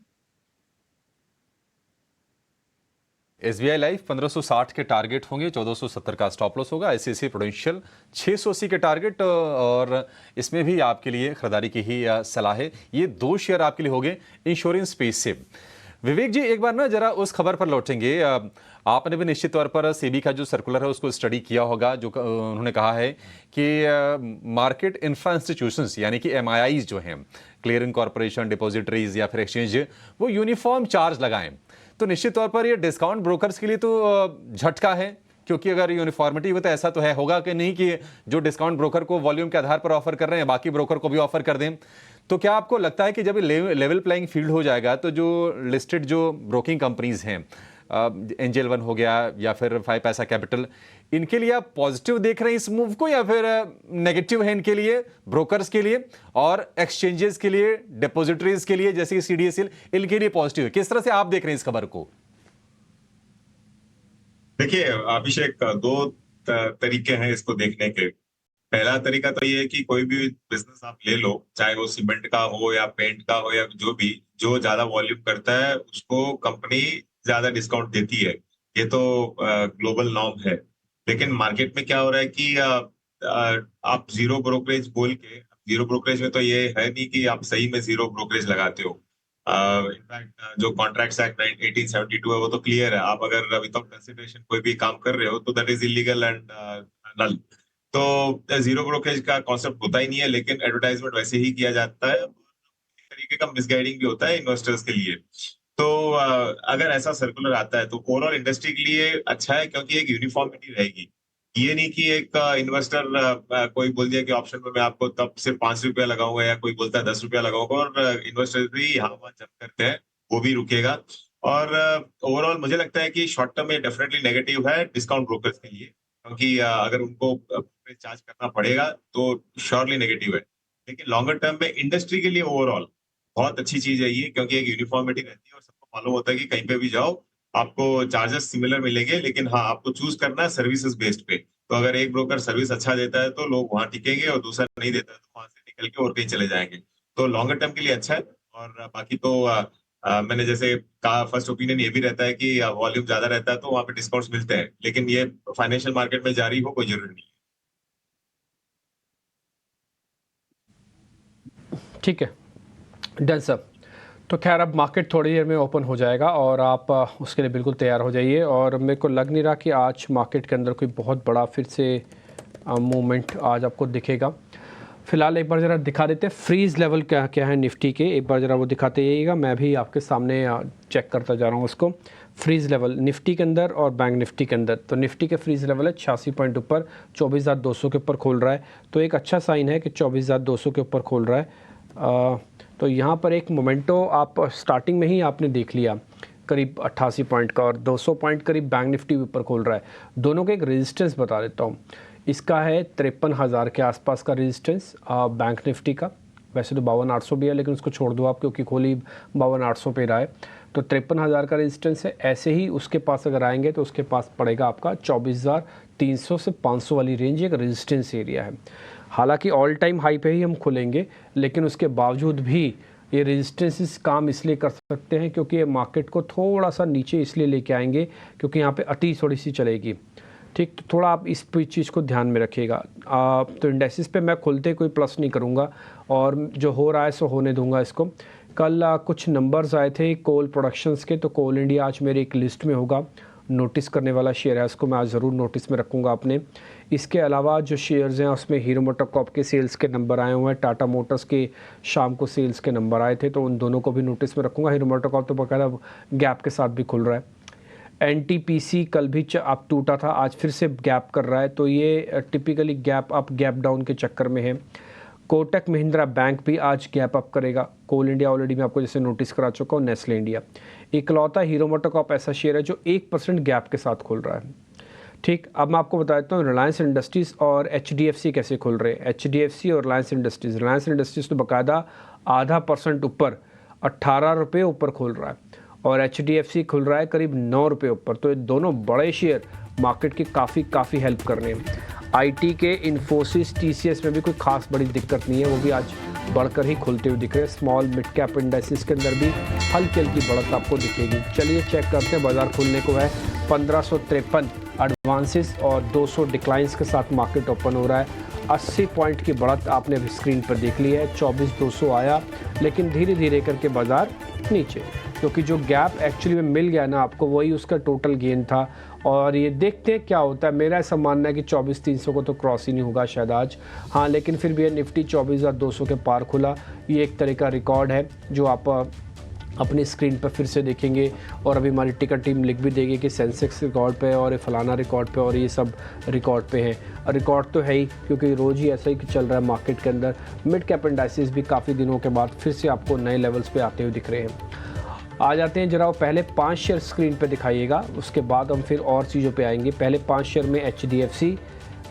SBI लाइफ 1560 के टारगेट होंगे, 1470 का स्टॉप लॉस होगा। ICICI प्रूडेंशियल 680 के टारगेट, और इसमें भी आपके लिए खरीदारी की ही सलाह है। ये 2 शेयर आपके लिए हो गए इंश्योरेंस स्पेस से। विवेक जी, एक बार ना जरा उस खबर पर लौटेंगे। आपने भी निश्चित तौर पर सेबी का जो सर्कुलर है उसको स्टडी किया होगा, जो उन्होंने कहा है कि मार्केट इंफ्रा इंस्टीट्यूशंस यानी कि MIIs जो हैं, क्लियरिंग कॉर्पोरेशन, डिपॉजिटरीज या फिर एक्सचेंज, वो यूनिफॉर्म चार्ज लगाएं। तो निश्चित तौर पर ये डिस्काउंट ब्रोकर्स के लिए तो झटका है, क्योंकि अगर यूनिफॉर्मिटी हो तो ऐसा तो होगा कि नहीं कि जो डिस्काउंट ब्रोकर को वॉल्यूम के आधार पर ऑफर कर रहे हैं बाकी ब्रोकर को भी ऑफर कर दें। तो क्या आपको लगता है कि जब लेवल प्लेइंग फील्ड हो जाएगा तो जो लिस्टेड जो ब्रोकिंग कंपनीज हैं, एंजल वन हो गया या फिर 5 पैसा कैपिटल, इनके लिए आप पॉजिटिव देख रहे हैं इस मूव को या फिर नेगेटिव है इनके लिए, ब्रोकर्स के लिए और एक्सचेंजेस के लिए, डिपॉजिटरीज के लिए जैसे कि CDSL, इनके लिए पॉजिटिव है? किस तरह से आप देख रहे हैं इस खबर को? देखिए अभिषेक, 2 तरीके हैं इसको देखने के। पहला तरीका तो ये है कि कोई भी बिजनेस आप ले लो, चाहे वो सीमेंट का हो या पेंट का हो या जो भी, जो ज्यादा वॉल्यूम करता है उसको कंपनी ज्यादा डिस्काउंट देती है। ये तो ग्लोबल नॉर्म है। लेकिन मार्केट में क्या हो रहा है कि आप जीरो ब्रोकरेज बोल के, जीरो ब्रोकरेज में तो ये है नहीं कि आप सही में जीरो ब्रोकरेज लगाते हो। इनफैक्ट जो कॉन्ट्रैक्ट्स एक्ट 1872 है वो तो क्लियर है, आप अगर विदाउट कंसिडरेशन कोई भी काम कर रहे हो तो that is illegal and null. तो जीरो ब्रोकरेज का कॉन्सेप्ट होता ही नहीं है, लेकिन एडवर्टाइजमेंट वैसे ही किया जाता है। एक तरीके का मिसगाइडिंग भी होता है इन्वेस्टर्स के लिए। तो अगर ऐसा सर्कुलर आता है तो ओवरऑल इंडस्ट्री के लिए अच्छा है, क्योंकि एक यूनिफॉर्मिटी रहेगी। ये नहीं कि एक इन्वेस्टर कोई बोल दिया कि ऑप्शन में मैं आपको तब सिर्फ 5 रुपया लगाऊंगा या कोई बोलता है 10 रुपया लगाऊंगा, और इन्वेस्टर्स भी यहाँ वहां जब करते हैं, वो भी रुकेगा। और ओवरऑल मुझे लगता है कि शॉर्ट टर्म में डेफिनेटली नेगेटिव है डिस्काउंट ब्रोकर्स के लिए, क्योंकि अगर उनको चार्ज करना पड़ेगा तो श्योरली नेगेटिव है। लेकिन लॉन्गर टर्म में इंडस्ट्री के लिए ओवरऑल बहुत अच्छी चीज है ये, क्योंकि एक यूनिफॉर्मिटी रहती है और सबको मालूम होता है कि कहीं पे भी जाओ आपको चार्जेस सिमिलर मिलेंगे, लेकिन हाँ आपको चूज करना है सर्विसेज बेस्ड पे। तो अगर एक ब्रोकर सर्विस अच्छा देता है तो लोग वहां टिकेंगे और दूसरा नहीं देता है तो वहां से निकल के और कहीं चले जाएंगे। तो लॉन्गर टर्म के लिए अच्छा है। और बाकी तो मैंने जैसे कहा, फर्स्ट ओपिनियन ये भी रहता है कि वॉल्यूम ज्यादा रहता है तो वहां पे डिस्काउंट्स मिलते हैं, लेकिन ये फाइनेंशियल मार्केट में जारी हो कोई जरूरी नहीं है। ठीक है, डन सर। तो खैर अब मार्केट थोड़ी देर में ओपन हो जाएगा और आप उसके लिए बिल्कुल तैयार हो जाइए। और मेरे को लग नहीं रहा कि आज मार्केट के अंदर कोई बहुत बड़ा फिर से मूवमेंट आज आपको दिखेगा। फिलहाल एक बार ज़रा दिखा देते हैं फ्रीज लेवल क्या क्या है निफ्टी के, एक बार ज़रा वो दिखाते जाइएगा। मैं भी आपके सामने चेक करता जा रहा हूँ उसको। फ्रीज लेवल निफ्टी के अंदर और बैंक निफ्टी के अंदर, तो निफ्टी के फ्रीज लेवल है 86 पॉइंट ऊपर, 24,200 के ऊपर खोल रहा है, तो एक अच्छा साइन है कि 24,200 के ऊपर खोल रहा है। तो यहाँ पर एक मोमेंटो आप स्टार्टिंग में ही आपने देख लिया करीब 88 पॉइंट का, और 200 पॉइंट करीब बैंक निफ्टी ऊपर खोल रहा है। दोनों का एक रेजिस्टेंस बता देता हूँ। इसका है 53,000 के आसपास का रेजिस्टेंस बैंक निफ्टी का। वैसे तो 52,800 भी है, लेकिन उसको छोड़ दो आप क्योंकि खोली 52,800 पे रहा है। तो 53,000 का रेजिस्टेंस है। ऐसे ही उसके पास अगर आएंगे तो उसके पास पड़ेगा आपका 24,300 से 500 वाली रेंज, एक रेजिस्टेंस एरिया है। हालांकि ऑल टाइम हाई पे ही हम खुलेंगे, लेकिन उसके बावजूद भी ये रेजिस्टेंसेस काम इसलिए कर सकते हैं क्योंकि ये मार्केट को थोड़ा सा नीचे इसलिए लेके आएंगे क्योंकि यहाँ पे अति थोड़ी सी चलेगी। ठीक, तो थोड़ा आप इस चीज़ को ध्यान में रखिएगा। तो इंडेक्सेस पे मैं खुलते कोई प्लस नहीं करूँगा और जो हो रहा है सो होने दूंगा इसको। कल कुछ नंबर्स आए थे कोल प्रोडक्शंस के, तो कोल इंडिया आज मेरी एक लिस्ट में होगा, नोटिस करने वाला शेयर है, उसको मैं आज ज़रूर नोटिस में रखूँगा अपने। इसके अलावा जो शेयर्स हैं उसमें हीरो मोटोकॉर्प के सेल्स के नंबर आए हुए हैं, टाटा मोटर्स के शाम को सेल्स के नंबर आए थे, तो उन दोनों को भी नोटिस में रखूँगा। हीरो मोटोकॉर्प तो बकायदा गैप के साथ भी खुल रहा है। NTPC कल भी आप टूटा था, आज फिर से गैप कर रहा है, तो ये typically gap up gap down के चक्कर में है। कोटक महिंद्रा बैंक भी आज गैप अप करेगा। कोल इंडिया ऑलरेडी मैं आपको जैसे नोटिस करा चुका हूँ। नेस्ले इंडिया इकलौता हीरो मोटोकॉर्प ऐसा शेयर है जो 1% गैप के साथ खुल रहा है। ठीक, अब मैं आपको बता देता हूँ रिलायंस इंडस्ट्रीज़ और HDFC कैसे खुल रहे हैं। HDFC और रिलायंस इंडस्ट्रीज़ तो बाकायदा 0.5% ऊपर 18 रुपये ऊपर खुल रहा है और HDFC खुल रहा है करीब 9 रुपये ऊपर। तो ये दोनों बड़े शेयर मार्केट की काफ़ी हेल्प कर रहे हैं। IT के इन्फोसिस TCS में भी कोई खास बड़ी दिक्कत नहीं है, वो भी आज बढ़कर ही खुलते हुए दिख रहे हैं। स्मॉल मिड कैप इंडेक्सेस के अंदर भी हल्की बढ़त आपको दिखेगी। चलिए चेक करते हैं, बाजार खुलने को है 1553 एडवांसेस और 200 डिक्लाइंस के साथ मार्केट ओपन हो रहा है। 80 पॉइंट की बढ़त आपने अभी स्क्रीन पर देख ली है। 24,200 आया, लेकिन धीरे धीरे करके बाजार नीचे, क्योंकि जो गैप एक्चुअली में मिल गया ना आपको, वही उसका टोटल गेन था। और ये देखते हैं क्या होता है। मेरा ऐसा मानना है कि 24,300 को तो क्रॉस ही नहीं होगा शायद आज, हाँ, लेकिन फिर भी ये निफ्टी 24,200 के पार खुला। ये एक तरह का रिकॉर्ड है जो आप अपनी स्क्रीन पर फिर से देखेंगे, और अभी हमारी टिकर टीम लिख भी देगी कि सेंसेक्स रिकॉर्ड पे और ये फलाना रिकॉर्ड पे और ये सब रिकॉर्ड पे हैं। रिकॉर्ड तो है ही, क्योंकि रोज़ ही ऐसा ही चल रहा है मार्केट के अंदर। मिड कैप इंडाइसेस भी काफ़ी दिनों के बाद फिर से आपको नए लेवल्स पे आते हुए दिख रहे हैं। आ जाते हैं जरा, वो पहले 5 शेयर स्क्रीन पे दिखाइएगा, उसके बाद हम फिर और चीज़ों पे आएंगे। पहले 5 शेयर में HDFC,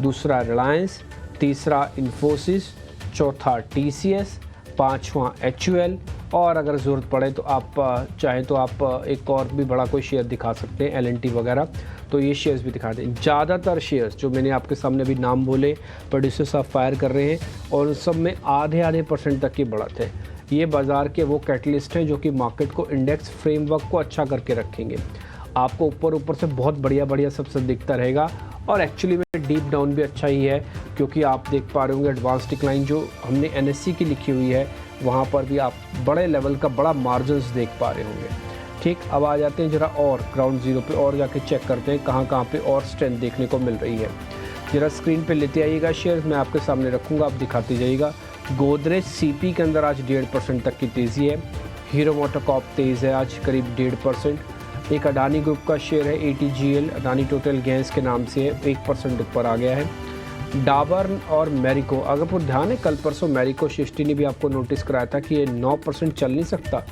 दूसरा रिलायंस, तीसरा इन्फोसिस, चौथा TCS, 5वां HUL, और अगर ज़रूरत पड़े तो आप चाहें तो आप एक और भी बड़ा कोई शेयर दिखा सकते हैं, LNT वगैरह, तो ये शेयर्स भी दिखा दें। ज़्यादातर शेयर्स जो मैंने आपके सामने भी नाम बोले, प्रोड्यूसर्स आप फायर कर रहे हैं, और उन सब में आधे % तक की बढ़त है। ये बाज़ार के वो कैटलिस्ट हैं जो कि मार्केट को, इंडेक्स फ्रेमवर्क को अच्छा करके रखेंगे। आपको ऊपर से बहुत बढ़िया सब दिखता रहेगा, और एक्चुअली में डीप डाउन भी अच्छा ही है, क्योंकि आप देख पा रहे होंगे एडवांस डिक्लाइन जो हमने NSE की लिखी हुई है, वहाँ पर भी आप बड़े लेवल का बड़ा मार्जिन्स देख पा रहे होंगे। ठीक, अब आ जाते हैं जरा और ग्राउंड जीरो पे, और जाके चेक करते हैं कहाँ पे और स्ट्रेंथ देखने को मिल रही है। जरा स्क्रीन पे लेते आइएगा शेयर, मैं आपके सामने रखूँगा, आप दिखाते जाइएगा। गोदरेज CP के अंदर आज 1.5% तक की तेज़ी है। हीरो मोटोकॉर्प तेज़ है आज करीब 1.5%। एक अडानी ग्रुप का शेयर है ATGL, अडानी टोटल गैस के नाम से है, 1% ऊपर आ गया है। डाबर और मैरिको, अगर पर ध्यान है कल परसों मैरिको सृष्टि ने भी आपको नोटिस कराया था कि ये 9% चल नहीं सकता,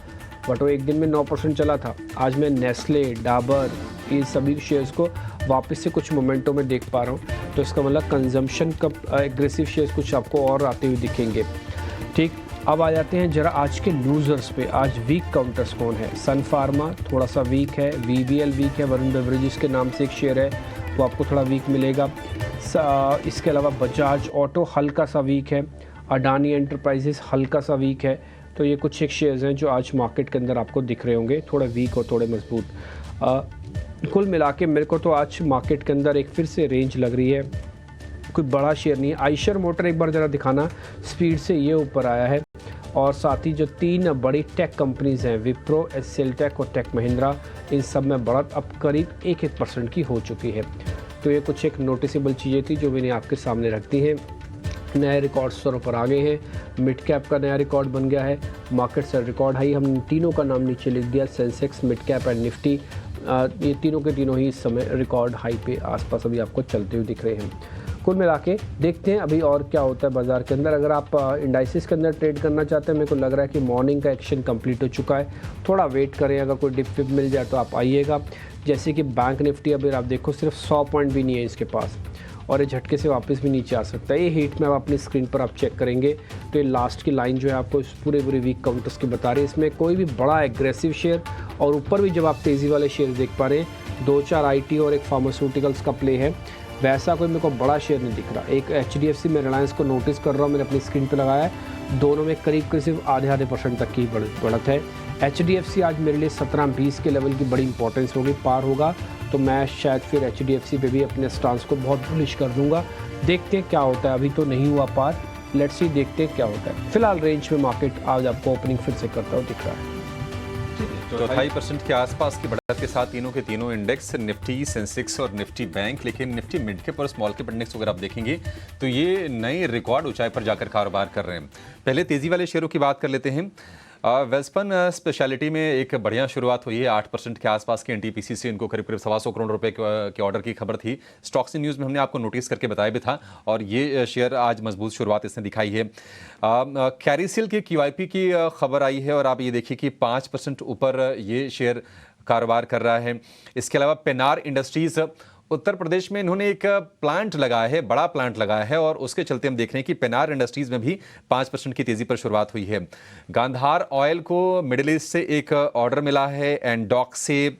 बट वो एक दिन में 9% चला था। आज मैं नेस्ले, डाबर, ये सभी शेयर्स को वापस से कुछ मोमेंटों में देख पा रहा हूँ, तो इसका मतलब कंजम्पशन का एग्रेसिव शेयर्स कुछ आपको और आते हुए दिखेंगे। ठीक, अब आ जाते हैं जरा आज के लूजर्स पे। आज वीक काउंटर्स कौन है? सन फार्मा थोड़ा सा वीक है, VBL वीक है, वरुण बेवरेजेस के नाम से एक शेयर है, वो आपको थोड़ा वीक मिलेगा। इसके अलावा बजाज ऑटो हल्का सा वीक है, अडानी एंटरप्राइजेस हल्का सा वीक है। तो ये कुछ एक शेयर्स हैं जो आज मार्केट के अंदर आपको दिख रहे होंगे, थोड़े वीक और थोड़े मजबूत। कुल मिला के मेरे को तो आज मार्केट के अंदर एक फिर से रेंज लग रही है, कोई बड़ा शेयर नहीं है। आइशर मोटर एक बार ज़रा दिखाना, स्पीड से ये ऊपर आया है, और साथ ही जो 3 बड़ी टेक कंपनीज़ हैं, विप्रो, SCL टेक और टेक महिंद्रा, इन सब में बढ़त अब करीब 1% की हो चुकी है। तो ये कुछ एक नोटिसेबल चीज़ें थी जो मैंने आपके सामने रख दी हैं। नए रिकॉर्ड्स सरों पर आ गए हैं, मिड कैप का नया रिकॉर्ड बन गया है, मार्केट से रिकॉर्ड हाई, हम तीनों का नाम नीचे लिख दिया, Sensex, mid cap and Nifty, ये तीनों के तीनों ही इस समय रिकॉर्ड हाई पे आसपास अभी आपको चलते हुए दिख रहे हैं। कुल मिला के देखते हैं अभी और क्या होता है बाज़ार के अंदर। अगर आप इंडाइसिस के अंदर ट्रेड करना चाहते हैं, मेरे को लग रहा है कि मॉर्निंग का एक्शन कंप्लीट हो चुका है, थोड़ा वेट करें, अगर कोई डिप विप मिल जाए तो आप आइएगा। जैसे कि बैंक निफ्टी अभी आप देखो सिर्फ 100 पॉइंट भी नहीं है इसके पास, और ये झटके से वापस भी नीचे आ सकता है। ये हीट में आप अपनी स्क्रीन पर आप चेक करेंगे तो ये लास्ट की लाइन जो है आपको इस पूरे वीक काउंटर्स की बता रही है। इसमें कोई भी बड़ा एग्रेसिव शेयर, और ऊपर भी जब आप तेज़ी वाले शेयर देख पा रहे हैं, 2-4 IT और एक फार्मास्यूटिकल्स का प्ले है, वैसा कोई मेरे को बड़ा शेयर नहीं दिख रहा। एक HDFC में रिलायंस को नोटिस कर रहा हूँ, मैंने अपनी स्क्रीन पर लगाया है, दोनों में करीब सिर्फ आधे % तक की बढ़त है। HDFC आज मेरे लिए 17-20 के लेवल की बड़ी इंपॉर्टेंस होगी, पार होगा तो मैं शायद फिर HDFC पे भी अपने स्टांस को बहुत बुलिश कर दूंगा। देखते हैं क्या होता है, अभी तो नहीं हुआ पार, लेट्स सी, देखते हैं क्या होता है। फिलहाल रेंज में मार्केट आज आपको ओपनिंग फिर से करता हुआ दिख रहा है। 2.5% के आसपास की बढ़त के साथ तीनों के तीनों इंडेक्स, निफ्टी, सेंसेक्स और निफ्टी बैंक, लेकिन निफ्टी मिड कैप और स्मॉल कैप इंडेक्स अगर आप देखेंगे तो ये नए रिकॉर्ड ऊंचाई पर जाकर कारोबार कर रहे हैं। पहले तेजी वाले शेयरों की बात कर लेते हैं। वेल्सपन स्पेशलिटी में एक बढ़िया शुरुआत हुई है, 8% के आसपास के NTPC से इनको करीब 125 करोड़ रुपए के ऑर्डर की खबर थी। स्टॉक्स न्यूज़ में हमने आपको नोटिस करके बताया भी था, और ये शेयर आज मजबूत शुरुआत इसने दिखाई है। कैरिसिल के QIP की खबर आई है, और आप ये देखिए कि 5% ऊपर ये शेयर कारोबार कर रहा है। इसके अलावा पेनार इंडस्ट्रीज़ उत्तर प्रदेश में इन्होंने एक प्लांट लगाया है, बड़ा प्लांट लगाया है और उसके चलते हम देख रहे हैं कि पेनार इंडस्ट्रीज में भी 5% की तेजी पर शुरुआत हुई है। गांधार ऑयल को मिडिल ईस्ट से एक ऑर्डर मिला है एंडॉक से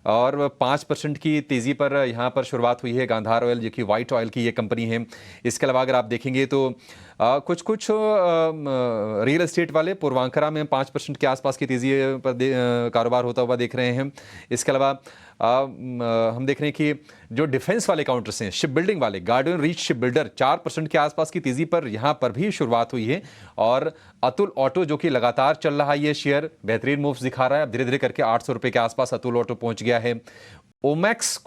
और 5% की तेज़ी पर यहाँ पर शुरुआत हुई है। गांधार ऑयल जो कि वाइट ऑयल की ये कंपनी है। इसके अलावा अगर आप देखेंगे तो कुछ रियल एस्टेट वाले पूर्वांकरा में 5% के आसपास की तेज़ी पर कारोबार होता हुआ देख रहे हैं। इसके अलावा हम देख रहे हैं कि जो डिफेंस वाले काउंटर्स हैं, शिप बिल्डिंग वाले, गार्डन रीच शिप बिल्डर 4% के आसपास की तेज़ी पर यहाँ पर भी शुरुआत हुई है। और अतुल ऑटो जो कि लगातार चल रहा है, ये शेयर बेहतरीन मूव्स दिखा रहा है। अब धीरे धीरे करके 800 रुपये के आसपास अतुल ऑटो पहुँच गया है। ओमैक्स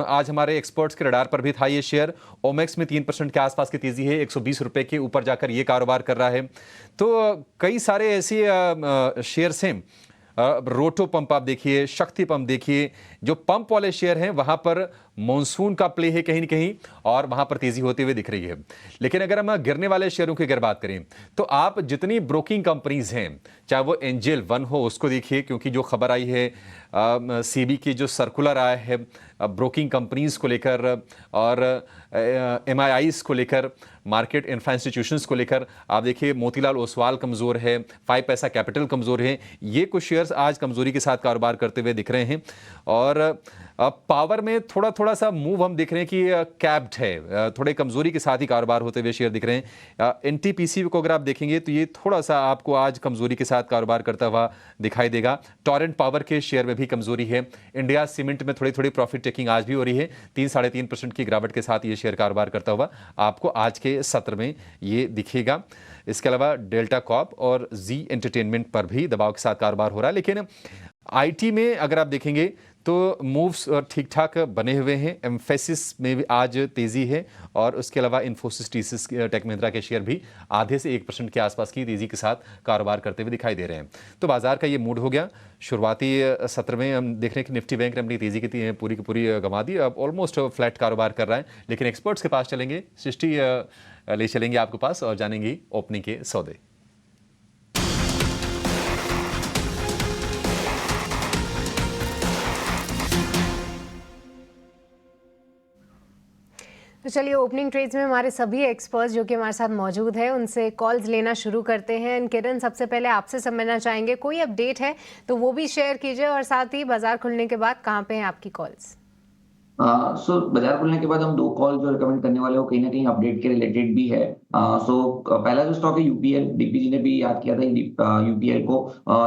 आज हमारे एक्सपर्ट्स के रडार पर भी था ये शेयर। ओमैक्स में 3% के आसपास की तेज़ी है, 120 रुपये के ऊपर जाकर ये कारोबार कर रहा है। तो कई सारे ऐसे शेयर्स हैं। रोटो पंप आप देखिए, शक्ति पंप देखिए, जो पंप वाले शेयर हैं वहां पर मॉनसून का प्ले है कहीं न कहीं और वहां पर तेजी होती हुई दिख रही है। लेकिन अगर हम गिरने वाले शेयरों की अगर बात करें तो आप जितनी ब्रोकिंग कंपनीज हैं, चाहे वो एंजल वन हो उसको देखिए, क्योंकि जो खबर आई है सीबी की जो सर्कुलर आया है ब्रोकिंग कंपनीज को लेकर और एमआईआईज को लेकर, मार्केट इंफ्रा इंस्टीट्यूशंस को लेकर, आप देखिए मोतीलाल ओसवाल कमज़ोर है, 5 पैसा कैपिटल कमज़ोर है। ये कुछ शेयर्स आज कमज़ोरी के साथ कारोबार करते हुए दिख रहे हैं। और पावर में थोड़ा सा मूव हम दिख रहे हैं कि कैप्ड है, थोड़े कमज़ोरी के साथ ही कारोबार होते हुए शेयर दिख रहे हैं। एनटीपीसी को अगर आप देखेंगे तो ये थोड़ा सा आपको आज कमज़ोरी के साथ कारोबार करता हुआ दिखाई देगा। टॉरेंट पावर के शेयर में भी कमज़ोरी है। इंडिया सीमेंट में थोड़ी प्रॉफिट टेकिंग आज भी हो रही है। 3-3.5% की गिरावट के साथ ये शेयर कारोबार करता हुआ आपको आज के सत्र में ये दिखेगा। इसके अलावा डेल्टा कॉर्प और जी एंटरटेनमेंट पर भी दबाव के साथ कारोबार हो रहा है। लेकिन आईटी में अगर आप देखेंगे तो मूव्स ठीक ठाक बने हुए हैं। एम्फेसिस में भी आज तेज़ी है और उसके अलावा इन्फोसिस, टीसीएस, टेक महिंद्रा के शेयर भी आधे से 1% के आसपास की तेज़ी के साथ कारोबार करते हुए दिखाई दे रहे हैं। तो बाजार का ये मूड हो गया। शुरुआती सत्र में हम देख रहे हैं कि निफ्टी बैंक ने अपनी तेज़ी की पूरी की पूरी गंवा दी, अब ऑलमोस्ट फ्लैट कारोबार कर रहा है। लेकिन एक्सपर्ट्स के पास चलेंगे, सृष्टि ले चलेंगे आपके पास और जानेंगे ओपनिंग के सौदे। तो चलिए ओपनिंग ट्रेड्स में हमारे सभी एक्सपर्ट्स जो कि हमारे साथ मौजूद हैं उनसे कॉल्स लेना शुरू करते हैं। किरण, सबसे पहले आपसे समझना चाहेंगे कोई अपडेट है तो वो भी शेयर कीजिए और साथ ही बाजार खुलने के बाद कहाँ पे हैं आपकी कॉल्स? सो बाजार खुलने के बाद हम 2 कॉल जो रिकमेंड करने वाले हो कहीं ना कहीं अपडेट के रिलेटेड भी है। पहला जो स्टॉक है यूपीएल, डीपी जी ने भी याद किया था यूपीएल को।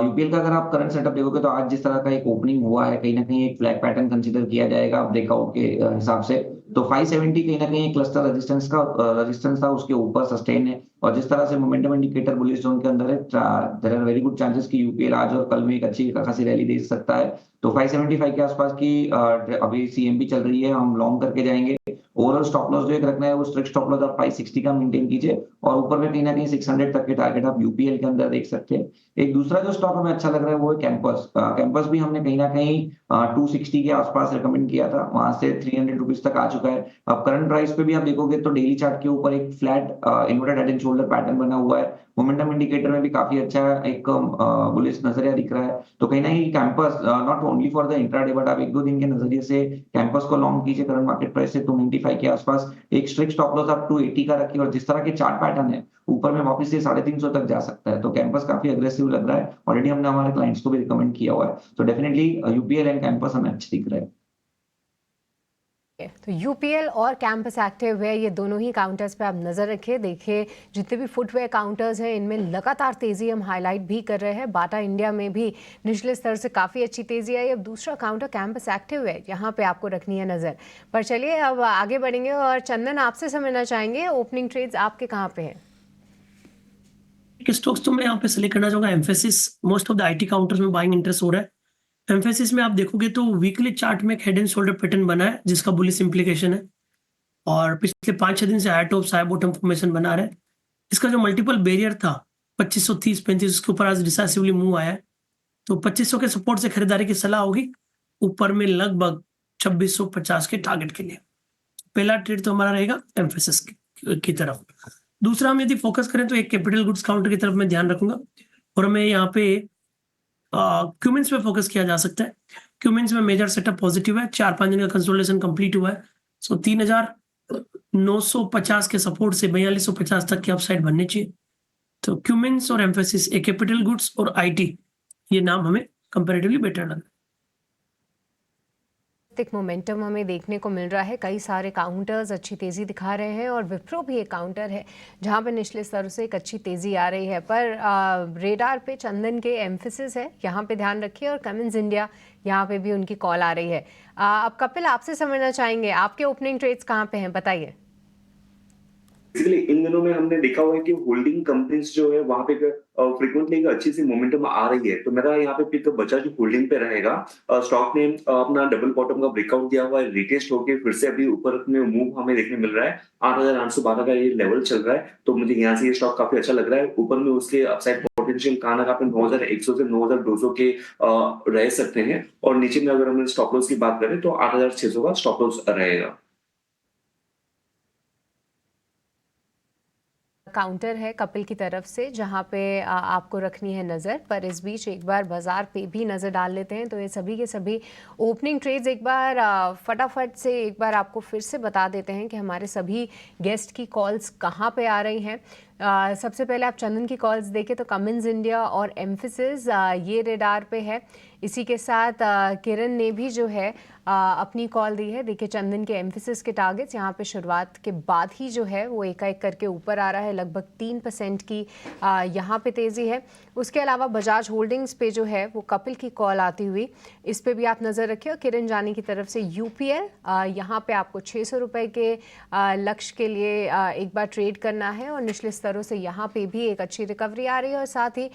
यूपीएल का अगर आप करंट सेटअप देखोगे तो आज जिस तरह का एक ओपनिंग हुआ है कहीं ना कहीं एक फ्लैग पैटर्न कंसीडर किया जाएगा ब्रेकआउट के हिसाब से। तो 570 कहीं ना कहीं एक क्लस्टर रेजिस्टेंस था, उसके ऊपर सस्टेन है और जिस तरह से मोमेंटम इंडिकेटर बुलिश जोन के अंदर है, there are very good chances कि यूपीएल आज और कल में एक अच्छी खासी रैली दे सकता है। तो 575 के आसपास की अभी सीएमपी चल रही है, हम लॉन्ग करके जाएंगे। ओवरऑल स्टॉप लॉस जो एक रखना है वो स्ट्रिक्ट स्टॉप लॉस आप 560 का मेंटेन कीजिए और ऊपर में कहीं ना कहीं 600 तक के टारगेट आप यूपीएल के अंदर देख सकते हैं। एक दूसरा जो स्टॉक हमें अच्छा लग रहा है वो है कैंपस। कैंपस भी हमने कहीं ना कहीं 260 के आसपास रिकमेंड किया था, वहां से 300 रुपीज तक आ चुका है। अब करंट प्राइस पे भी आप देखोगे तो डेली चार्ट के ऊपर एक flat inverted head and shoulder pattern बना हुआ है। मोमेंटम इंडिकेटर में भी काफी अच्छा एक बुलिश नजरिया दिख रहा है। तो कहीं ना कहीं campus not only for the intraday but आप 1-2 दिन के नजरिए से कैंपस को लॉन्ग कीजिए। करंट मार्केट प्राइस से 295 के आसपास एक स्ट्रिक्ट स्टॉप लॉस आप 280 का रखिए और जिस तरह के चार्ट पैटर्न है ऊपर में वापस से 350 तक जा सकता है। तो कैंपस काफी अग्रेसिव लग रहा है, ऑलरेडी हमने हमारे क्लाइंट्स को भी रिकमेंड किया हुआ है। तो डेफिनेटली यूपीएल एंड कैंपस हमें अच्छे दिख रहे हैं। तो यूपीएल और कैंपस एक्टिव है, ये दोनों ही काउंटर्स पे आप नज़र रखिए। देखिए जितने भी फुटवेयर काउंटर्स हैं इनमें लगातार तेज़ी हम हाईलाइट भी कर रहे हैं। बाटा इंडिया में भी निचले स्तर से काफ़ी अच्छी तेज़ी आई। अब दूसरा काउंटर कैंपस एक्टिव है, यहाँ पे आपको रखनी है नज़र। पर चलिए अब आगे बढ़ेंगे और चंदन आपसे समझना चाहेंगे ओपनिंग ट्रेड्स आपके कहाँ पे हैं? स्टॉक्स तो मैं यहाँ पे सिलेक्ट करना चाहूँगा emphasis. Most of the IT counters में बाइंग इंटरेस्ट हो रहा है। एम्फेसिस में आप देखोगे तो वीकली चार्ट में एक हेड एंड शोल्डर पैटर्न बना है जिसका बुलिश इंप्लीकेशन है और पिछले 5-6 दिन से high top high bottom formation बना रहा है। इसका जो मल्टीपल बैरियर था 2530-35 उसके ऊपर आज डिसाइसिवली मूव आया है। तो 2500 के सपोर्ट से खरीदारी की सलाह होगी, ऊपर में लगभग 2650 के टारगेट के लिए। पहला ट्रेड तो हमारा रहेगा एम्फेसिस की तरफ। दूसरा हम यदि फोकस करें तो एक कैपिटल गुड्स काउंटर की तरफ मैं ध्यान रखूंगा और हमें यहाँ पे क्यूमिंस पे फोकस किया जा सकता है। क्यूमिंस में मेजर सेटअप पॉजिटिव है, 4-5 दिन का कंसोलिडेशन कंप्लीट हुआ है, सो 3950 के सपोर्ट से 4250 तक के अपसाइड बनने चाहिए। तो क्यूमिंस और एम्फेसिस, ए कैपिटल गुड्स और आईटी, ये नाम हमें कंपैरेटिवली बेटर लगा। मोमेंटम हमें देखने को मिल रहा है, कई सारे काउंटर्स अच्छी तेज़ी दिखा रहे हैं और विप्रो भी एक काउंटर है जहां पे निचले स्तरों से एक अच्छी तेज़ी आ रही है। पर रेडार पे चंदन के एम्फेसिस है, यहां पे ध्यान रखिए, और कमिंस इंडिया यहां पे भी उनकी कॉल आ रही है। अब कपिल, आपसे समझना चाहेंगे आपके ओपनिंग ट्रेड्स कहाँ पे हैं, बताइए। बेसिकली इन दिनों में हमने देखा हुआ है कि होल्डिंग कंपनीज जो है वहां पे फ्रीक्वेंटली एक अच्छी सी मोमेंटम आ रही है, तो मेरा यहाँ पे पिक बजाज होल्डिंग पे रहेगा। स्टॉक ने अपना डबल बॉटम का ब्रेकआउट दिया हुआ है, रिटेस्ट होके फिर से अभी ऊपर में मूव हमें देखने मिल रहा है। 8,812 का ये लेवल चल रहा है, तो मुझे यहाँ से ये स्टॉक काफी अच्छा लग रहा है। ऊपर में उसके अपसाइड पोटेंशियल कहाँ ना कहाँ पे 9,100 से 9,200 के रह सकते हैं, और नीचे में अगर हम स्टॉप लॉस की बात करें तो 8,600 का स्टॉप लॉस रहेगा। काउंटर है कपिल की तरफ से जहां पे आपको रखनी है नज़र, पर इस बीच एक बार बाजार पे भी नज़र डाल लेते हैं। तो ये सभी के सभी ओपनिंग ट्रेड्स एक बार फटाफट से एक बार आपको फिर से बता देते हैं कि हमारे सभी गेस्ट की कॉल्स कहां पे आ रही हैं। सबसे पहले आप चंदन की कॉल्स देखें तो कमिंस इंडिया और एम्फेसिस ये रेडार पे है। इसी के साथ किरण ने भी जो है अपनी कॉल दी है। देखिए चंदन के एम्फेसिस के टारगेट्स यहाँ पे शुरुआत के बाद ही जो है वो एकाएक करके ऊपर आ रहा है, लगभग 3% की यहाँ पे तेज़ी है। उसके अलावा बजाज होल्डिंग्स पे जो है वो कपिल की कॉल आती हुई, इस पे भी आप नज़र रखिए। और किरण जानी की तरफ से यूपीएल, यहाँ पे आपको 600 रुपये के लक्ष्य के लिए एक बार ट्रेड करना है, और निचले स्तरों से यहाँ पे भी एक अच्छी रिकवरी आ रही है। और साथ ही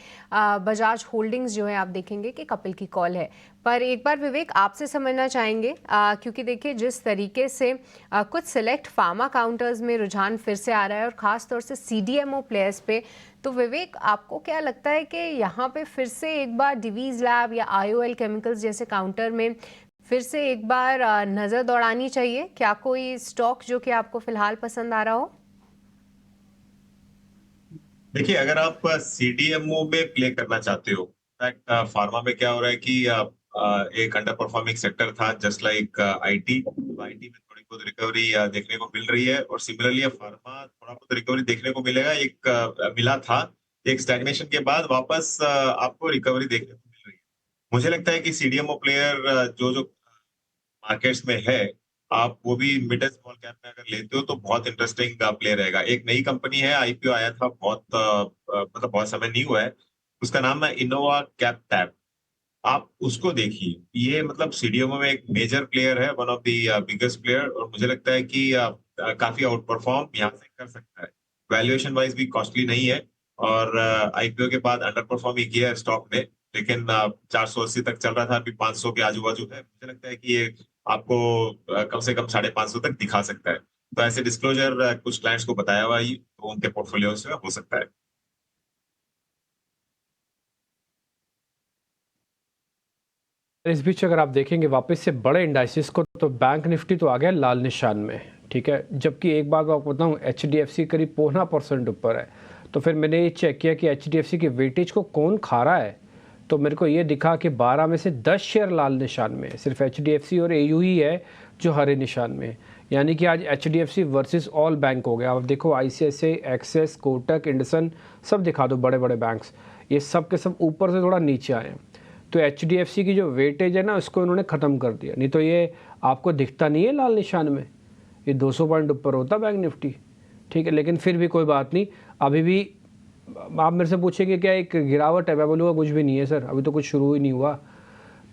बजाज होल्डिंग्स जो है आप देखेंगे कि कपिल की कॉल है। पर एक बार विवेक आपसे समझना चाहेंगे, क्योंकि देखिए जिस तरीके से कुछ सिलेक्ट फार्मा काउंटर्स में रुझान फिर से आ रहा है और ख़ास तौर से सीडीएमओ प्लेयर्स पे, तो विवेक आपको क्या लगता है कि यहाँ पे फिर से एक बार डिवीज़ लैब या आईओएल केमिकल्स जैसे काउंटर में फिर से एक बार नज़र दौड़ानी चाहिए? क्या कोई स्टॉक जो कि आपको फिलहाल पसंद आ रहा हो? देखिए, अगर आप सीडीएमओ में प्ले करना चाहते हो, इनफैक्ट फार्मा में क्या हो रहा है कि एक अंडर परफॉर्मिंग सेक्टर था जस्ट लाइक आईटी में थोड़ी बहुत रिकवरी देखने को मिल रही है, और सिमिलरली फार्मा थोड़ा बहुत रिकवरी देखने को मिलेगा। मिला था एक स्टैग्नेशन के बाद वापस आपको रिकवरी देखने को मिल रही है। मुझे लगता है कि सीडीएमओ प्लेयर जो मार्केट्स में है, आप वो भी मिड एंड स्मॉल कैप में अगर लेते हो तो बहुत इंटरेस्टिंग प्ले रहेगा। एक नई कंपनी है, आईपीओ आया था, मतलब बहुत समय नहीं हुआ है, उसका नाम है इनोवा कैप टैब। आप उसको देखिए, ये मतलब सीडीएमओ में एक मेजर प्लेयर है, one of the biggest player, और मुझे लगता है कि काफी आउट परफॉर्म यहाँ से कर सकता है। वैल्यूएशन वाइज भी कॉस्टली नहीं है, और आईपीओ के बाद अंडर परफॉर्म ही किया है स्टॉक ने, लेकिन 480 तक चल रहा था, अभी 500 के आजू बाजू है। मुझे लगता है कि ये आपको कम से कम 550 तक दिखा सकता है। तो ऐसे डिस्क्लोजर कुछ क्लाइंट्स को बताया हुआ ही, तो उनके पोर्टफोलियो में हो सकता है। इस बीच अगर आप देखेंगे वापस से बड़े इंडाइसिस को, तो बैंक निफ्टी तो आ गया लाल निशान में, ठीक है। जबकि एक बात आपको बताऊं, एचडीएफसी करीब 0.5% ऊपर है। तो फिर मैंने ये चेक किया कि एचडीएफसी की वेटेज को कौन खा रहा है, तो मेरे को ये दिखा कि 12 में से 10 शेयर लाल निशान में है। सिर्फ एचडीएफसी और एयू ही है जो हरे निशान में है। यानी कि आज एचडीएफसी वर्सेस ऑल बैंक हो गया। आप देखो आईसीआईसीआई, एक्सिस, कोटक, इंडसन, सब दिखा दो बड़े बड़े बैंक्स, ये सब के सब ऊपर से थोड़ा नीचे आए हैं। तो एचडीएफसी की जो वेटेज है ना, उसको इन्होंने ख़त्म कर दिया। नहीं तो ये आपको दिखता नहीं है लाल निशान में, ये 200 पॉइंट ऊपर होता बैंक निफ्टी, ठीक है। लेकिन फिर भी कोई बात नहीं, अभी भी आप मेरे से पूछेंगे क्या एक गिरावट है, मैं बोलूँगा कुछ भी नहीं है सर, अभी तो कुछ शुरू ही नहीं हुआ।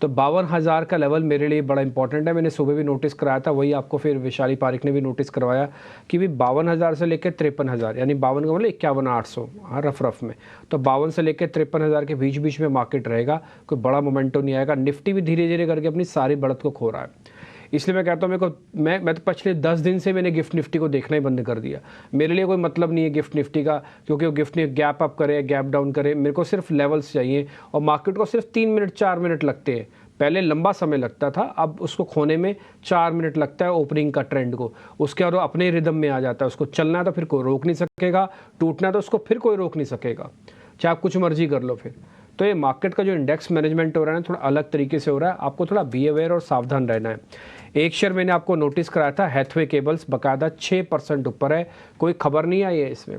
तो 52,000 का लेवल मेरे लिए बड़ा इंपॉर्टेंट है। मैंने सुबह भी नोटिस कराया था, वही आपको फिर विशाली पारिक ने भी नोटिस करवाया कि भी 52,000 से लेकर 53,000, यानी 52 का मतलब 51,800, हाँ रफ में। तो 52 से लेकर 53,000 के बीच बीच में मार्केट रहेगा, कोई बड़ा मोमेंटम नहीं आएगा। निफ्टी भी धीरे धीरे करके अपनी सारी बढ़त को खो रहा है। इसलिए मैं कहता हूँ मैं तो पिछले 10 दिन से मैंने गिफ्ट निफ्टी को देखना ही बंद कर दिया। मेरे लिए कोई मतलब नहीं है गिफ्ट निफ्टी का, क्योंकि वो गिफ्ट निफ्टी गैप अप करे गैप डाउन करे, मेरे को सिर्फ लेवल्स चाहिए। और मार्केट को सिर्फ 3 मिनट 4 मिनट लगते हैं, पहले लंबा समय लगता था, अब उसको खोने में 4 मिनट लगता है ओपनिंग का ट्रेंड को। उसके बाद वो अपने रिदम में आ जाता है, उसको चलना है तो फिर कोई रोक नहीं सकेगा, टूटना है तो उसको फिर कोई रोक नहीं सकेगा, चाहे आप कुछ मर्जी कर लो फिर। तो ये मार्केट का जो इंडेक्स मैनेजमेंट हो रहा है ना, थोड़ा अलग तरीके से हो रहा है। आपको थोड़ा बी अवेयर और सावधान रहना है। एक शेयर मैंने आपको नोटिस कराया था, हैथवे केबल्स, बाकायदा 6% ऊपर है, कोई खबर नहीं आई है इसमें,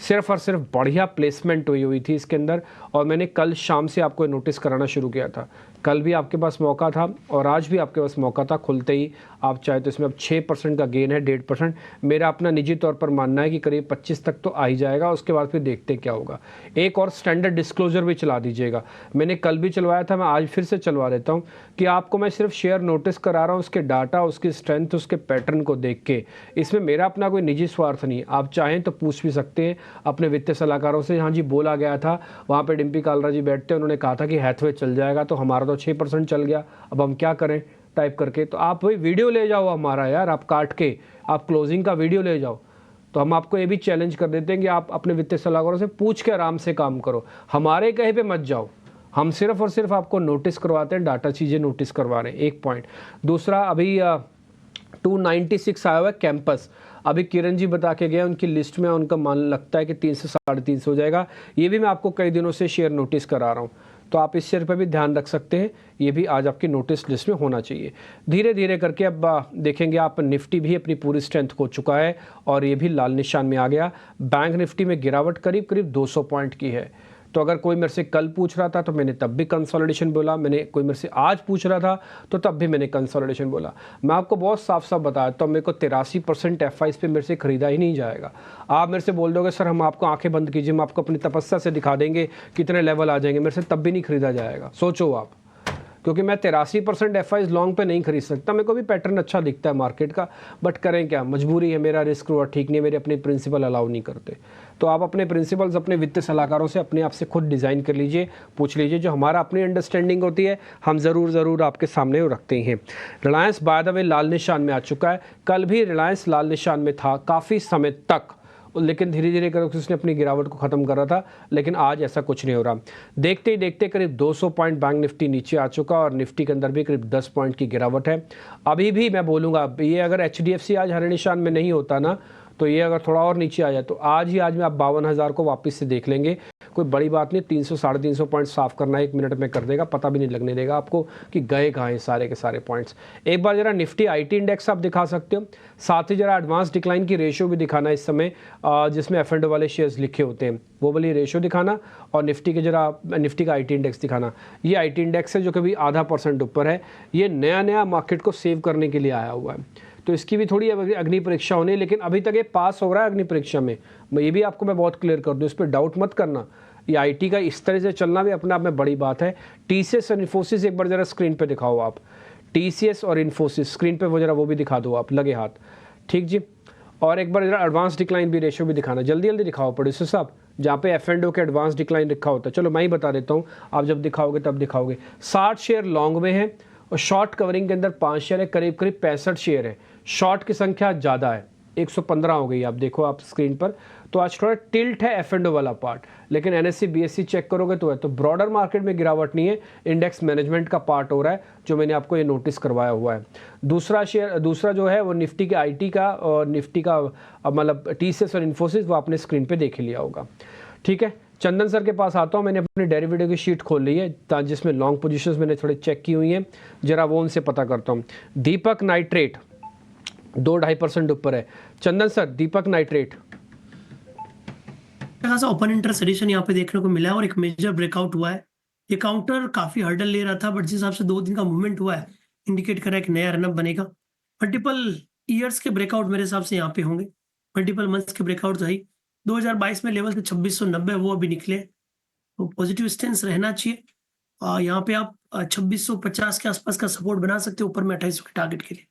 सिर्फ और सिर्फ बढ़िया प्लेसमेंट हुई थी इसके अंदर। और मैंने कल शाम से आपको नोटिस कराना शुरू किया था। कल भी आपके पास मौका था और आज भी आपके पास मौका था, खुलते ही आप चाहे तो इसमें अब 6% का गेन है, 1.5%। मेरा अपना निजी तौर पर मानना है कि करीब 25 तक तो आ ही जाएगा, उसके बाद फिर देखते क्या होगा। एक और स्टैंडर्ड डिस्क्लोजर भी चला दीजिएगा, मैंने कल भी चलवाया था, मैं आज फिर से चलवा देता हूँ कि आपको मैं सिर्फ शेयर नोटिस करा रहा हूँ, उसके डाटा, उसकी स्ट्रेंथ, उसके पैटर्न को देख के। इसमें मेरा अपना कोई निजी स्वार्थ नहीं, आप चाहें तो पूछ भी सकते हैं अपने वित्तीय सलाहकारों से। हाँ जी, बोला गया था, वहाँ पे डिम्पी कालरा जी बैठते, उन्होंने कहा था कि हैथवे चल जाएगा, तो हमारा तो 6% चल गया, अब हम क्या करें टाइप करके। तो आप वही वीडियो ले जाओ हमारा यार, आप काट के आप क्लोजिंग का वीडियो ले जाओ, तो हम आपको ये भी चैलेंज कर देते हैं कि आप अपने वित्तीय सलाहकारों से पूछ के आराम से काम करो, हमारे कहे पे मत जाओ। हम सिर्फ और सिर्फ आपको नोटिस करवाते हैं, डाटा चीज़ें नोटिस करवा रहे हैं, एक पॉइंट। दूसरा, अभी 296 आया हुआ है कैंपस, अभी किरण जी बता के गए उनकी लिस्ट में, उनका मान लगता है कि 300 से 350 हो जाएगा। ये भी मैं आपको कई दिनों से शेयर नोटिस करा रहा हूँ, तो आप इस शेयर पर भी ध्यान रख सकते हैं, ये भी आज आपकी नोटिस लिस्ट में होना चाहिए। धीरे धीरे करके अब देखेंगे आप, निफ्टी भी अपनी पूरी स्ट्रेंथ खो चुका है और ये भी लाल निशान में आ गया। बैंक निफ्टी में गिरावट करीब करीब 200 पॉइंट की है। तो अगर कोई मेरे से कल पूछ रहा था तो मैंने तब भी कंसोलिडेशन बोला, मैंने कोई मेरे से आज पूछ रहा था तो तब भी मैंने कंसोलिडेशन बोला। मैं आपको बहुत साफ साफ बताया, तो मेरे को 83% एफआईज पे मेरे से खरीदा ही नहीं जाएगा। आप मेरे से बोल दोगे सर हम आपको आंखें बंद कीजिए, हम आपको अपनी तपस्या से दिखा देंगे कितने लेवल आ जाएंगे, मेरे से तब भी नहीं खरीदा जाएगा। सोचो आप, क्योंकि मैं 83% एफआईज लॉन्ग पे नहीं खरीद सकता। मेरे को भी पैटर्न अच्छा दिखता है मार्केट का, बट करें क्या, मजबूरी है, मेरा रिस्क रुआ ठीक नहीं, मेरे अपने प्रिंसिपल अलाउ नहीं करते। तो आप अपने प्रिंसिपल्स अपने वित्तीय सलाहकारों से अपने आप से खुद डिज़ाइन कर लीजिए, पूछ लीजिए, जो हमारा अपनी अंडरस्टैंडिंग होती है हम ज़रूर आपके सामने रखते हैं। रिलायंस बाय द वे लाल निशान में आ चुका है, कल भी रिलायंस लाल निशान में था काफ़ी समय तक, लेकिन धीरे धीरे करके उसने अपनी गिरावट को ख़त्म कर रहा था, लेकिन आज ऐसा कुछ नहीं हो रहा। देखते ही देखते करीब 200 पॉइंट बैंक निफ्टी नीचे आ चुका और निफ्टी के अंदर भी करीब 10 पॉइंट की गिरावट है। अभी भी मैं बोलूँगा, ये अगर HDFC आज हरे निशान में नहीं होता ना, तो ये अगर थोड़ा और नीचे आ जाए तो आज में आप 52,000 को वापस से देख लेंगे, कोई बड़ी बात नहीं। 300 साढ़े 300 पॉइंट साफ करना 1 मिनट में कर देगा, पता भी नहीं लगने देगा आपको कि गए कहाँ हैं सारे के सारे पॉइंट्स। एक बार जरा निफ्टी IT इंडेक्स आप दिखा सकते हो, साथ ही जरा एडवांस डिक्लाइन की रेशियो भी दिखाना इस समय, जिसमें F&O वाले शेयर्स लिखे होते हैं, वो वाली रेशियो दिखाना, और निफ्टी का IT इंडेक्स दिखाना। ये IT इंडेक्स है जो कभी 0.5% ऊपर है, ये नया मार्केट को सेव करने के लिए आया हुआ है, तो इसकी भी थोड़ी अग्नि परीक्षा होनी है, लेकिन अभी तक ये पास हो रहा है अग्नि परीक्षा में। ये भी आपको मैं बहुत क्लियर कर दूं, इस पर डाउट मत करना। ये IT का इस तरह से चलना भी अपने आप में बड़ी बात है। TCS और इन्फोसिस एक बार जरा स्क्रीन पे दिखाओ आप, TCS और इन्फोसिस स्क्रीन पे वो जरा वो भी दिखा दो आप, लगे हाथ, ठीक जी। और एक बार जरा एडवांस डिक्लाइन भी रेशियो भी दिखाना, जल्दी दिखाओ प्रोड्यूसर साहब, जहाँ पे F&O के एडवांस डिक्लाइन लिखा होता है। चलो मैं ही बता देता हूँ, आप जब दिखाओगे तब दिखाओगे। 60 शेयर लॉन्ग में है और शॉर्ट कवरिंग के अंदर 5 शेयर है, करीब 65 शेयर है। शॉर्ट की संख्या ज़्यादा है, 115 हो गई, आप देखो आप स्क्रीन पर। तो आज थोड़ा टिल्ट है F&O वाला पार्ट, लेकिन NSE BSE चेक करोगे तो है। तो ब्रॉडर मार्केट में गिरावट नहीं है, इंडेक्स मैनेजमेंट का पार्ट हो रहा है, जो मैंने आपको ये नोटिस करवाया हुआ है। दूसरा जो है वो निफ्टी के IT का और निफ्टी का मतलब TCS और इन्फोसिस, वो आपने स्क्रीन पर देख लिया होगा, ठीक है। चंदन सर के पास आता हूँ, मैंने अपनी डेरिवेटिव की शीट खोल ली है जिसमें लॉन्ग पोजीशंस मैंने थोड़े चेक की हुई हैं, जरा वो उनसे पता करता हूँ। दीपक नाइट्रेट 2-2.5% ऊपर है। चंदन सर, दीपक नाइट्रेट खासा ओपन इंटरेस्ट एडिशन यहाँ पे देखने को मिला है और एक मेजर ब्रेकआउट हुआ है। ये काउंटर काफी हर्डल ले रहा था, बट जिस हिसाब से 2 दिन का मूवमेंट हुआ है, इंडिकेट कर रहा है कि नया रनअप बनेगा। मल्टीपल ईयर्स के ब्रेकआउट मेरे हिसाब से यहाँ पे होंगे, मल्टीपल मंथ्स के ब्रेकआउट तो है। 2022 में लेवल थे 2690, वो अभी निकले, तो पॉजिटिव स्टेंस रहना चाहिए। यहाँ पे आप 2650 के आसपास का सपोर्ट बना सकते हो, ऊपर में 2800 के टारगेट के लिए।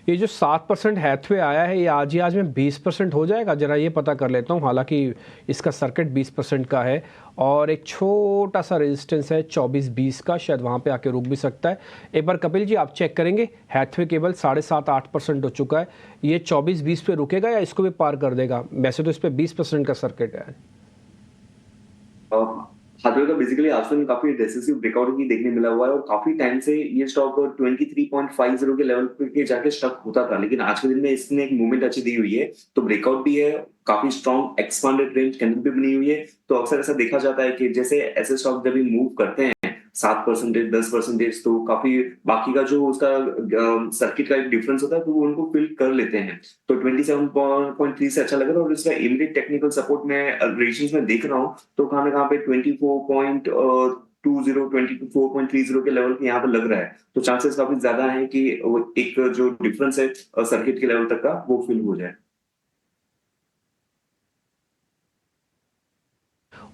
ये जो 7% हैथवे आया है, ये आज में 20% हो जाएगा, जरा ये पता कर लेता हूँ। हालांकि इसका सर्किट 20% का है और एक छोटा सा रेजिस्टेंस है 24-20 का, शायद वहाँ पे आके रुक भी सकता है। एक बार कपिल जी आप चेक करेंगे, हैथवे केवल 7.5-8% हो चुका है, ये 24-20 पे रुकेगा या इसको भी पार कर देगा? वैसे तो इस पर 20% का सर्किट है। हाथवे का बेसिकली आज तो काफी डिसेसिव ब्रेकआउट भी देखने मिला हुआ है और काफी टाइम से ये स्टॉक 23.50 के लेवल पे जाके स्टक होता था, लेकिन आज के दिन में इसने एक मूवमेंट अच्छी दी हुई है, तो ब्रेकआउट भी है काफी स्ट्रॉन्ग एक्सपांडेड रेंज कैंडल भी बनी हुई है। तो अक्सर ऐसा देखा जाता है कि जैसे ऐसे स्टॉक जब भी मूव करते हैं 7%, 10%, तो काफी बाकी का जो उसका सर्किट का एक डिफरेंस होता है तो वो उनको फिल कर लेते हैं। तो 27.3 से अच्छा लग रहा है और इसका इमीडिएट टेक्निकल सपोर्ट में रेशियोज में देख रहा हूँ तो कहाँ पे 24.20, 24.30 के लेवल के यहाँ पे लग रहा है। तो चांसेस काफी ज्यादा है कि वो एक जो डिफरेंस है सर्किट के लेवल तक का वो फिल हो जाए।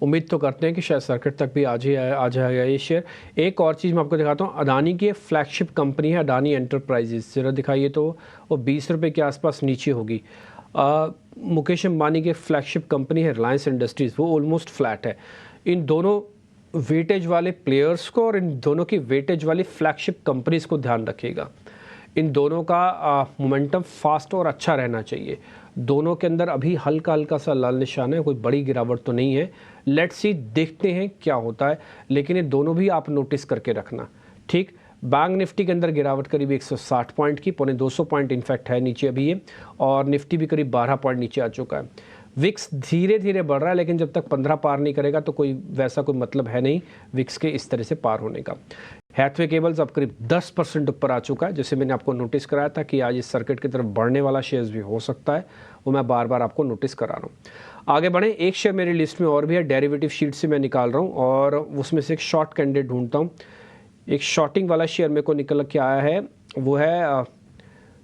उम्मीद तो करते हैं कि शायद सर्किट तक भी आ जाएगा ये शेयर। एक और चीज़ मैं आपको दिखाता हूँ, अडानी की फ्लैगशिप कंपनी है अडानी एंटरप्राइजेस, जरा दिखाइए तो वो 20 रुपये के आसपास नीचे होगी। मुकेश अंबानी की फ्लैगशिप कंपनी है रिलायंस इंडस्ट्रीज़, वो ऑलमोस्ट फ्लैट है। इन दोनों वेटेज वाले प्लेयर्स को और इन दोनों की वेटेज वाली फ्लैगशिप कंपनीज़ को ध्यान रखिएगा। इन दोनों का मोमेंटम फास्ट और अच्छा रहना चाहिए। दोनों के अंदर अभी हल्का हल्का सा लाल निशान है, कोई बड़ी गिरावट तो नहीं है। लेट्स सी, देखते हैं क्या होता है, लेकिन ये दोनों भी आप नोटिस करके रखना, ठीक। बैंक निफ्टी के अंदर गिरावट करीब 160 पॉइंट की, 250 पॉइंट इनफैक्ट है नीचे अभी ये, और निफ्टी भी करीब 12 पॉइंट नीचे आ चुका है। विक्स धीरे धीरे बढ़ रहा है, लेकिन जब तक 15 पार नहीं करेगा तो कोई वैसा कोई मतलब है नहीं विक्स के इस तरह से पार होने का। हैथवे केबल्स अब करीब 10% ऊपर आ चुका है, जैसे मैंने आपको नोटिस कराया था कि आज इस सर्किट की तरफ बढ़ने वाला शेयर्स भी हो सकता है, वो मैं बार बार आपको नोटिस करा रहा हूँ। आगे बढ़ें, एक शेयर मेरी लिस्ट में और भी है, डेरिवेटिव शीट से मैं निकाल रहा हूँ और उसमें से एक शॉर्ट कैंडिडेट ढूंढता हूँ। एक शॉर्टिंग वाला शेयर मेरे को निकल के आया है, वो है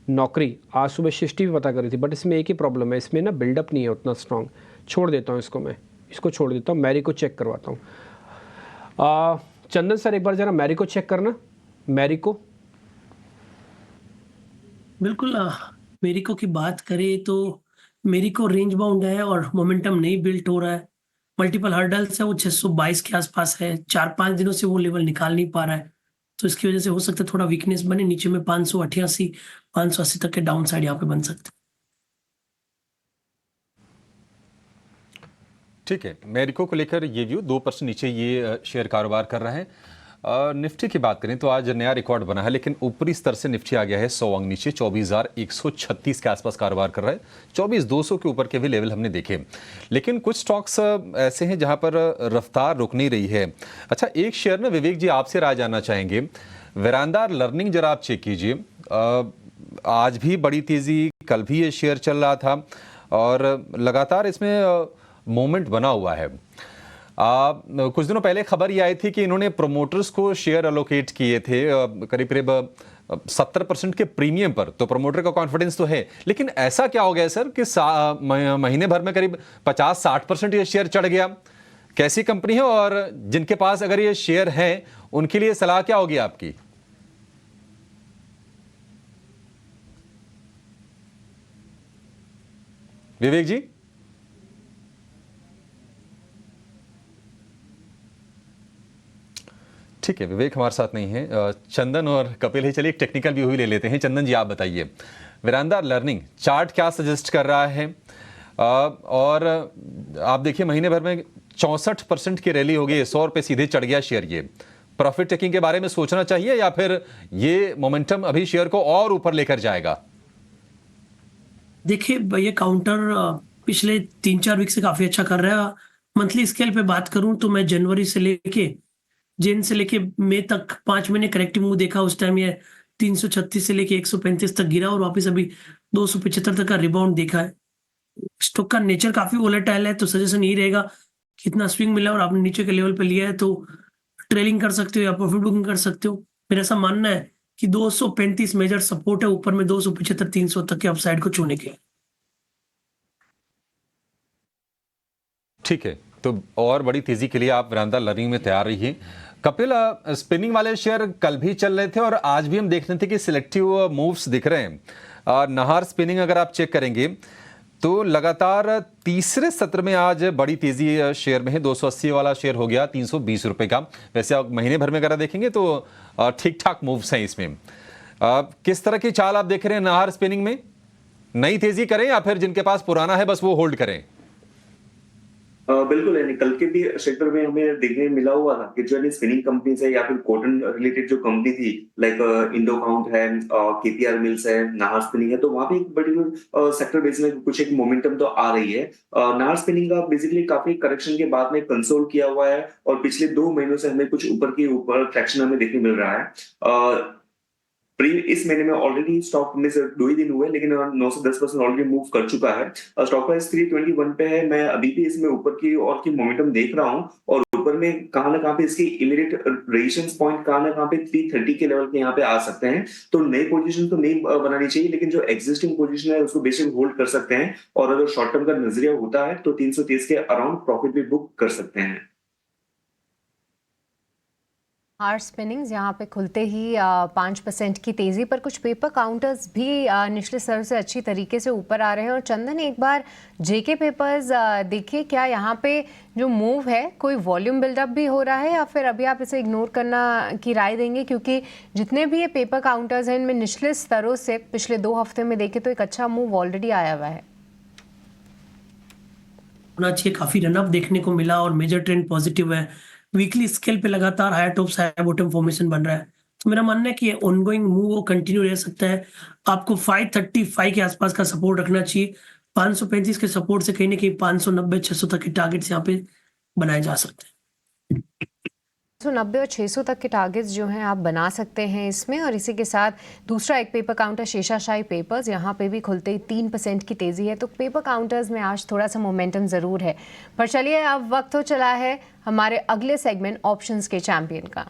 नौकरी। आज सुबह सृष्टि भी पता करी थी, बट इसमें एक ही प्रॉब्लम है, इसमें ना बिल्डअप नहीं है उतना स्ट्रॉन्ग। छोड़ देता हूँ इसको, मैं इसको छोड़ देता हूँ, मैरी को चेक करवाता हूँ। चंदन सर एक बार जरा मैरी को चेक करना, मैरी को। बिल्कुल, मेरिको की बात करें तो मेरिको रेंज बाउंड है और मोमेंटम नहीं बिल्ट हो रहा है। मल्टीपल हर्डल्स है, वो 622 के आसपास है, 4-5 दिनों से वो लेवल निकाल नहीं पा रहा है, तो इसकी वजह से हो सकता है थोड़ा वीकनेस बने, नीचे में 588, 580 तक के डाउन साइड यहाँ पे बन सकते हैं। ठीक है, मेरिको को लेकर ये व्यू, 2% नीचे ये शेयर कारोबार कर रहे हैं। निफ्टी की बात करें तो आज नया रिकॉर्ड बना है, लेकिन ऊपरी स्तर से निफ्टी आ गया है 100 अंक नीचे, 24,136 के आसपास कारोबार कर रहा है। 24,200 के ऊपर के भी लेवल हमने देखे, लेकिन कुछ स्टॉक्स ऐसे हैं जहां पर रफ्तार रुक नहीं रही है। अच्छा, एक शेयर में विवेक जी आपसे राय जानना चाहेंगे, वेरांडा लर्निंग जरा आप चेक कीजिए। आज भी बड़ी तेजी, कल भी ये शेयर चल रहा था और लगातार इसमें मोमेंट बना हुआ है। कुछ दिनों पहले खबर ये आई थी कि इन्होंने प्रोमोटर्स को शेयर अलोकेट किए थे करीब करीब 70% के प्रीमियम पर, तो प्रमोटर का कॉन्फिडेंस तो है, लेकिन ऐसा क्या हो गया सर कि महीने भर में करीब 50-60% ये शेयर चढ़ गया? कैसी कंपनी है और जिनके पास अगर ये शेयर है उनके लिए सलाह क्या होगी आपकी? विवेक जी। ठीक है, विवेक हमारे साथ नहीं है। चंदन और कपिल ही, चलिए एक टेक्निकल व्यू ही ले लेते हैं। चंदन जी आप बताइए, वेरांडा लर्निंग चार्ट क्या सजेस्ट कर रहा है? और आप देखिए महीने भर में 64% की रैली हो गई, 100 रुपये सीधे चढ़ गया शेयर। ये प्रॉफिट टेकिंग के बारे में सोचना चाहिए या फिर ये मोमेंटम अभी शेयर को और ऊपर लेकर जाएगा? देखिए, ये काउंटर पिछले 3-4 वीक से काफी अच्छा कर रहा है। मंथली स्केल पे बात करूं तो मैं जनवरी से लेके मई तक 5 महीने करेक्टिव मूव देखा। उस टाइम ये 336 से लेके 135 तक गिरा और वापस अभी 275 तक का रिबाउंड देखा है। स्टॉक का नेचर काफी वोलेटाइल है, तो सजेशन यही रहेगा कि इतना स्विंग मिला और आपने नीचे के लेवल पे लिया है तो ट्रेलिंग कर सकते हो या प्रॉफिट बुकिंग कर सकते हो। मेरा ऐसा मानना है कि 235 मेजर सपोर्ट है, ऊपर में 275-300 तक के अपसाइड को छूने के। ठीक है, तो और बड़ी तेजी के लिए आप वेरांडा लर्निंग में तैयार रहिए। कपिल, स्पिनिंग वाले शेयर कल भी चल रहे थे और आज भी हम देख रहे थे कि सिलेक्टिव मूव्स दिख रहे हैं। नाहर स्पिनिंग अगर आप चेक करेंगे तो लगातार तीसरे सत्र में आज बड़ी तेजी शेयर में है। 280 वाला शेयर हो गया 320 रुपए का। वैसे आप महीने भर में अगर देखेंगे तो ठीक ठाक मूव्स हैं इसमें। किस तरह की चाल आप देख रहे हैं नाहर स्पिनिंग में? नई तेजी करें या फिर जिनके पास पुराना है बस वो होल्ड करें? बिल्कुल यानी कल के भी सेक्टर में हमें देखने मिला हुआ था कि जो स्पिनिंग कंपनीज है या फिर कॉटन रिलेटेड जो कंपनी थी लाइक इंडो काउंट है, केपीआर मिल्स है, नाहर स्पिनिंग है, तो वहां पे एक पर्टिकुलर सेक्टर बेस में कुछ एक मोमेंटम तो आ रही है। नाहर स्पिनिंग का बेसिकली काफी करेक्शन के बाद में कंसोल किया हुआ है और पिछले 2 महीनों से हमें कुछ ऊपर ट्रैक्शन हमें देखने मिल रहा है। इस महीने में ऑलरेडी स्टॉक में से 2 ही दिन हुए लेकिन 9 से 10% ऑलरेडी मूव कर चुका है। स्टॉक प्राइस 321 पे है। मैं अभी भी इसमें ऊपर की और की मोमेंटम देख रहा हूं और ऊपर में कहां ना कहां पे इसकी इमीडिएट रेजिस्टेंस पॉइंट कहां ना कहां पे 330 के लेवल के यहाँ पे आ सकते हैं। तो नई पोजीशन तो नहीं बनानी चाहिए लेकिन जो एग्जिस्टिंग पोजीशन है उसको बेशक होल्ड कर सकते हैं और अगर शॉर्ट टर्म का नजरिया होता है तो 330 के अराउंड प्रॉफिट भी बुक कर सकते हैं। हार स्पिनिंग्स यहाँ पे खुलते ही 5% की तेज़ी पर कुछ पेपर काउंटर्स भी निचले स्तर से अच्छी तरीके से ऊपर आ रहे हैं। और चंदन, एक बार जेके पेपर्स देखिए, क्या यहाँ पे जो मूव है कोई वॉल्यूम बिल्डअप भी हो रहा है या फिर अभी आप इसे इग्नोर करना की राय देंगे? क्योंकि जितने भी ये पेपर काउंटर्स हैं इनमें निचले स्तरों से पिछले 2 हफ्ते में देखें तो एक अच्छा मूव ऑलरेडी आया हुआ है। होना चाहिए, काफी रनअप देखने को मिला और मेजर ट्रेंड पॉजिटिव है। वीकली स्केल पे लगातार higher tops higher bottom formation बन रहा है, तो मेरा मानना है कि ऑनगोइंग मूव वो कंटिन्यू रह सकता है। आपको 535 के आसपास का सपोर्ट रखना चाहिए। 535 के सपोर्ट से कहीं ना कहीं 590-600 तक के टारगेट्स यहाँ पे बनाए जा सकते हैं। 590 और 600 तक के टारगेट्स जो हैं आप बना सकते हैं इसमें। और इसी के साथ दूसरा एक पेपर काउंटर शेषाशाही पेपर्स, यहाँ पे भी खुलते ही 3% की तेज़ी है। तो पेपर काउंटर्स में आज थोड़ा सा मोमेंटम ज़रूर है। पर चलिए अब वक्त हो चला है हमारे अगले सेगमेंट ऑप्शंस के चैंपियन का।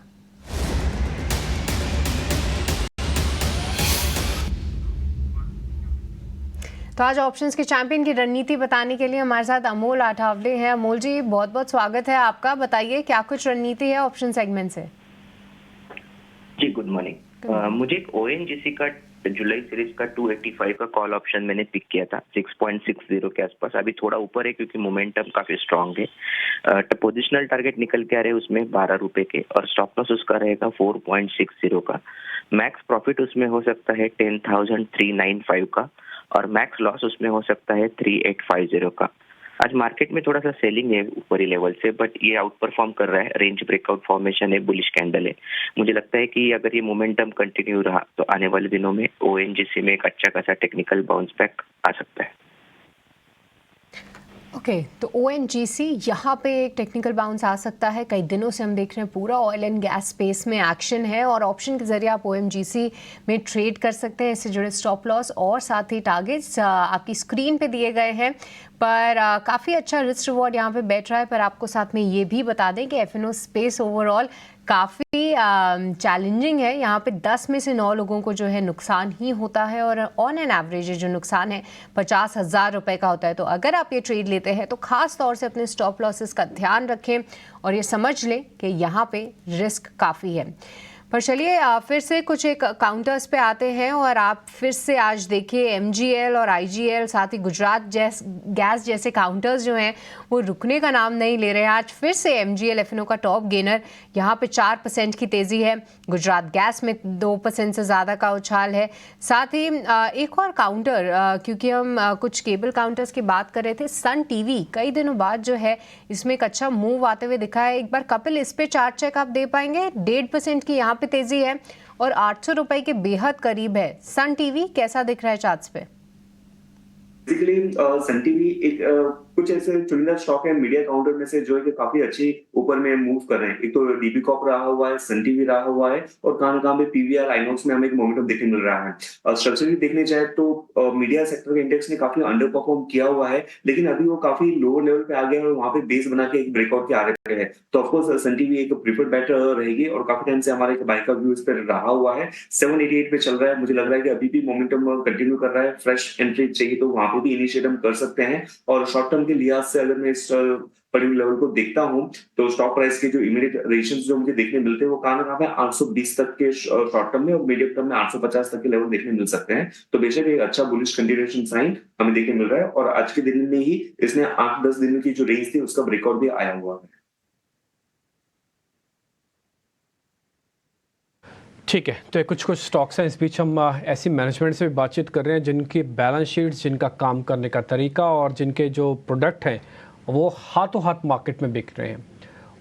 तो आज ऑप्शंस के चैंपियन की रणनीति बताने के लिए हमारे साथ अमोल आठावले हैं। अमोल जी, बहुत बहुत स्वागत है आपका। बताइए क्या कुछ रणनीति है ऑप्शन सेगमेंट से? जी गुड मॉर्निंग। मुझे एक ओएनजीसी का जुलाई सीरीज का 285 का कॉल ऑप्शन मैंने पिक किया था 6.60 के आसपास। अभी थोड़ा ऊपर है क्योंकि मोमेंटम काफी स्ट्रांग है। पोजिशनल टारगेट निकल के आ रहे हैं उसमें 12 रुपए के और स्टॉप लॉस उसका रहेगा 4.60 का। मैक्स प्रॉफिट उसमें हो सकता है 10,395 का और मैक्स लॉस उसमें हो सकता है 3,850 का। आज मार्केट में थोड़ा सा सेलिंग है ऊपरी लेवल से, बट ये आउट परफॉर्म कर रहा है। रेंज ब्रेकआउट फॉर्मेशन है, बुलिश कैंडल है। मुझे लगता है कि अगर ये मोमेंटम कंटिन्यू रहा तो आने वाले दिनों में ओएनजीसी में एक अच्छा खासा टेक्निकल बाउंस बैक आ सकता है। ओके, तो ओएनजीसी यहाँ पे एक टेक्निकल बाउंस आ सकता है। कई दिनों से हम देख रहे हैं पूरा ऑयल एंड गैस स्पेस में एक्शन है और ऑप्शन के जरिए आप ओएनजीसी में ट्रेड कर सकते हैं। इससे जुड़े स्टॉप लॉस और साथ ही टारगेट्स आपकी स्क्रीन पे दिए गए हैं। पर काफ़ी अच्छा रिस्क रिवॉर्ड यहाँ पे बैठ रहा है। पर आपको साथ में ये भी बता दें कि एफएनओ स्पेस ओवरऑल काफ़ी चैलेंजिंग है। यहाँ पे 10 में से 9 लोगों को जो है नुकसान ही होता है और ऑन एन एवरेज जो नुकसान है 50,000 रुपये का होता है। तो अगर आप ये ट्रेड लेते हैं तो ख़ास तौर से अपने स्टॉप लॉसेस का ध्यान रखें और ये समझ लें कि यहाँ पे रिस्क काफ़ी है। पर चलिए फिर से कुछ एक काउंटर्स पे आते हैं और आप फिर से आज देखिए एमजीएल और आईजीएल साथ ही गुजरात गैस जैसे काउंटर्स जो हैं वो रुकने का नाम नहीं ले रहे हैं। आज फिर से एमजीएल एफएनओ का टॉप गेनर, यहाँ पे 4% की तेज़ी है। गुजरात गैस में 2% से ज़्यादा का उछाल है। साथ ही एक और काउंटर, क्योंकि हम कुछ केबल काउंटर्स की बात कर रहे थे, सन टीवी कई दिनों बाद जो है इसमें एक अच्छा मूव आते हुए दिखा है। एक बार कपिल इस पे चार्ट चेक आप दे पाएंगे? 1.5% की यहाँ पे तेजी है और 800 रुपए के बेहद करीब है। सन टीवी कैसा दिख रहा है चार्ट्स पे? बेसिकली सन टीवी एक कुछ ऐसे चुनिंदा स्टॉक है मीडिया काउंटर में से जो है कि काफी अच्छी ऊपर में मूव कर रहे हैं। एक तो डीबी कॉप रहा हुआ है, सन टीवी रहा हुआ है और कहां कहां पे पीवीआर आइनॉक्स में हमें एक मोमेंटम देखने मिल रहा है। स्ट्रक्चरली देखने जाए तो मीडिया सेक्टर के इंडेक्स ने काफी अंडर परफॉर्म किया हुआ है, लेकिन अभी वो काफी लोअर लेवल पे आ गया है और वहां पे बेस बना के एक ब्रेकआउट के आ रहे हैं। तो ऑफकोर्स सन टीवी एक प्रीफर्ड बेट रहेगी और काफी टाइम से हमारे एक बाय का व्यू इस पर रहा हुआ है। 788 पे चल रहा है। मुझे लग रहा है कि अभी भी मोमेंटम कंटिन्यू कर रहा है। फ्रेश एंट्री चाहिए तो वहां पे भी इनिशिएट हम कर सकते हैं। और शॉर्ट टर्म के लिहाज से अगर मैं इस पर्टिकुलर लेवल को देखता हूं तो स्टॉक प्राइस के जो इमीडिएट रेशियोज जो मुझे देखने मिलते हैं वो कहां पे 820 तक के शॉर्ट टर्म में और मीडियम टर्म में 850 तक के लेवल देखने मिल सकते हैं। तो बेशक एक अच्छा बुलिश कंटिन्यूएशन साइन हमें देखने मिल रहा है और आज के दिन में ही इसने 8-10 दिन की जो रेंज थी उसका ब्रेकआउट भी आया हुआ है। ठीक है, तो कुछ स्टॉक्स हैं। इस बीच हम ऐसी मैनेजमेंट से भी बातचीत कर रहे हैं जिनकी बैलेंस शीट्स, जिनका काम करने का तरीका और जिनके जो प्रोडक्ट हैं वो हाथों हाथ मार्केट में बिक रहे हैं।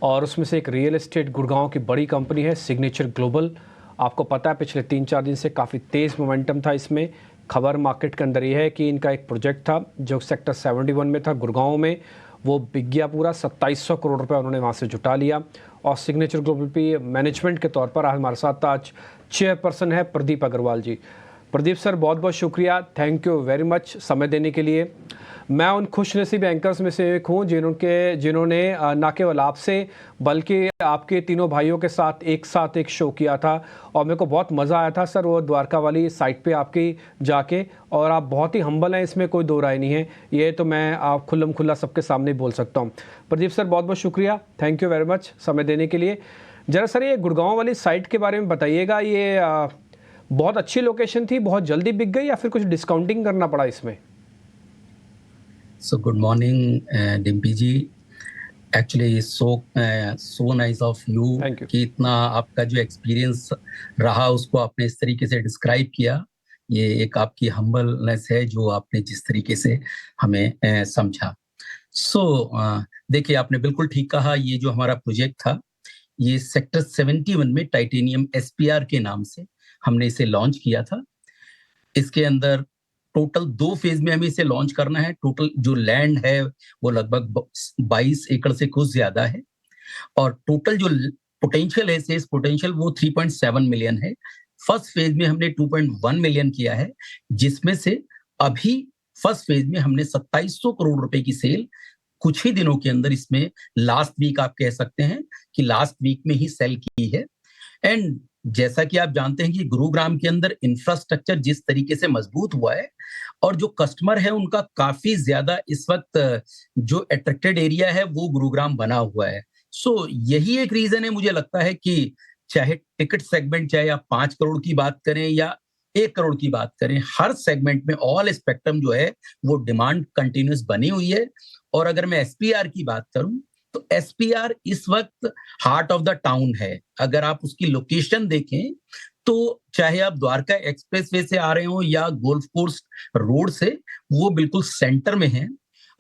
और उसमें से एक रियल एस्टेट गुड़गांव की बड़ी कंपनी है सिग्नेचर ग्लोबल। आपको पता है पिछले 3-4 दिन से काफ़ी तेज़ मोमेंटम था इसमें। खबर मार्केट के अंदर ये है कि इनका एक प्रोजेक्ट था जो सेक्टर 71 में था गुड़गांव में, वो बिक गया पूरा। 2700 करोड़ रुपए उन्होंने वहाँ से जुटा लिया। और सिग्नेचर ग्लोबल पे मैनेजमेंट के तौर पर हमारे साथ आज चेयरपर्सन है प्रदीप अग्रवाल जी। प्रदीप सर, बहुत बहुत शुक्रिया, थैंक यू वेरी मच समय देने के लिए। मैं उन खुशनसीब एंकर्स में से एक हूँ जिन्होंने न केवल आपसे बल्कि आपके तीनों भाइयों के साथ एक शो किया था और मेरे को बहुत मज़ा आया था सर वो द्वारका वाली साइट पे आपकी जाके। और आप बहुत ही हम्बल हैं, इसमें कोई दो राय नहीं है, ये तो मैं आप खुल्लम खुल्ला सबके सामने बोल सकता हूँ। प्रदीप सर बहुत बहुत शुक्रिया, थैंक यू वेरी मच समय देने के लिए। जरा सर ये गुड़गांव वाली साइट के बारे में बताइएगा, ये बहुत अच्छी लोकेशन थी, बहुत जल्दी बिक गई या फिर कुछ डिस्काउंटिंग करना पड़ा इसमें? So good morning, Dimpy ji. Actually so nice of you कि इतना आपका जो एक्सपीरियंस रहा उसको आपने इस तरीके से डिस्क्राइब किया। ये एक आपकी हम्बलनेस है जो आपने जिस तरीके से हमें समझा। देखिए आपने बिल्कुल ठीक कहा, ये जो हमारा प्रोजेक्ट था ये सेक्टर 71 में टाइटेनियम SPR के नाम से हमने इसे लॉन्च किया था। इसके अंदर टोटल 2 फेज में हमें इसे लॉन्च करना है। टोटल जो लैंड है वो लगभग 22 एकड़ से कुछ ज्यादा है और टोटल जो पोटेंशियल है सेल्स पोटेंशियल वो 3.7 मिलियन है। फर्स्ट फेज में हमने 2.1 मिलियन किया है, जिसमें से अभी फर्स्ट फेज में हमने 2700 करोड़ रुपए की सेल कुछ ही दिनों के अंदर, इसमें लास्ट वीक आप कह सकते हैं कि लास्ट वीक में ही सेल की है। एंड जैसा कि आप जानते हैं कि गुरुग्राम के अंदर इंफ्रास्ट्रक्चर जिस तरीके से मजबूत हुआ है और जो कस्टमर है उनका काफी ज्यादा इस वक्त जो अट्रैक्टेड एरिया है वो गुरुग्राम बना हुआ है। यही एक रीजन है मुझे लगता है कि चाहे टिकट सेगमेंट चाहे आप 5 करोड़ की बात करें या 1 करोड़ की बात करें, हर सेगमेंट में ऑल स्पेक्ट्रम जो है वो डिमांड कंटिन्यूस बनी हुई है। और अगर मैं SPR की बात करूं तो SPR इस वक्त हार्ट ऑफ द टाउन है। अगर आप उसकी लोकेशन देखें तो चाहे आप द्वारका एक्सप्रेसवे से आ रहे हो या गोल्फ कोर्स रोड से, वो बिल्कुल सेंटर में है।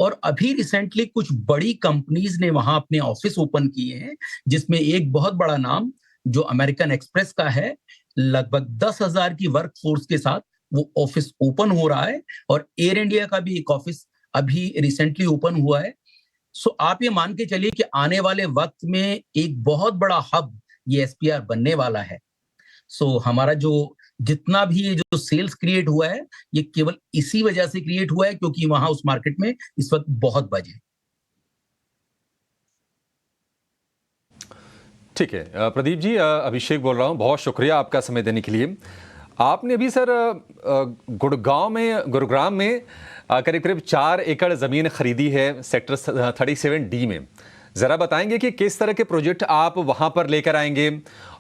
और अभी रिसेंटली कुछ बड़ी कंपनीज ने वहां अपने ऑफिस ओपन किए हैं, जिसमें एक बहुत बड़ा नाम जो अमेरिकन एक्सप्रेस का है, लगभग 10,000 की वर्क फोर्स के साथ वो ऑफिस ओपन हो रहा है। और एयर इंडिया का भी एक ऑफिस अभी रिसेंटली ओपन हुआ है। आप ये मान के चलिए कि आने वाले वक्त में एक बहुत बड़ा हब ये SPR बनने वाला है। हमारा जो जितना भी ये जो सेल्स क्रिएट हुआ है ये केवल इसी वजह से क्रिएट हुआ है क्योंकि वहां उस मार्केट में इस वक्त बहुत बज है। ठीक है प्रदीप जी, अभिषेक बोल रहा हूँ, बहुत शुक्रिया आपका समय देने के लिए। आपने अभी सर गुरुग्राम में करीब करीब 4 एकड़ ज़मीन खरीदी है सेक्टर 37D में। ज़रा बताएंगे कि किस तरह के प्रोजेक्ट आप वहाँ पर लेकर आएंगे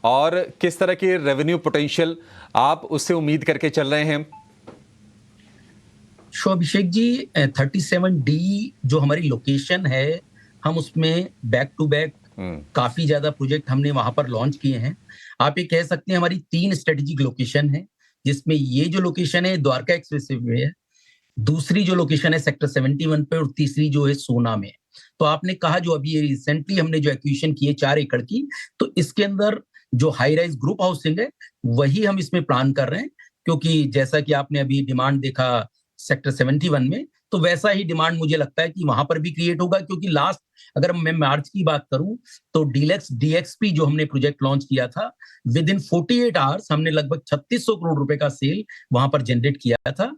और किस तरह के रेवेन्यू पोटेंशियल आप उससे उम्मीद करके चल रहे हैं? अभिषेक जी, 37D जो हमारी लोकेशन है, हम उसमें बैक टू बैक काफी ज्यादा प्रोजेक्ट हमने वहां पर लॉन्च किए हैं। आप ये कह सकते हैं हमारी 3 स्ट्रेटेजिक लोकेशन है, जिसमें ये जो लोकेशन है द्वारका एक्सप्रेसवे में है, दूसरी जो लोकेशन है सेक्टर 71 पे और तीसरी जो है सोना में। तो आपने कहा जो अभी रिसेंटली हमने जो एक्विजिशन की है 4 एकड़ की, तो इसके अंदर जो हाई राइज ग्रुप हाउसिंग है वही हम इसमें प्लान कर रहे हैं, क्योंकि जैसा कि आपने अभी डिमांड देखा सेक्टर 71 में, तो वैसा ही डिमांड मुझे लगता है कि वहां पर भी क्रिएट होगा। क्योंकि लास्ट अगर मैं मार्च की बात करूं तो डीलक्स DXP जो हमने प्रोजेक्ट लॉन्च किया था, विद इन 48 आवर्स हमने लगभग 3600 करोड़ रुपए का सेल वहां पर जनरेट किया था।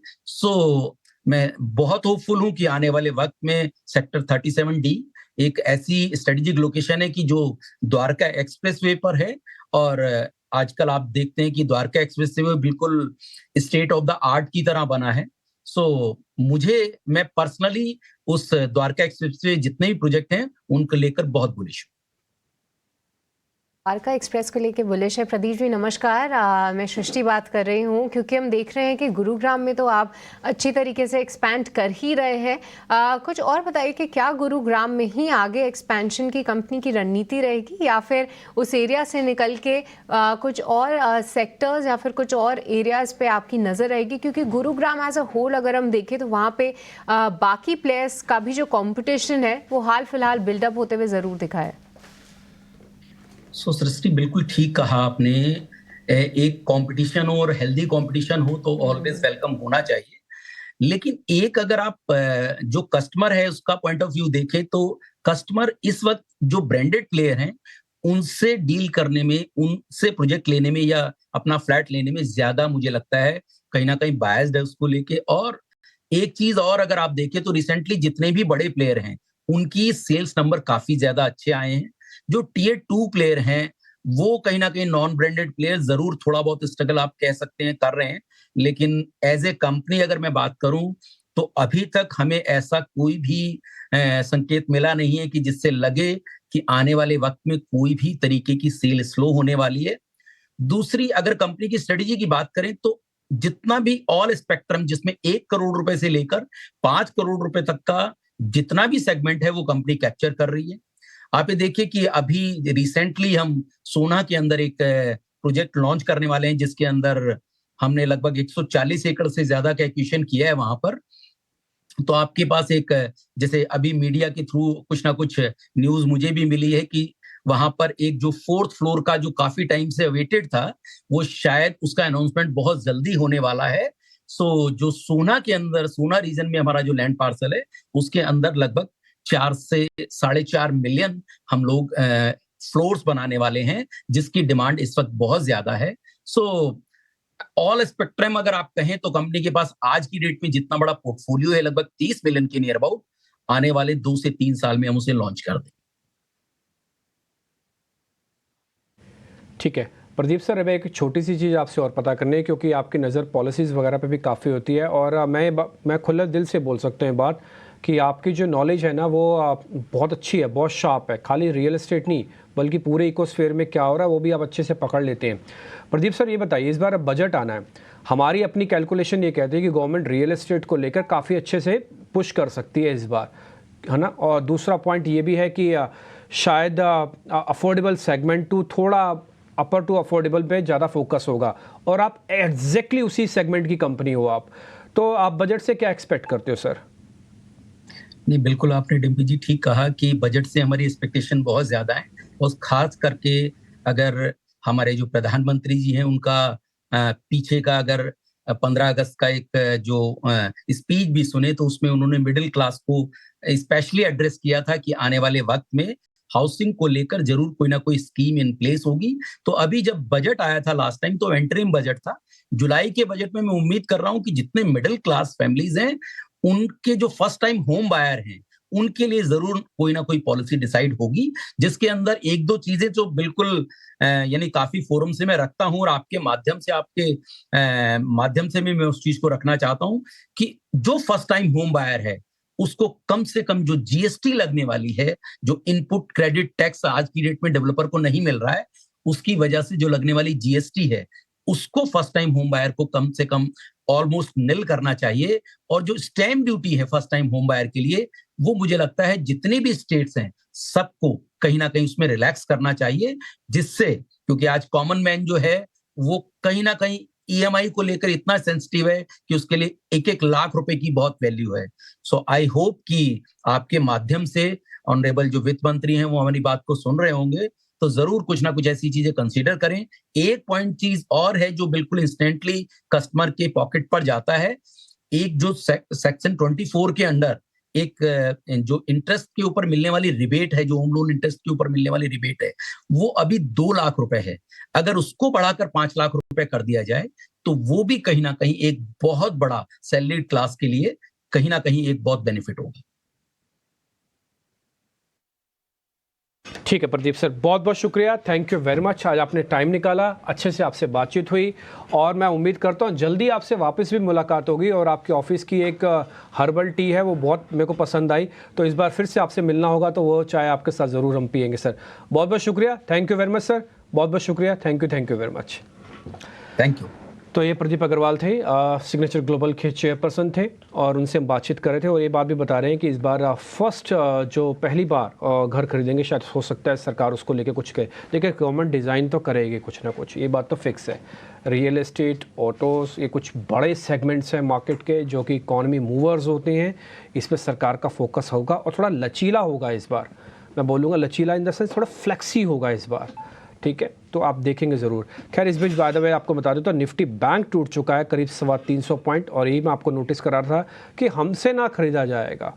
मैं बहुत होपफुल हूं कि आने वाले वक्त में सेक्टर 37D एक ऐसी स्ट्रेटेजिक लोकेशन है कि जो द्वारका एक्सप्रेसवे पर है। और आजकल आप देखते हैं कि द्वारका एक्सप्रेसवे बिल्कुल स्टेट ऑफ द आर्ट की तरह बना है। मैं पर्सनली उस द्वारका एक्सप्रेसवे जितने भी प्रोजेक्ट हैं उनको लेकर बहुत बुलिश हूं। द्वारका एक्सप्रेस को लेके बुलिश है। प्रदीप जी नमस्कार, मैं सृष्टि बात कर रही हूँ क्योंकि हम देख रहे हैं कि गुरुग्राम में तो आप अच्छी तरीके से एक्सपैंड कर ही रहे हैं। कुछ और बताइए कि क्या गुरुग्राम में ही आगे एक्सपेंशन की कंपनी की रणनीति रहेगी या फिर उस एरिया से निकल के कुछ और सेक्टर्स या फिर कुछ और एरियाज़ पे आपकी नज़र रहेगी, क्योंकि गुरुग्राम एज अ होल अगर हम देखें तो वहाँ पे बाकी प्लेयर्स का भी जो कॉम्पिटिशन है वो हाल फिलहाल बिल्डअप होते हुए ज़रूर दिखा है। सृष्टि बिल्कुल ठीक कहा आपने। एक कंपटीशन और हेल्दी कंपटीशन हो तो ऑलवेज वेलकम होना चाहिए, लेकिन एक अगर आप जो कस्टमर है उसका पॉइंट ऑफ व्यू देखें तो कस्टमर इस वक्त जो ब्रांडेड प्लेयर हैं उनसे डील करने में, उनसे प्रोजेक्ट लेने में या अपना फ्लैट लेने में ज्यादा मुझे लगता है कहीं ना कहीं बायस्ड है उसको लेके। और एक चीज और अगर आप देखें तो रिसेंटली जितने भी बड़े प्लेयर हैं उनकी सेल्स नंबर काफी ज्यादा अच्छे आए हैं। जो टियर 2 प्लेयर हैं वो कहीं ना कहीं नॉन ब्रांडेड प्लेयर जरूर थोड़ा बहुत स्ट्रगल आप कह सकते हैं कर रहे हैं, लेकिन एज ए कंपनी अगर मैं बात करूं तो अभी तक हमें ऐसा कोई भी संकेत मिला नहीं है कि जिससे लगे कि आने वाले वक्त में कोई भी तरीके की सेल स्लो होने वाली है। दूसरी अगर कंपनी की स्ट्रेटेजी की बात करें तो जितना भी ऑल स्पेक्ट्रम जिसमें 1 करोड़ रुपए से लेकर 5 करोड़ रुपए तक का जितना भी सेगमेंट है वो कंपनी कैप्चर कर रही है। आप ये देखिए कि अभी रिसेंटली हम सोना के अंदर एक प्रोजेक्ट लॉन्च करने वाले हैं जिसके अंदर हमने लगभग 140 एकड़ से ज्यादा का एक्विजिशन किया है वहां पर। तो आपके पास एक जैसे अभी मीडिया के थ्रू कुछ ना कुछ न्यूज मुझे भी मिली है कि वहां पर एक जो 4th फ्लोर का जो काफी टाइम से अवेटेड था वो शायद उसका अनाउंसमेंट बहुत जल्दी होने वाला है। सो जो सोना के अंदर, सोना रीजन में हमारा जो लैंड पार्सल है उसके अंदर लगभग 4 से 4.5 मिलियन हम लोग फ्लोर्स बनाने वाले हैं जिसकी डिमांड इस वक्त बहुत ज्यादा है। सो ऑल स्पेक्ट्रम अगर आप कहें तो कंपनी के पास आज की डेट में जितना बड़ा पोर्टफोलियो है लगभग 30 मिलियन के नियर अबाउट, आने वाले 2 से 3 साल में हम उसे लॉन्च कर दें। ठीक है प्रदीप सर, अब एक छोटी सी चीज़ आपसे और पता करनी है क्योंकि आपकी नज़र पॉलिसीज़ वगैरह पे भी काफ़ी होती है और मैं खुले दिल से बोल सकते हैं बात कि आपकी जो नॉलेज है ना वो बहुत अच्छी है, बहुत शार्प है। खाली रियल एस्टेट नहीं बल्कि पूरे इकोस्फीयर में क्या हो रहा है वो भी आप अच्छे से पकड़ लेते हैं। प्रदीप सर ये बताइए, इस बार अब बजट आना है, हमारी अपनी कैलकुलेशन ये कहती है कि गवर्नमेंट रियल एस्टेट को लेकर काफ़ी अच्छे से पुश कर सकती है इस बार, है ना। और दूसरा पॉइंट ये भी है कि शायद अफोर्डेबल सेगमेंट टू थोड़ा अपर टू अफोर्डेबल पे ज़्यादा फोकस होगा और आप एग्जैक्टली उसी सेगमेंट की कंपनी हो आप, तो आप बजट से क्या एक्सपेक्ट करते हो सर? नहीं, बिल्कुल आपने डिम्पी जी ठीक कहा कि बजट से हमारी एक्सपेक्टेशन बहुत ज्यादा है और खास करके अगर हमारे जो प्रधानमंत्री जी हैं उनका पीछे का अगर 15 अगस्त का एक जो स्पीच भी सुने तो उसमें उन्होंने मिडिल क्लास को स्पेशली एड्रेस किया था कि आने वाले वक्त में हाउसिंग को लेकर जरूर कोई ना कोई स्कीम इन प्लेस होगी। तो अभी जब बजट आया था लास्ट टाइम तो एंटरिम बजट था, जुलाई के बजट में मैं उम्मीद कर रहा हूं कि जितने मिडिल क्लास फैमिलीज हैं उनके जो फर्स्ट टाइम होम बायर हैं उनके लिए जरूर कोई ना कोई पॉलिसी डिसाइड होगी जिसके अंदर 1-2 चीजें जो बिल्कुल यानी काफी फोरम से मैं रखता हूं और आपके माध्यम से माध्यम से मैं उस चीज को रखना चाहता हूं कि जो फर्स्ट टाइम होम बायर है उसको कम से कम जो जीएसटी लगने वाली है, जो इनपुट क्रेडिट टैक्स आज की डेट में डेवलपर को नहीं मिल रहा है उसकी वजह से जो लगने वाली जीएसटी है उसको फर्स्ट टाइम होम बायर को कम से कम ऑलमोस्ट निल करना चाहिए। और जो स्टैम्प ड्यूटी है फर्स्ट टाइम होम बायर के लिए वो मुझे लगता है जितने भी स्टेट्स हैं सबको कहीं ना कहीं उसमें रिलैक्स करना चाहिए, जिससे क्योंकि आज कॉमन मैन जो है वो कहीं ना कहीं ईएमआई को लेकर इतना सेंसिटिव है कि उसके लिए 1-1 लाख रुपए की बहुत वैल्यू है। सो आई होप कि आपके माध्यम से ऑनरेबल जो वित्त मंत्री हैं वो हमारी बात को सुन रहे होंगे तो जरूर कुछ ना कुछ ऐसी चीजें कंसीडर करें। एक पॉइंट चीज और है जो बिल्कुल इंस्टेंटली कस्टमर के पॉकेट पर जाता है, एक जो सेक्शन 24 के अंडर एक जो इंटरेस्ट के ऊपर मिलने वाली रिबेट है, जो होम लोन इंटरेस्ट के ऊपर मिलने वाली रिबेट है वो अभी 2 लाख रुपए है। अगर उसको बढ़ाकर 5 लाख रुपए कर दिया जाए तो वो भी कहीं ना कहीं एक बहुत बड़ा सैलरीड क्लास के लिए कहीं ना कहीं एक बहुत बेनिफिट होगा। ठीक है प्रदीप सर, बहुत बहुत शुक्रिया, थैंक यू वेरी मच। आज आपने टाइम निकाला, अच्छे से आपसे बातचीत हुई और मैं उम्मीद करता हूँ जल्दी आपसे वापस भी मुलाकात होगी। और आपके ऑफिस की एक हर्बल टी है वो बहुत मेरे को पसंद आई, तो इस बार फिर से आपसे मिलना होगा तो वो चाय आपके साथ ज़रूर हम पियेंगे सर। बहुत बहुत शुक्रिया, thank you very much sir. बहुत बहुत शुक्रिया, thank you very much. Thank you. तो ये प्रदीप अग्रवाल थे, सिग्नेचर ग्लोबल के चेयरपर्सन थे, और उनसे हम बातचीत कर रहे थे और ये बात भी बता रहे हैं कि इस बार फर्स्ट जो पहली बार घर खरीदेंगे, शायद हो सकता है सरकार उसको लेके कुछ कहे, देखिए गवर्नमेंट डिज़ाइन तो करेगी कुछ ना कुछ, ये बात तो फिक्स है। रियल एस्टेट, ऑटोज़, ये कुछ बड़े सेगमेंट्स हैं मार्केट के जो कि इकॉनमी मूवर्स होते हैं, इस पर सरकार का फोकस होगा और थोड़ा लचीला होगा इस बार। मैं बोलूँगा लचीला इन द सेंस थोड़ा फ्लेक्सी होगा इस बार, ठीक है, तो आप देखेंगे ज़रूर। खैर इस बीच बाय द वे आपको बता दूं तो निफ्टी बैंक टूट चुका है करीब 325 पॉइंट, और यही मैं आपको नोटिस करा रहा था कि हमसे ना ख़रीदा जाएगा,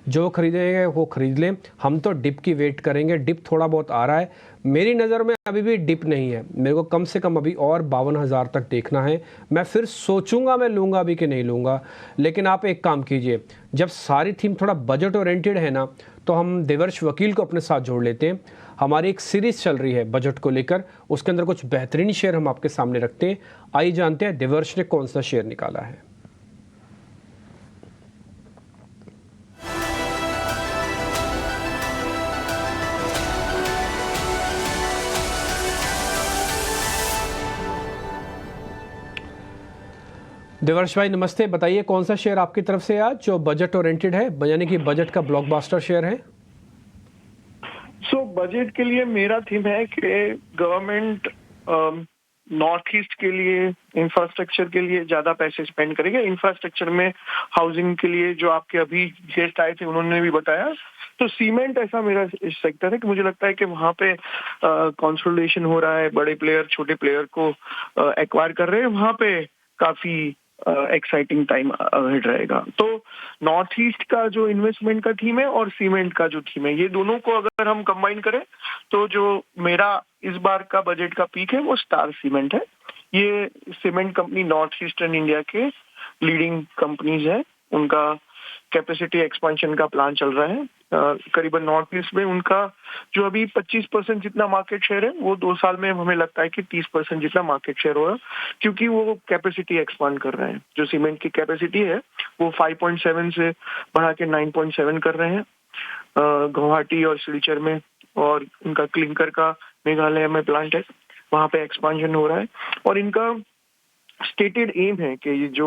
जो खरीदेंगे वो खरीद लें, हम तो डिप की वेट करेंगे। डिप थोड़ा बहुत आ रहा है, मेरी नज़र में अभी भी डिप नहीं है, मेरे को कम से कम अभी और 52,000 तक देखना है। मैं फिर सोचूंगा मैं लूँगा भी कि नहीं लूँगा, लेकिन आप एक काम कीजिए, जब सारी थीम थोड़ा बजट ओरिएंटेड है ना, तो हम देवर्ष वकील को अपने साथ जोड़ लेते हैं। हमारी एक सीरीज़ चल रही है बजट को लेकर, उसके अंदर कुछ बेहतरीन शेयर हम आपके सामने रखते हैं। आइए जानते हैं देवर्ष ने कौन सा शेयर निकाला है। देवर्ष भाई नमस्ते, बताइए कौन सा शेयर आपकी तरफ से आज जो बजट ओरिएंटेड है, यानी कि बजट का ब्लॉकबस्टर शेयर है? बजट के लिए मेरा थीम है कि गवर्नमेंट नॉर्थ ईस्ट के लिए इंफ्रास्ट्रक्चर के लिए ज्यादा पैसे स्पेंड करेंगे। इंफ्रास्ट्रक्चर में हाउसिंग के लिए जो आपके अभी गेस्ट आए थे उन्होंने भी बताया, तो सीमेंट ऐसा मेरा सेक्टर है कि मुझे लगता है कि वहाँ पे कंसोलिडेशन हो रहा है, बड़े प्लेयर छोटे प्लेयर को एक्वायर कर रहे हैं, वहाँ पे काफी एक्साइटिंग टाइम अहेड रहेगा। तो नॉर्थ ईस्ट का जो इन्वेस्टमेंट का थीम है और सीमेंट का जो थीम है, ये दोनों को अगर हम कंबाइन करें तो जो मेरा इस बार का बजट का पीक है वो स्टार सीमेंट है। ये cement company north eastern India के लीडिंग कंपनीज है, उनका कैपेसिटी एक्सपेंशन का प्लान चल रहा है। करीबन नॉर्थ ईस्ट में उनका जो अभी 25% जितना मार्केट शेयर है, वो 2 साल में हमें लगता है कि 30% जितना मार्केट शेयर होगा, क्योंकि वो कैपेसिटी एक्सपांड कर रहे हैं। जो सीमेंट की कैपेसिटी है वो 5.7 से बढ़ा के 9.7 कर रहे हैं गुवाहाटी और सिलचर में, और उनका क्लिंकर का मेघालय में प्लांट है, वहां पे एक्सपांशन हो रहा है। और इनका स्टेटेड एम है कि ये जो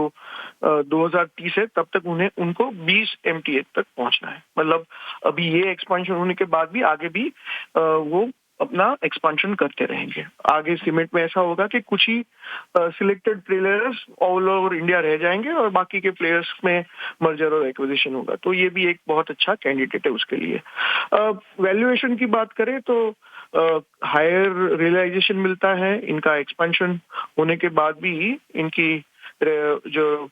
2030 है तब तक उनको 20 MTA तक पहुंचना है। मतलब अभी ये एक्सपेंशन होने के बाद भी आगे भी वो अपना एक्सपेंशन करते रहेंगे। आगे सीमेंट में ऐसा होगा कि कुछ ही selected players all over India रह जाएंगे और बाकी के प्लेयर्स में मर्जर और एक्विजिशन होगा, तो ये भी एक बहुत अच्छा कैंडिडेट है उसके लिए। वैल्यूएशन की बात करें तो हायर रियलाइजेशन मिलता है, इनका एक्सपेंशन होने के बाद भी इनकी जो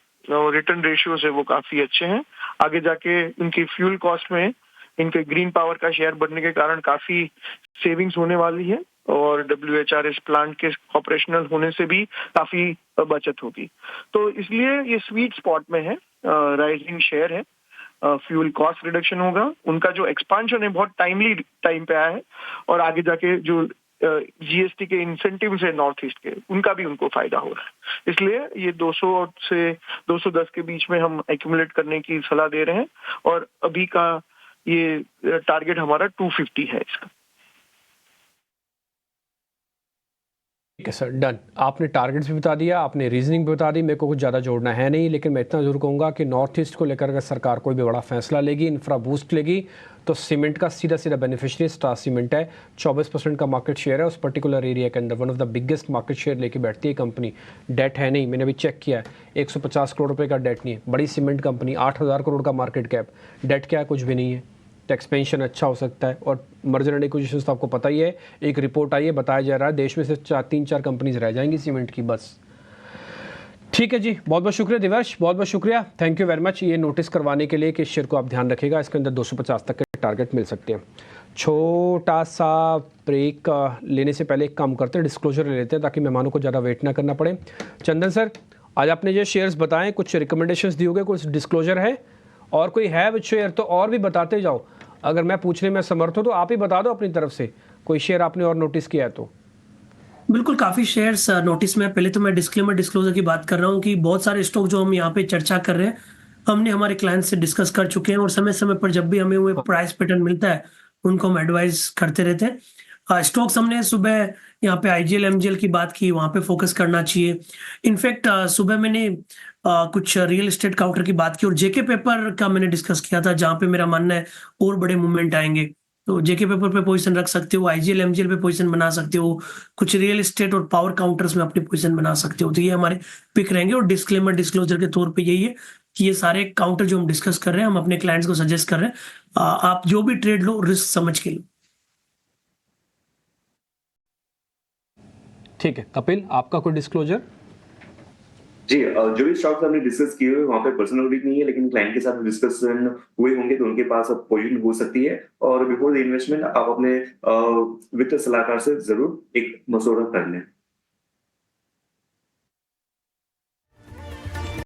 रिटर्न रेशियोज है वो काफी अच्छे हैं। आगे जाके इनकी फ्यूल कॉस्ट में इनके ग्रीन पावर का शेयर बढ़ने के कारण काफी सेविंग्स होने वाली है, और WHRS प्लांट के ऑपरेशनल होने से भी काफी बचत होगी। तो इसलिए ये स्वीट स्पॉट में है, राइजिंग शेयर है, फ्यूल कॉस्ट रिडक्शन होगा, उनका जो एक्सपांशन है बहुत टाइमली टाइम पे आया है, और आगे जाके जो GST के इंसेंटिव्स है नॉर्थ ईस्ट के, उनका भी उनको फायदा हो रहा है। इसलिए ये 200 से 210 के बीच में हम एक्यूमुलेट करने की सलाह दे रहे हैं, और अभी का ये टारगेट हमारा 250 है इसका। ठीक है सर, डन। आपने टारगेट्स भी बता दिया, आपने रीजनिंग भी बता दी, मेरे को कुछ ज़्यादा जोड़ना है नहीं, लेकिन मैं इतना जरूर कहूँगा कि नॉर्थ ईस्ट को लेकर अगर सरकार कोई भी बड़ा फैसला लेगी, इंफ्रा बूस्ट लेगी, तो सीमेंट का सीधा सीधा बेनिफिशियरी स्टार सीमेंट है। 24% का मार्केट शेयर है उस पर्टिकुलर एरिया के अंदर, one of the biggest market share लेके बैठती है कंपनी। डेट है नहीं, मैंने अभी चेक किया है, 150 करोड़ रुपये का डेट नहीं है। बड़ी सीमेंट कंपनी, 8,000 करोड़ का मार्केट कैप, डेट क्या है? कुछ भी नहीं है। तो एक्सपेंशन अच्छा हो सकता है, और मर्जर एंड एक्विजिशंस तो आपको पता ही है। एक रिपोर्ट आई है, बताया जा रहा है देश में से 3-4 कंपनीज रह जाएंगी सीमेंट की बस। ठीक है जी, बहुत बहुत शुक्रिया दिवर्ष, बहुत बहुत शुक्रिया, थैंक यू वेरी मच ये नोटिस करवाने के लिए कि इस शेयर को आप ध्यान रखिएगा, इसके अंदर 250 तक के टारगेट मिल सकते हैं। छोटा सा ब्रेक लेने से पहले एक काम करते हैं, डिस्क्लोजर ले लेते हैं ताकि मेहमानों को ज़्यादा वेट ना करना पड़े। चंदन सर, आज आपने जो शेयर्स बताएं, कुछ रिकमेंडेशंस दी होगी, कुछ डिस्क्लोजर है, और कोई है विच शेयर तो और भी बताते जाओ। अगर मैं पूछने में समर्थ हूँ तो आप ही बता दो अपनी तरफ से, कोई शेयर आपने और नोटिस किया है तो। बिल्कुल, काफी शेयर्स नोटिस में। पहले तो मैं डिस्क्लोजर की बात कर रहा हूँ कि बहुत सारे स्टॉक जो हम यहाँ पे चर्चा कर रहे हैं, हमने हमारे क्लाइंट से डिस्कस कर चुके हैं, और समय समय पर जब भी हमें वो प्राइस पैटर्न मिलता है उनको हम एडवाइस करते रहते हैं। स्टॉक्स हमने सुबह यहाँ पे आईजीएल एमजीएल की बात की, वहां पे फोकस करना चाहिए। इनफैक्ट सुबह मैंने कुछ रियल एस्टेट काउंटर की बात की और जेके पेपर का मैंने डिस्कस किया था, जहां पे मेरा मानना है और बड़े मूवमेंट आएंगे। तो जेके पेपर पे पोजीशन रख सकते हो, आईजीएल एमजीएल पे पोजीशन बना सकते हो, कुछ रियल एस्टेट और पावर काउंटर्स में अपनी पोजीशन बना सकते हो। तो ये हमारे पिक रहेंगे और डिस्क्लेमर डिस्क्लोजर के तौर पे यही है कि ये सारे काउंटर जो हम डिस्कस कर रहे हैं, हम अपने क्लाइंट्स को सजेस्ट कर रहे हैं, आप जो भी ट्रेड लो रिस्क समझ के लो। ठीक है कपिल, आपका कोई डिस्क्लोजर? जी, जो भी स्टॉक्स हमने डिस्कस किए हुए वहाँ पे पर्सनल ऑडिट नहीं है, लेकिन क्लाइंट के साथ डिस्कशन हुए होंगे तो उनके पास अब पोजीशन हो सकती है। और बिफोर द इन्वेस्टमेंट आप अपने वित्त सलाहकार से जरूर एक मशवरा कर लें।